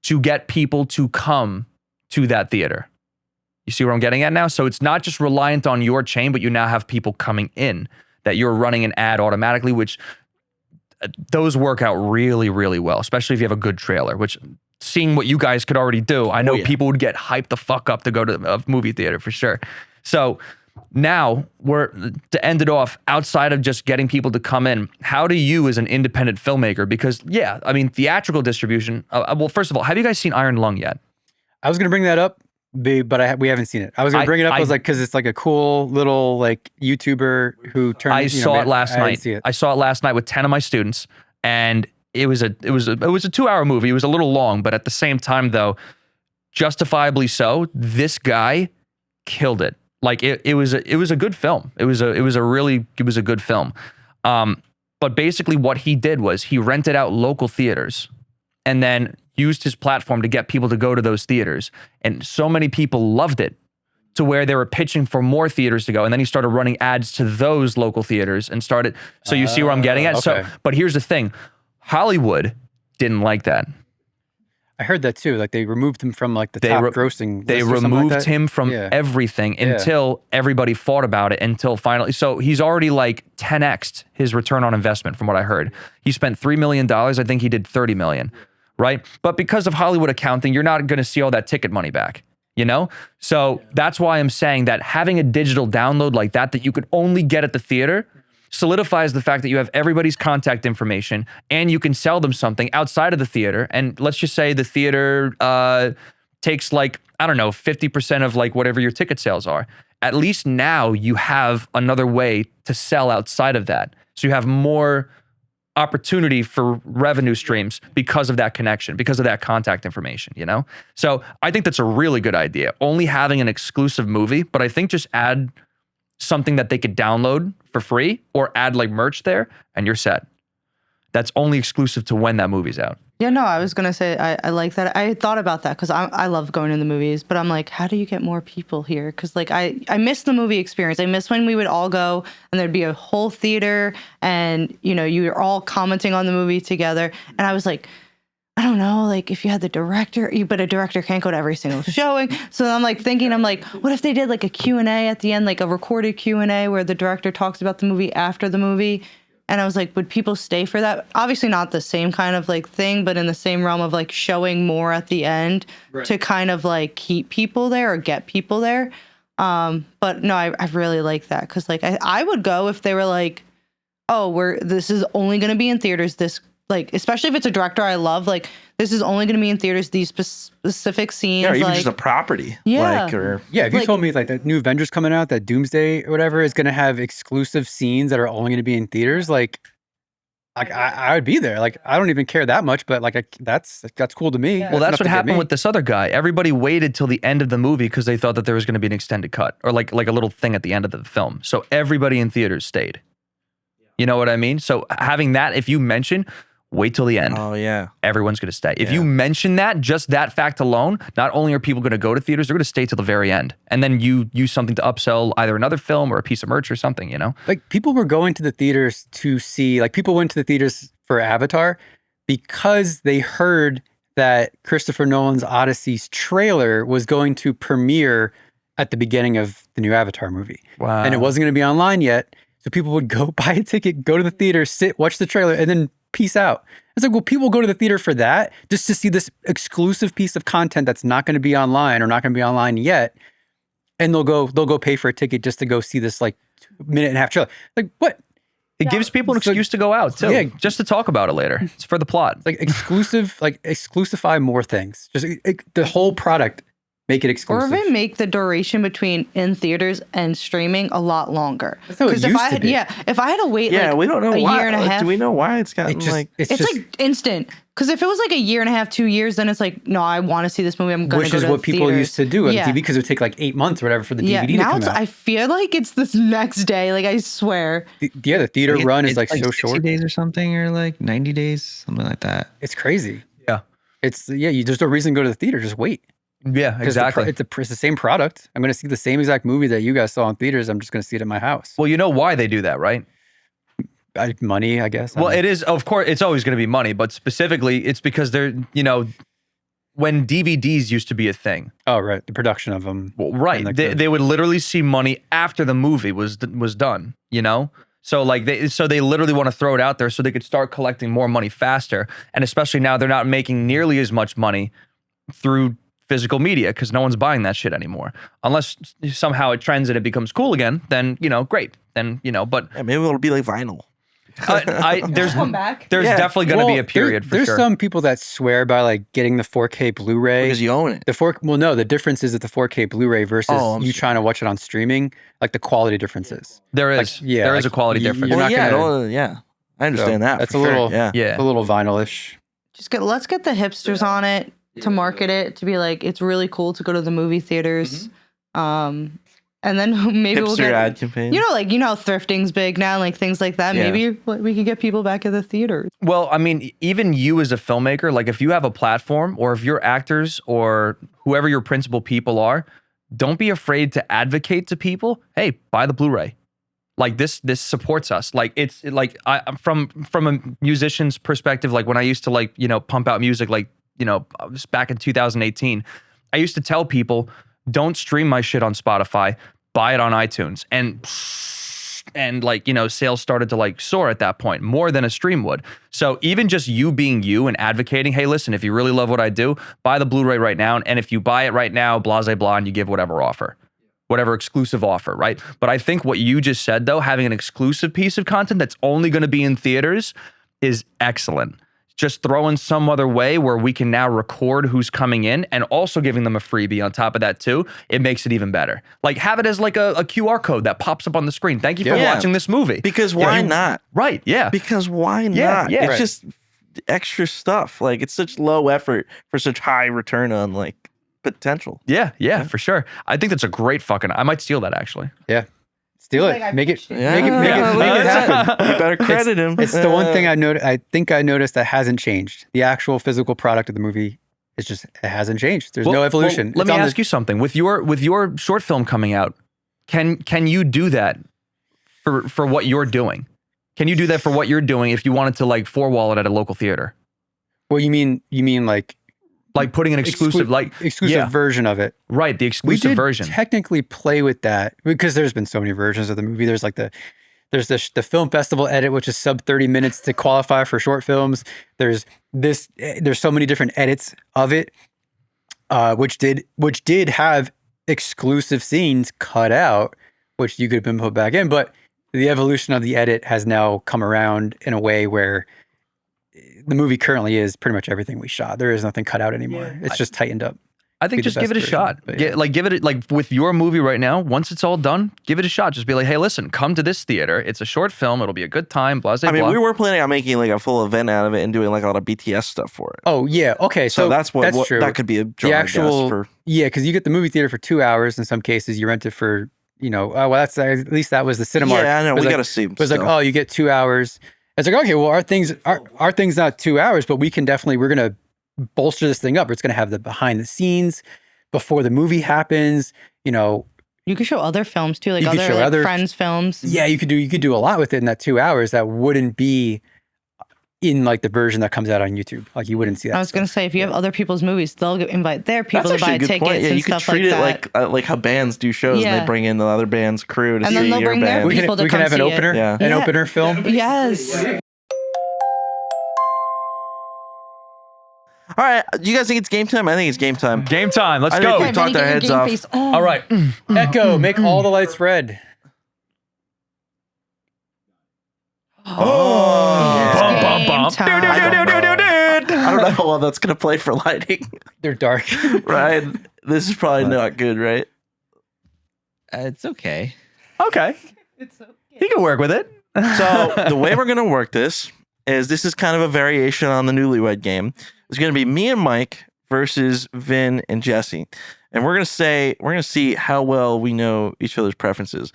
to get people to come to that theater. You see where I'm getting at now? So it's not just reliant on your chain, but you now have people coming in that you're running an ad automatically, which those work out really, really well, especially if you have a good trailer, which seeing what you guys could already do, I know people would get hyped the fuck up to go to a movie theater for sure. So now to end it off, outside of just getting people to come in, how do you as an independent filmmaker, because theatrical distribution, well, first of all, have you guys seen Iron Lung yet? I was going to bring that up, but we haven't seen it. I was going to bring it up. I was like, because it's like a cool little like YouTuber who turned. I saw it last night. I saw it last night with 10 of my students, and it was a 2-hour movie. It was a little long, but at the same time, though, justifiably so. This guy killed it. Like it was a good film. It was a good film. But basically, what he did was he rented out local theaters, and then used his platform to get people to go to those theaters. And so many people loved it to where they were pitching for more theaters to go. And then he started running ads to those local theaters and started. So you see where I'm getting at? Okay. So, but here's the thing. Hollywood didn't like that. I heard that too. Like they removed him from like the top grossing. They list or removed like him from everything until everybody fought about it until finally. So he's already like 10x'd his return on investment from what I heard. He spent $3 million. I think he did 30 million. right? But because of Hollywood accounting, you're not going to see all that ticket money back, you know? So that's why I'm saying that having a digital download like that you could only get at the theater solidifies the fact that you have everybody's contact information and you can sell them something outside of the theater. And let's just say the theater takes like, I don't know, 50% of like whatever your ticket sales are. At least now you have another way to sell outside of that. So you have more opportunity for revenue streams because of that connection, because of that contact information, you know? So I think that's a really good idea. Only having an exclusive movie, but I think just add something that they could download for free or add like merch there and you're set. That's only exclusive to when that movie's out. Yeah, no, I was going to say, I like that. I thought about that because I love going to the movies, but I'm like, how do you get more people here? Because like, I miss the movie experience. I miss when we would all go and there'd be a whole theater and, you know, you were all commenting on the movie together. And I was like, I don't know, like if you had the director, but a director can't go to every single showing. So I'm like thinking, what if they did like a Q&A at the end, like a recorded Q&A where the director talks about the movie after the movie? And I was like, would people stay for that? Obviously not the same kind of like thing, but in the same realm of like showing more at the end to kind of like keep people there or get people there. But no, I really like that because like I would go if they were like, oh, this is only going to be in theaters this. Like, especially if it's a director I love, like, this is only going to be in theaters, these specific scenes. Yeah, or even like, just a property. Yeah. Like, or Yeah, if you Like- told me like that new Avengers coming out, that Doomsday or whatever is going to have exclusive scenes that are only going to be in theaters, like I would be there. Like, I don't even care that much, but like that's cool to me. Well, that's what happened with this other guy. Everybody waited till the end of the movie because they thought that there was going to be an extended cut or like a little thing at the end of the film. So everybody in theaters stayed. You know what I mean? So having that, if you mention, wait till the end. oh yeah, Everyone's going to stay. If you mention that, just that fact alone, not only are people going to go to theaters, they're going to stay till the very end. And then you use something to upsell either another film or a piece of merch or something, you know? Like people were going to the theaters to see, like people went to the theaters for Avatar because they heard that Christopher Nolan's Odyssey's trailer was going to premiere at the beginning of the new Avatar movie. Wow. And it wasn't going to be online yet. So people would go buy a ticket, go to the theater, sit, watch the trailer, and then peace out. It's like, well, people go to the theater for that, just to see this exclusive piece of content that's not going to be online or not going to be online yet. And they'll go pay for a ticket just to go see this like 1.5-minute trailer. Like what? It gives people an So- excuse to go out too, Yeah. just to talk about it later. It's for the plot. Like exclusive, like exclusify more things. Just the whole product, make it Or exclusive. even make the duration between in theaters and streaming a lot longer. That's how it if used I to had, be. if I had to wait yeah. like We don't know a why. year and a Like, half, do we know why it's gotten It just, like? it's it's just, like instant. Because if it was like a year and a half, 2 years, then it's like, no, I want to see this movie. I'm going to which go is to what the people theaters. used to do on Yeah. TV because it would take like 8 months or whatever for the DVD to now come it's. out. I feel like it's this next day. Like I swear. The theater run is like so 60 short. days or something, or like 90 days, something like that. It's crazy. Yeah. It's there's no reason to go to the theater. Just wait. Yeah, 'Cause exactly. it's the same product. I'm going to see the same exact movie that you guys saw in theaters. I'm just going to see it at my house. Well, you know why they do that, right? Money, I guess. I Well, don't know. it is, of course, it's always going to be money, but specifically, it's because they're, you know, when DVDs used to be a thing, Oh, right. The production of them. well, right? And like They, the- they would literally see money after the movie was done, you know? So like they literally want to throw it out there so they could start collecting more money faster. And especially now they're not making nearly as much money through physical media because no one's buying that shit anymore. Unless somehow it trends and it becomes cool again, then, you know, great. Then, you know, but Yeah, maybe it'll be like vinyl. there's Come back. there's definitely going to be a period for there's sure. some people that swear by like getting the 4K Blu-ray. Because you own it. The difference is that the 4K Blu-ray versus Oh, I'm you sorry. trying to watch it on streaming, like the quality differences. There is, Like, yeah, there is a like, quality you- difference. you're Well, not yeah, gonna- yeah. I understand that. that's for a sure, little- Yeah. Yeah. It's a little vinyl-ish. Let's get the hipsters on it to market it to be like it's really cool to go to the movie theaters. And then maybe we'll Hipster get ad campaign. you know how thrifting's big now, like things like that. Yeah. Maybe we could get people back at the theaters. Well, I mean, even you as a filmmaker, like if you have a platform or if you're actors or whoever your principal people are, don't be afraid to advocate to people, hey, buy the Blu-ray. Like this supports us. Like it's like from a musician's perspective, like when I used to like, you know, pump out music, like, you know, back in 2018, I used to tell people, don't stream my shit on Spotify, buy it on iTunes. And and like, sales started to like soar at that point more than a stream would. So even just you being you and advocating, hey, listen, if you really love what I do, buy the Blu-ray right now. And if you buy it right now, blah, blah, blah, and you give whatever exclusive offer, right? But I think what you just said though, having an exclusive piece of content that's only going to be in theaters is excellent. Just throwing some other way where we can now record who's coming in and also giving them a freebie on top of that too, it makes it even better. Like have it as like a QR code that pops up on the screen. Thank you for watching this movie. Because why not? Right, yeah. Because why not? Yeah, it's just extra stuff. Like it's such low effort for such high return on like potential. Yeah, for sure. I think that's a great I might steal that actually. Yeah. Steal it. Like, Make it Yeah. make it happen. You better credit him. It's the one thing I noticed that hasn't changed. The actual physical product of the movie is just it hasn't changed. There's no evolution. Let me ask you something. With your short film coming out, can you do that for what you're doing? Can you do that for what you're doing if you wanted to like four-wall it at a local theater? Well, you mean like putting an exclusive exclusive version of it. Right, the exclusive version. Technically play with that because there's been so many versions of the movie. There's like the film festival edit, which is sub 30 minutes to qualify for short films. There's so many different edits of it, which did have exclusive scenes cut out, which you could have been put back in. But the evolution of the edit has now come around in a way where the movie currently is pretty much everything we shot. There is nothing cut out anymore. Yeah. It's just tightened up. I think just give it a shot. Give it like with your movie right now. Once it's all done, give it a shot. Just be like, hey, listen, come to this theater. It's a short film. It'll be a good time. Blah, blah, blah. We were planning on making like a full event out of it and doing like a lot of BTS stuff for it. Oh yeah, okay. So that's true. That could be a draw, because you get the movie theater for 2 hours. In some cases, you rent it for that's at least that was the Cinemark. Yeah, I know. We got to see. It was like, oh, you get 2 hours. It's like, okay, well, our thing's not 2 hours, but we're going to bolster this thing up. It's going to have the behind the scenes before the movie happens. You could show other films too, like other friends' films. Yeah, you could do a lot with it in that 2 hours that wouldn't be in like the version that comes out on YouTube. Like you wouldn't see that. I was going to say, if you have other people's movies, they'll invite their people to buy tickets and stuff like that. Yeah, you could treat it like how bands do shows and they bring in the other band's crew to see your band. And then they'll bring their people to we can have an opener, an opener film. Yes. All right, do you guys think it's game time? I think it's game time. Game time. Let's go. We've talked our heads off. All right. Echo, make all the lights red. I don't know how well that's going to play for lighting. They're dark. Right? This is probably not good, right? It's okay. Okay. It's okay. He can work with it. So the way we're going to work this is kind of a variation on the Newlywed game. It's going to be me and Mike versus Vin and Jesse. And we're going to see how well we know each other's preferences.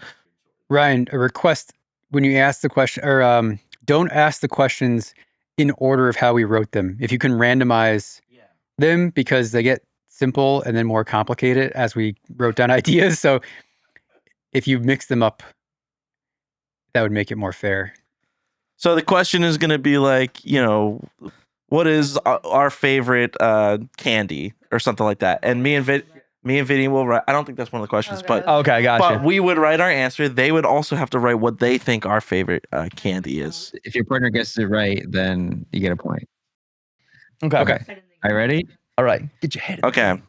Ryan, a request when you ask the question, or don't ask the questions in order of how we wrote them. If you can randomize them, because they get simple and then more complicated as we wrote down ideas. So if you mix them up, that would make it more fair. So the question is going to be like, what is our favorite candy or something like that? And me and Vinny will write. I don't think that's one of the questions, but okay, gotcha. But we would write our answer. They would also have to write what they think our favorite candy is. If your partner gets it right, then you get a point. Okay. Are you ready? All right. Get your head. Okay.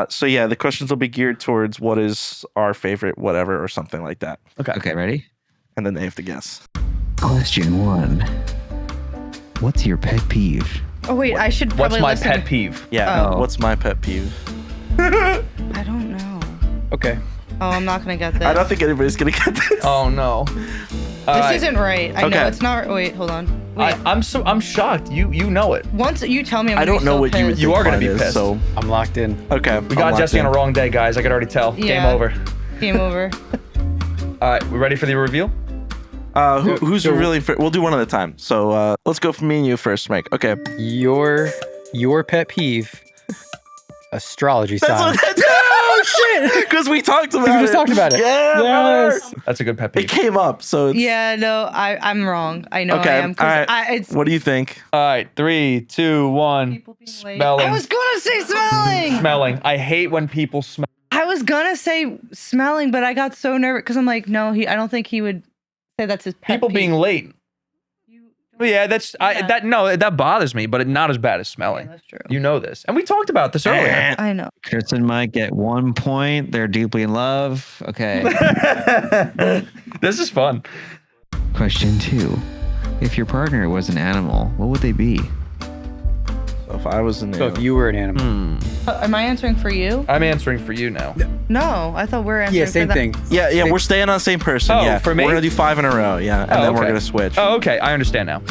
So yeah, the questions will be geared towards what is our favorite whatever or something like that. Okay, ready? And then they have to guess. Question 1. What's your pet peeve? Oh wait, I should probably What's my pet peeve? Yeah, what's my pet peeve? I don't know. Okay. Oh, I'm not gonna get this. I don't think anybody's gonna get this. Oh no. This isn't right. I know it's not. Wait, hold on. Wait. I'm shocked. You know it. Once you tell me, I don't know what pissed. You are gonna be pissed. So I'm locked in. Okay. We got Jesse on a wrong day, guys. I could already tell. Yeah. Game over. Game over. All right, we ready for the reveal? Who's really? We'll do one at a time. So let's go from me and you first, Mike. Okay. Your pet peeve, astrology sign. Oh shit! Because we talked about it. We just talked about it. Yeah. Yes. That's a good pet peeve. It came up, so it's... Yeah, no, I'm wrong. I know okay. I am. All right. It's what do you think? All right, 3, 2, 1. people being late. Smelling. I was gonna say smelling. Smelling. I hate when people smell. I was gonna say smelling, but I got so nervous because I'm like, no, I don't think he would say that's his pet People peeve. being late. Yeah, that bothers me, but not as bad as smelling. Yeah, that's true. You know this, and we talked about this earlier. I know. Chris and Mike get 1 point. They're deeply in love. Okay. This is fun. Question 2. If your partner was an animal, what would they be? So if I was an So if you were an animal. Am I answering for you? I'm answering for you now. No, I thought we were answering Yeah, for same that. thing. Yeah, we're staying on the same person. Oh, yeah, for me? We're gonna do 5 in a row. Yeah, and then we're okay. gonna switch. Oh, okay. I understand now.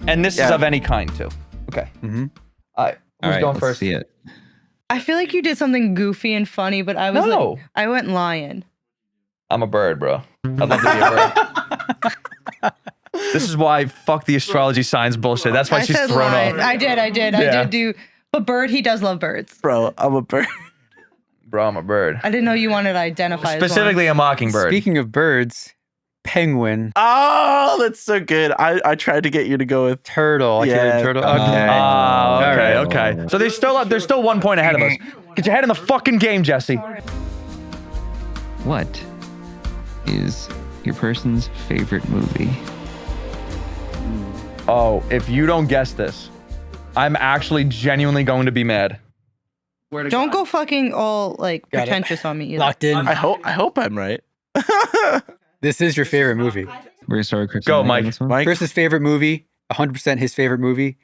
And this is Yeah. of any kind too. Okay. Mm-hmm. All right. Who's All right, going let's first? see it. I feel like you did something goofy and funny, but I was No. like, I went lion. I'm a bird, bro. I'd love to be a bird. This is why fuck the astrology signs bullshit. That's why I she's said thrown lion. off. I did. Yeah. I did do. But bird, he does love birds. Bro, I'm a bird. Bro, I'm a bird. I didn't know you wanted to identify Specifically a mockingbird. Speaking of birds, penguin, Oh, that's so good. I tried to get you to go with. turtle. I can't Yeah. remember turtle. Okay. Okay, All right. okay. So there's still 1 point ahead of us. Get your head in the fucking game, Jesse. What is your person's favorite movie? Oh, if you don't guess this, I'm actually genuinely going to be mad. Don't go fucking all like Got it. pretentious on me either. Locked in. I hope I'm right. This is your favorite movie. We're gonna start with Chris. Go, and Mike. on this one? Mike. Chris's favorite movie, 100% his favorite movie,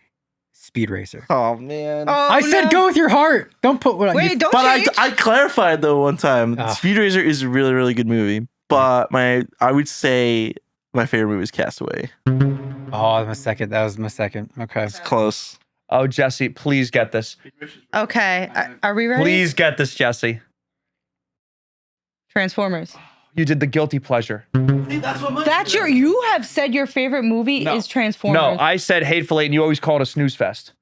Speed Racer. Oh man. Oh, I said no. go with your heart. Don't put what Wait, don't But change. I clarified though one time. Ah. Speed Racer is a really really good movie. But I would say my favorite movie is Castaway. Oh, my second. That was my second. Okay. It's close. Oh, Jesse, please get this. Okay, are we ready? Please get this, Jesse. Transformers. You did the guilty pleasure. That's you have said your favorite movie is Transformers. No, I said Hateful Eight, and you always call it a snooze fest.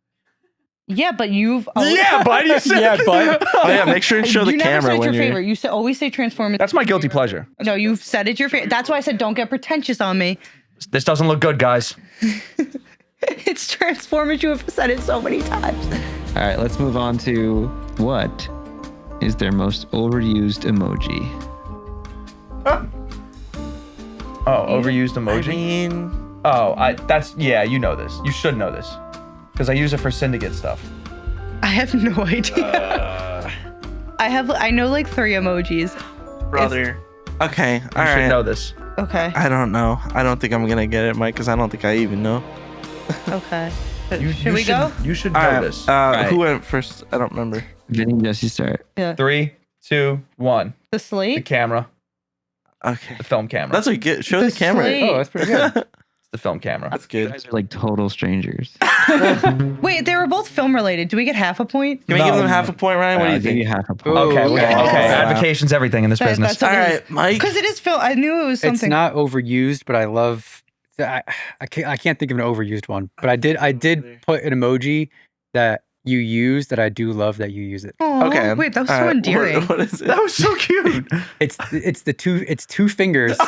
Yeah, but you've Yeah, but you said Yeah, but Oh yeah, make sure and show the you never camera said when your you're. favorite. You said always say Transformers. That's my guilty pleasure. No, you've said it's your favorite. That's why I said don't get pretentious on me. This doesn't look good, guys. It's Transformers. You have said it so many times. All right, let's move on to what is their most overused emoji? Oh, overused I emoji? mean, Yeah, you know this. You should know this. Because I use it for Syndicate stuff. I have no idea. I know like 3 emojis. brother. Okay, You all should right. know this. Okay. I don't know. I don't think I'm gonna get it, Mike, because I don't think I even know. Okay. You Should we go? You should know All right. this. right. Who went first? I don't remember. Vinny, Jesse, start. Yeah. 3, 2, 1. The The slate. camera. Okay, The film camera. that's a good. Show The the camera. slate. oh, that's pretty good. It's the film camera. That's You good. guys are like total strangers. Wait, they were both film related. Do we get half a point? Can we give them half a point, Ryan? What do I'll you give you think? half a point. Ooh, Okay, okay. okay. Wow. Advocation's everything in this business. That's what All it is. right, Mike. Because it is film. I knew it was It's something. not overused, but I love. I can't think of an overused one, but I did put an emoji that you use that I do love that you use it. Aw, Okay. Wait, that was all so right, endearing. What is it? That was so cute. It's two fingers.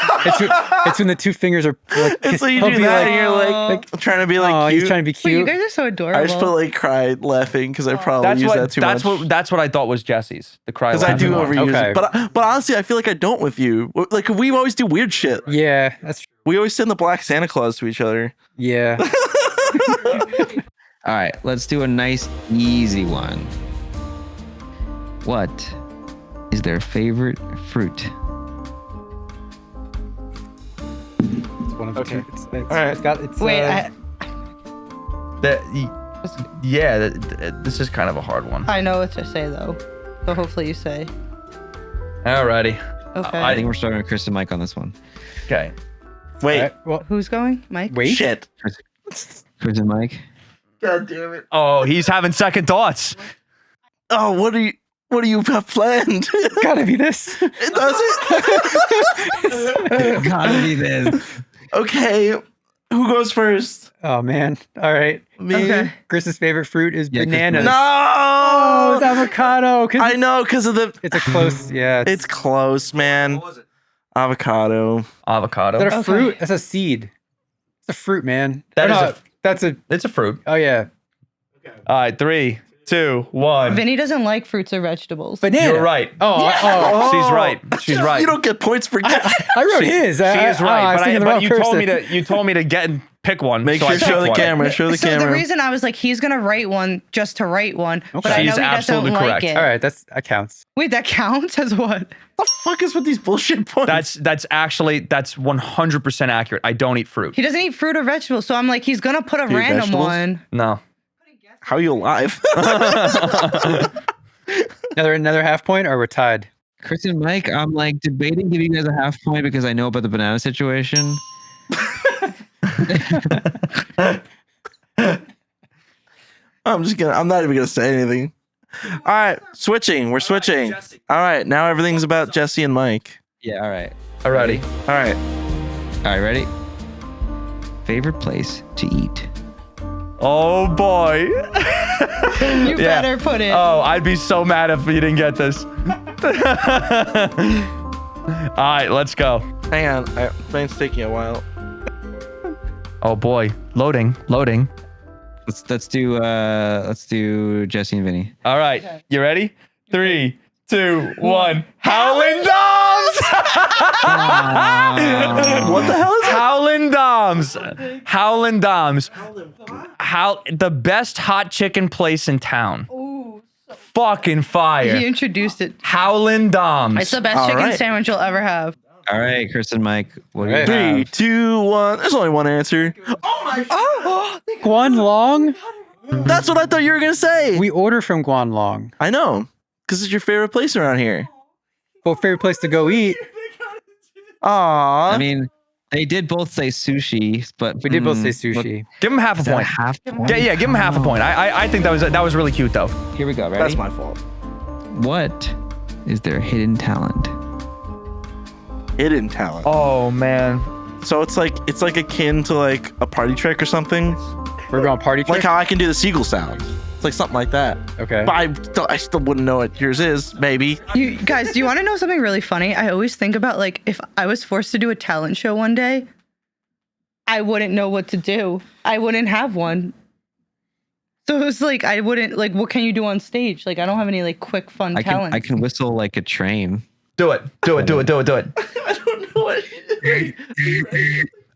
It's when the 2 fingers are. Like, It's like you he'll do be that like, and you're like trying to be like oh, cute. he's trying to be Wait, cute. you guys are so adorable. I just felt like cried laughing because I probably That's use what. that too That's much. what I thought was Jesse's. The cry. Because I do laughing one. overuse Okay. it, but honestly, I feel like I don't with you. Like we always do weird shit. Yeah, that's We always send the Black Santa Claus to each other. yeah. All right, let's do a nice, easy one. What is their favorite fruit? It's one of the Okay. two. It's right. got it's. Wait, This is kind of a hard one. I know what to say though. So hopefully you say. Alrighty. Okay. I think we're starting with Chris and Mike on this one. Okay. Wait, Alright, well, Who's going? Mike? wait. shit. Chris and Mike. God damn it. Oh, he's having second thoughts. Oh, what do you have planned? It's gotta be this. It doesn't. Gotta be this. Okay, who goes first? Oh man. All right. Me. Okay. Chris's favorite fruit is Yeah, Chris bananas. No. Oh, it's avocado. 'Cause I know because of the. it's a close. Yeah. It's close, man. Avocado. Avocado. Is that a Okay. fruit? That's a seed. It's a fruit, man. That Or is no, that's a. It's a fruit. Oh yeah. All right, 3, 2, 1. Vinny doesn't like fruits or vegetables. Banana. You're right. Oh, She's right. She's right. You don't get points for I wrote his. She is right, but you told me to. you told me to get and pick one. Make so sure I to show picked the one. camera. Show the So camera. the reason I was like, he's gonna write one just to write one, but I know She's he doesn't absolutely like correct. it. All right, that counts. Wait, that counts as what? the fuck is with these bullshit points? That's 100% accurate. I don't eat fruit. He doesn't eat fruit or vegetables, so I'm like, he's gonna put a Do you eat random vegetables? one. No. How are you alive? Another half point, or we're tied. Chris and Mike, I'm like debating giving you guys a half point because I know about the banana situation. I'm not even gonna say anything. All right, switching. We're switching. All right, now everything's about Jesse and Mike. Yeah, all right. Alrighty. All right. All right, ready? Favorite place to eat? Oh boy. You better put it. Oh, I'd be so mad if you didn't get this. All right, let's go. Hang on. Mine's taking a while. Oh boy. Loading. Let's do Jesse and Vinny. All right. You ready? 3, 2, 1. Howlin' Doms! What the hell is that? Howlin' Doms. Howlin' Doms. The best hot chicken place in town. Fucking fire. He introduced it. Howlin' Doms. It's the best All chicken right. sandwich you'll ever have. All right, Chris and Mike. What do you Right. 3, have? 2, 1. There's only one answer. Guan Long. That's what I thought you were gonna say. We order from Guan Long. I know, because it's your favorite place around here. Well, favorite place to go eat. Aw. I mean, they did both say sushi, but We did both say sushi. Give him half a Is that a point. half point? Yeah, give him half a point. I think that was really cute though. Here we go. Ready? that's my fault. What is their hidden talent? Hidden talent. Oh man. So it's like akin to like a party trick or something. We're going party trick. Like how I can do the seagull sound. It's like something like that. Okay. But I still wouldn't know what yours is. Maybe. You guys, do you want to know something really funny? I always think about like if I was forced to do a talent show one day, I wouldn't know what to do. I wouldn't have one. So it was like I wouldn't like what can you do on stage? Like I don't have any like quick fun talents. I can whistle like a train. Do it. I don't know what.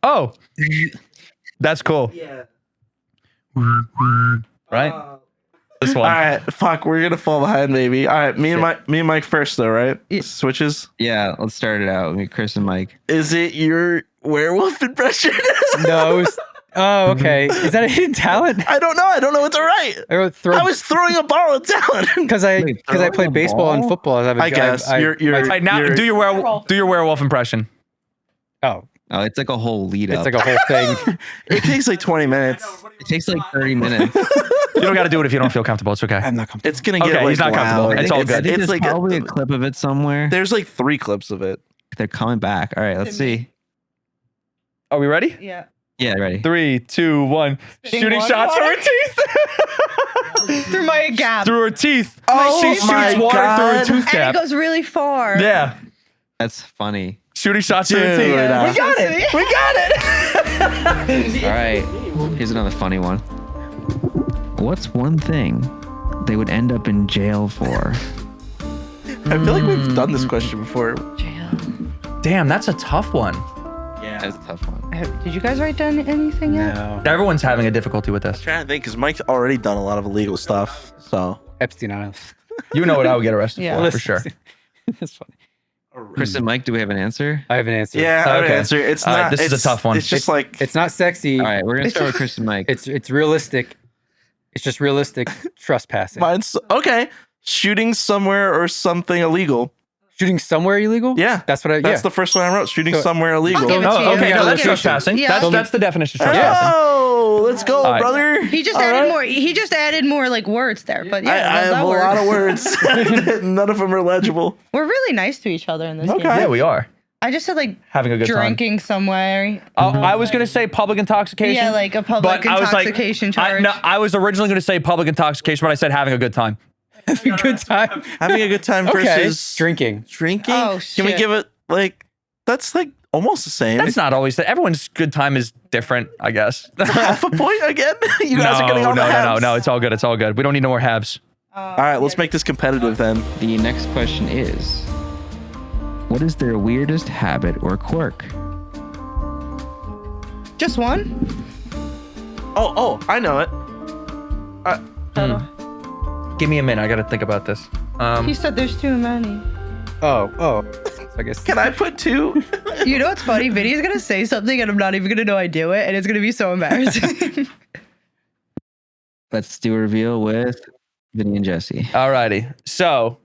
Oh. That's cool. Yeah. Right? This All one. right. Fuck. We're gonna fall behind. Maybe. All right. Me and Mike first though. Right. Yeah. Switches. Yeah, let's start it out. Chris and Mike. Is it your werewolf impression? No. Oh, okay. Is that a hidden talent? I don't know. I don't know what to write. I wrote throw I was throwing a ball of talent. because I Wait, played throwing a baseball and ball? football. I guess you're. All right, now you're- do your werewolf impression. oh, Oh, it's like a whole lead it's up. like a whole thing. It takes like 20 minutes. It takes like 30 minutes. You don't got to do it if you don't feel comfortable. It's okay. I'm not comfortable. It's gonna get Okay, like he's not comfortable. loud. It's all I good. think It's there's like probably a clip of it somewhere. there's like 3 clips of it. They're coming back. All right, let's see. Are we ready? Yeah. Yeah, ready. 3, 2, 1. Shooting water. shots through her teeth. Through my gap. Through her teeth. Oh She my shoots water God. through her tooth and gap. it goes really far. Yeah. That's funny. Shooting shots through her Dude, teeth. yeah. We got it. We got it. All right, here's another funny one. What's one thing they would end up in jail for? I feel like we've done this question before. Damn, that's a tough one. That's a tough one. Did you guys write down anything yet? No. Everyone's having a difficulty with this. I'm trying to think because Mike's already done a lot of illegal stuff. So Epstein Island. You know what I would get arrested Yeah. for sure. That's funny. Chris and Mike, do we have an answer? I have an answer. yeah, I would Okay. answer. It's All right, not. this is a it's- tough one. It's just like It's not sexy. All right, we're gonna It's start with just- Chris and Mike. It's realistic. It's just realistic trespassing. mine's okay. Shooting somewhere or something illegal. Shooting somewhere illegal? Yeah, That's what I. that's yeah. the first one I wrote. Shooting So- somewhere illegal. I'll give it to Oh, you. okay, no, Yeah, that's yeah. trespassing. Yeah. That's the definition of trespassing. Oh, let's go, All right. brother. He just All added right. more. He just added more like words there. But yeah, I that have a works. lot of words. None of them are legible. We're really nice to each other in this Okay. game. Yeah, we are I just said like having a good drinking somewhere. time. I was gonna say public intoxication. Yeah, like a public but I was like, intoxication charge. I was originally gonna say public intoxication, but I said having a good time. Good time. Having a good time Okay. versus Drinking. drinking. Oh, Can we shit. give it like that's like almost the same. That's not always everyone's good time is different, I guess. half a point again. You guys are getting all the halves. No. It's all good. It's all good. We don't need no more halves. All right, let's make this competitive then. The next question is, what is their weirdest habit or quirk? Just one? Oh, I know it. Give me a minute. I got to think about this. He said there's too many. Oh. I guess. Can I put 2? You know what's funny? Vinny's gonna say something and I'm not even gonna know I do it, and it's gonna be so embarrassing. Let's do a reveal with Vinny and Jesse. Alrighty. So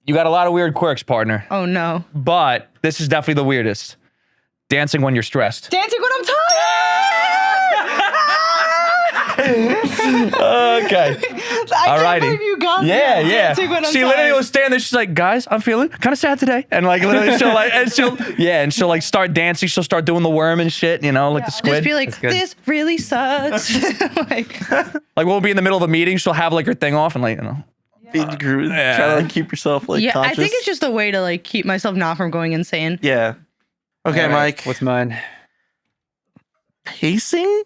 you got a lot of weird quirks, partner. Oh no. But this is definitely the weirdest. Dancing when you're stressed. Dancing when I'm tired! Okay. I Alrighty. can't believe you got Yeah. that. Dancing when I'm She tired. literally was standing there. She's like, guys, I'm feeling kind of sad today. And like literally she'll like start dancing. She'll start doing the worm and shit, you know, like the I'll squid. just be like, good. this really sucks. like, Like we'll be in the middle of a meeting. She'll have like her thing off and like, you know. Try to like keep yourself like yeah, conscious. I think it's just a way to like keep myself not from going insane. Yeah. Okay, All right, Mike. What's mine? Pacing?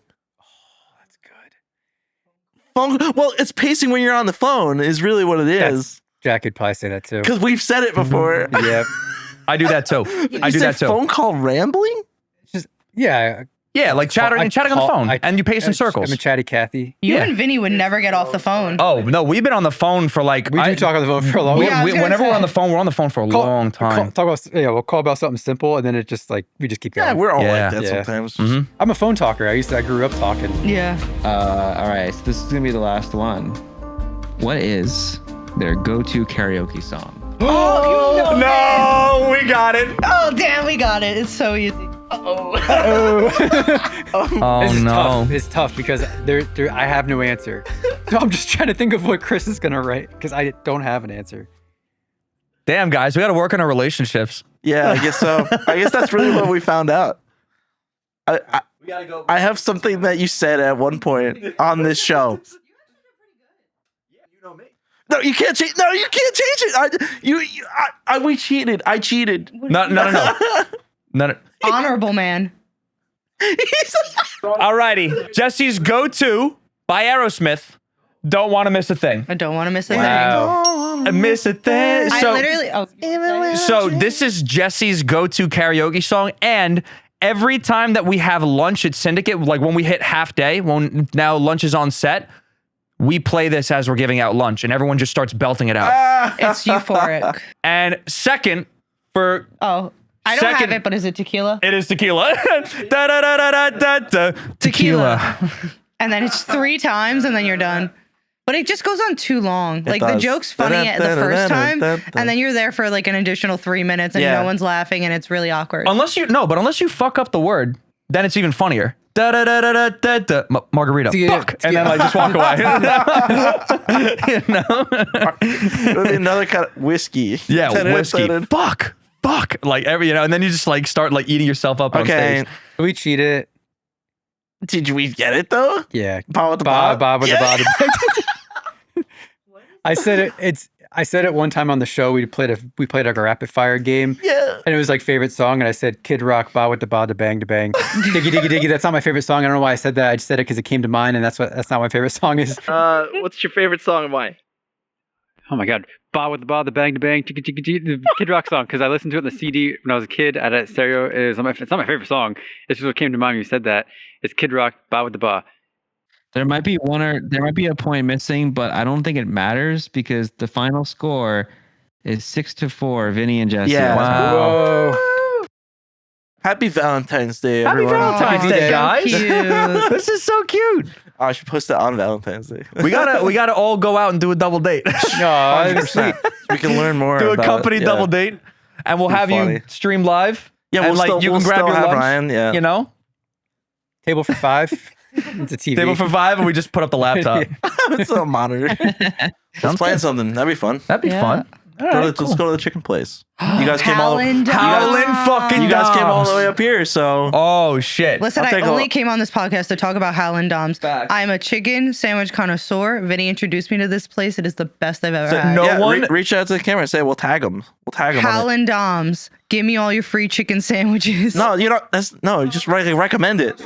That's good. Well, it's pacing when you're on the phone is really what it is. Jack could probably say that too. Because we've said it before. Yep. I do that too. I You do said that too. phone call rambling? Yeah. Yeah, like chatting on the phone, and you pace in circles. I'm a chatty Cathy. You Yeah. and Vinny would never get off the phone. Oh no, we've been on the phone for like. We do talk on the phone for a long Yeah, I was gonna whenever say. we're on the phone, we're on the phone for a long time. We'll call about something simple, and then it just like we just keep going. Yeah, we're all Yeah. like that Yeah. sometimes. Mhm. I'm a phone talker. I grew up talking. Yeah. All right, so this is gonna be the last one. What is their go-to karaoke song? Oh, you know No, we got it. Oh, damn, we got it. It's so easy. Uh-oh. Oh This is no. tough. It's tough because I have no answer. So I'm just trying to think of what Chris is gonna write because I don't have an answer. Damn, guys, we got to work on our relationships. Yeah, I guess so. I guess that's really what we found out. I have something that you said at one point on this show. No, you can't change. No, you can't change it. We cheated. I cheated. No. Honorable man. Alrighty, Jesse's go-to by Aerosmith. Don't want to miss a thing. I don't want to miss a thing. I miss a thing. I So, literally. Oh, so this is Jesse's go-to karaoke song, and every time that we have lunch at Syndicate, like when we hit half day, when now lunch is on set, we play this as we're giving out lunch, and everyone just starts belting it out. it's euphoric. And second, for Oh, I don't Second- have it, but is it tequila? it is tequila. Da, da, da, da, da, da. Tequila. And then it's 3 times, and then you're done. But it just goes on too long. Like the does. joke's funny at the first time, and then you're there for like an additional 3 minutes, and Yeah. no one's laughing, and it's really awkward. Unless you fuck up the word, then it's even funnier. Da da da da da da da. Margarita. Fuck. And then like just walk away. You know? Another kind of whiskey. Yeah, whiskey. Fuck. Like and then you just like start like eating yourself up on Okay. stage. We cheated. Did we get it though? Yeah. Bob with the Bob with the Yeah. Bob. I said it. I said it one time on the show. We played like a rapid fire game. Yeah. And it was like favorite song, and I said Kid Rock, ba with the ba, da bang, da bang, diggy diggy diggy. That's not my favorite song. I don't know why I said that. I just said it because it came to mind, and that's not my favorite song is. What's your favorite song and why? Oh my god, ba with the ba, da bang, da bang, diggy diggy diggy. The Kid Rock song because I listened to it in the CD when I was a kid at a stereo. It's not my favorite song. It's just what came to mind when you said that. It's Kid Rock, ba with the ba. There might be a point missing, but I don't think it matters because the final score is 6-4, Vinny and Jesse. Yeah. Wow. Whoa. Happy Valentine's Day, Happy everyone. Valentine's Happy Day, Day. guys. Cute. This is so cute. I should post it on Valentine's Day. We gotta all go out and do a double date. No, 100%. We can learn more. Do a about company it. Yeah. double date, and we'll have funny. you stream live. Yeah, and we'll like still, you we'll can grab still your have lunch. Ryan. Yeah. You know, table for 5. It's a TV. table for 5, and we just put up the laptop. It's a monitor. Let's plan something. That'd be fun. That'd be Yeah. fun. Let's go to the chicken place. You guys came all. Howlin' fucking You guys came all the Doms. way up here, so Oh shit. Listen, I'll I take a- only came on this podcast to talk about Howlin' Doms. Facts. I'm a chicken sandwich connoisseur. Vinny introduced me to this place. It is the best I've ever So had. no yeah, one- reach out to the camera and say we'll tag them. We'll tag them. Howlin' Doms. Give me all your free chicken sandwiches. No, you don't. Just recommend it.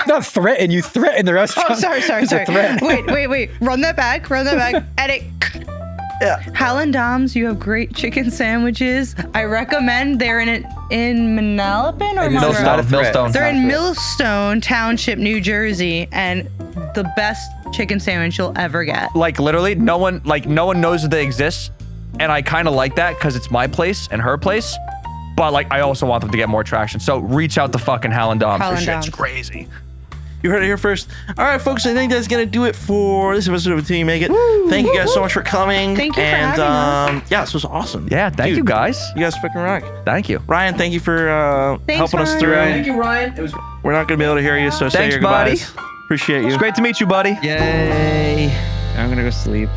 Not threaten. You threaten the restaurant. Oh, sorry. It's a threat. Wait. Run that back. Edit. Yeah. Howlin' Doms, you have great chicken sandwiches. I recommend they're in Manalapan or It is Monroe? not a threat. Millstone. They're in Millstone Township, New Jersey, and the best chicken sandwich you'll ever get. Like literally, no one knows that they exist, and I kind of like that because it's my place and her place. But like, I also want them to get more traction. So reach out to fucking Howlin' Doms. Howlin' This shit's Doms. crazy. You heard it here first. All right, folks. I think that's gonna do it for this episode of Team Make It. Thank you guys so much for coming. Thank you for and having us. yeah, this was awesome. Yeah, thank Dude, you guys. You guys fucking rock. Thank you. Ryan, thank you for Thanks, helping us Ryan. through. Thank you, Ryan. It was We're not gonna be able to hear you, so say Thanks, your goodbyes. Appreciate you. great to meet you, buddy. Yay. I'm going to go sleep.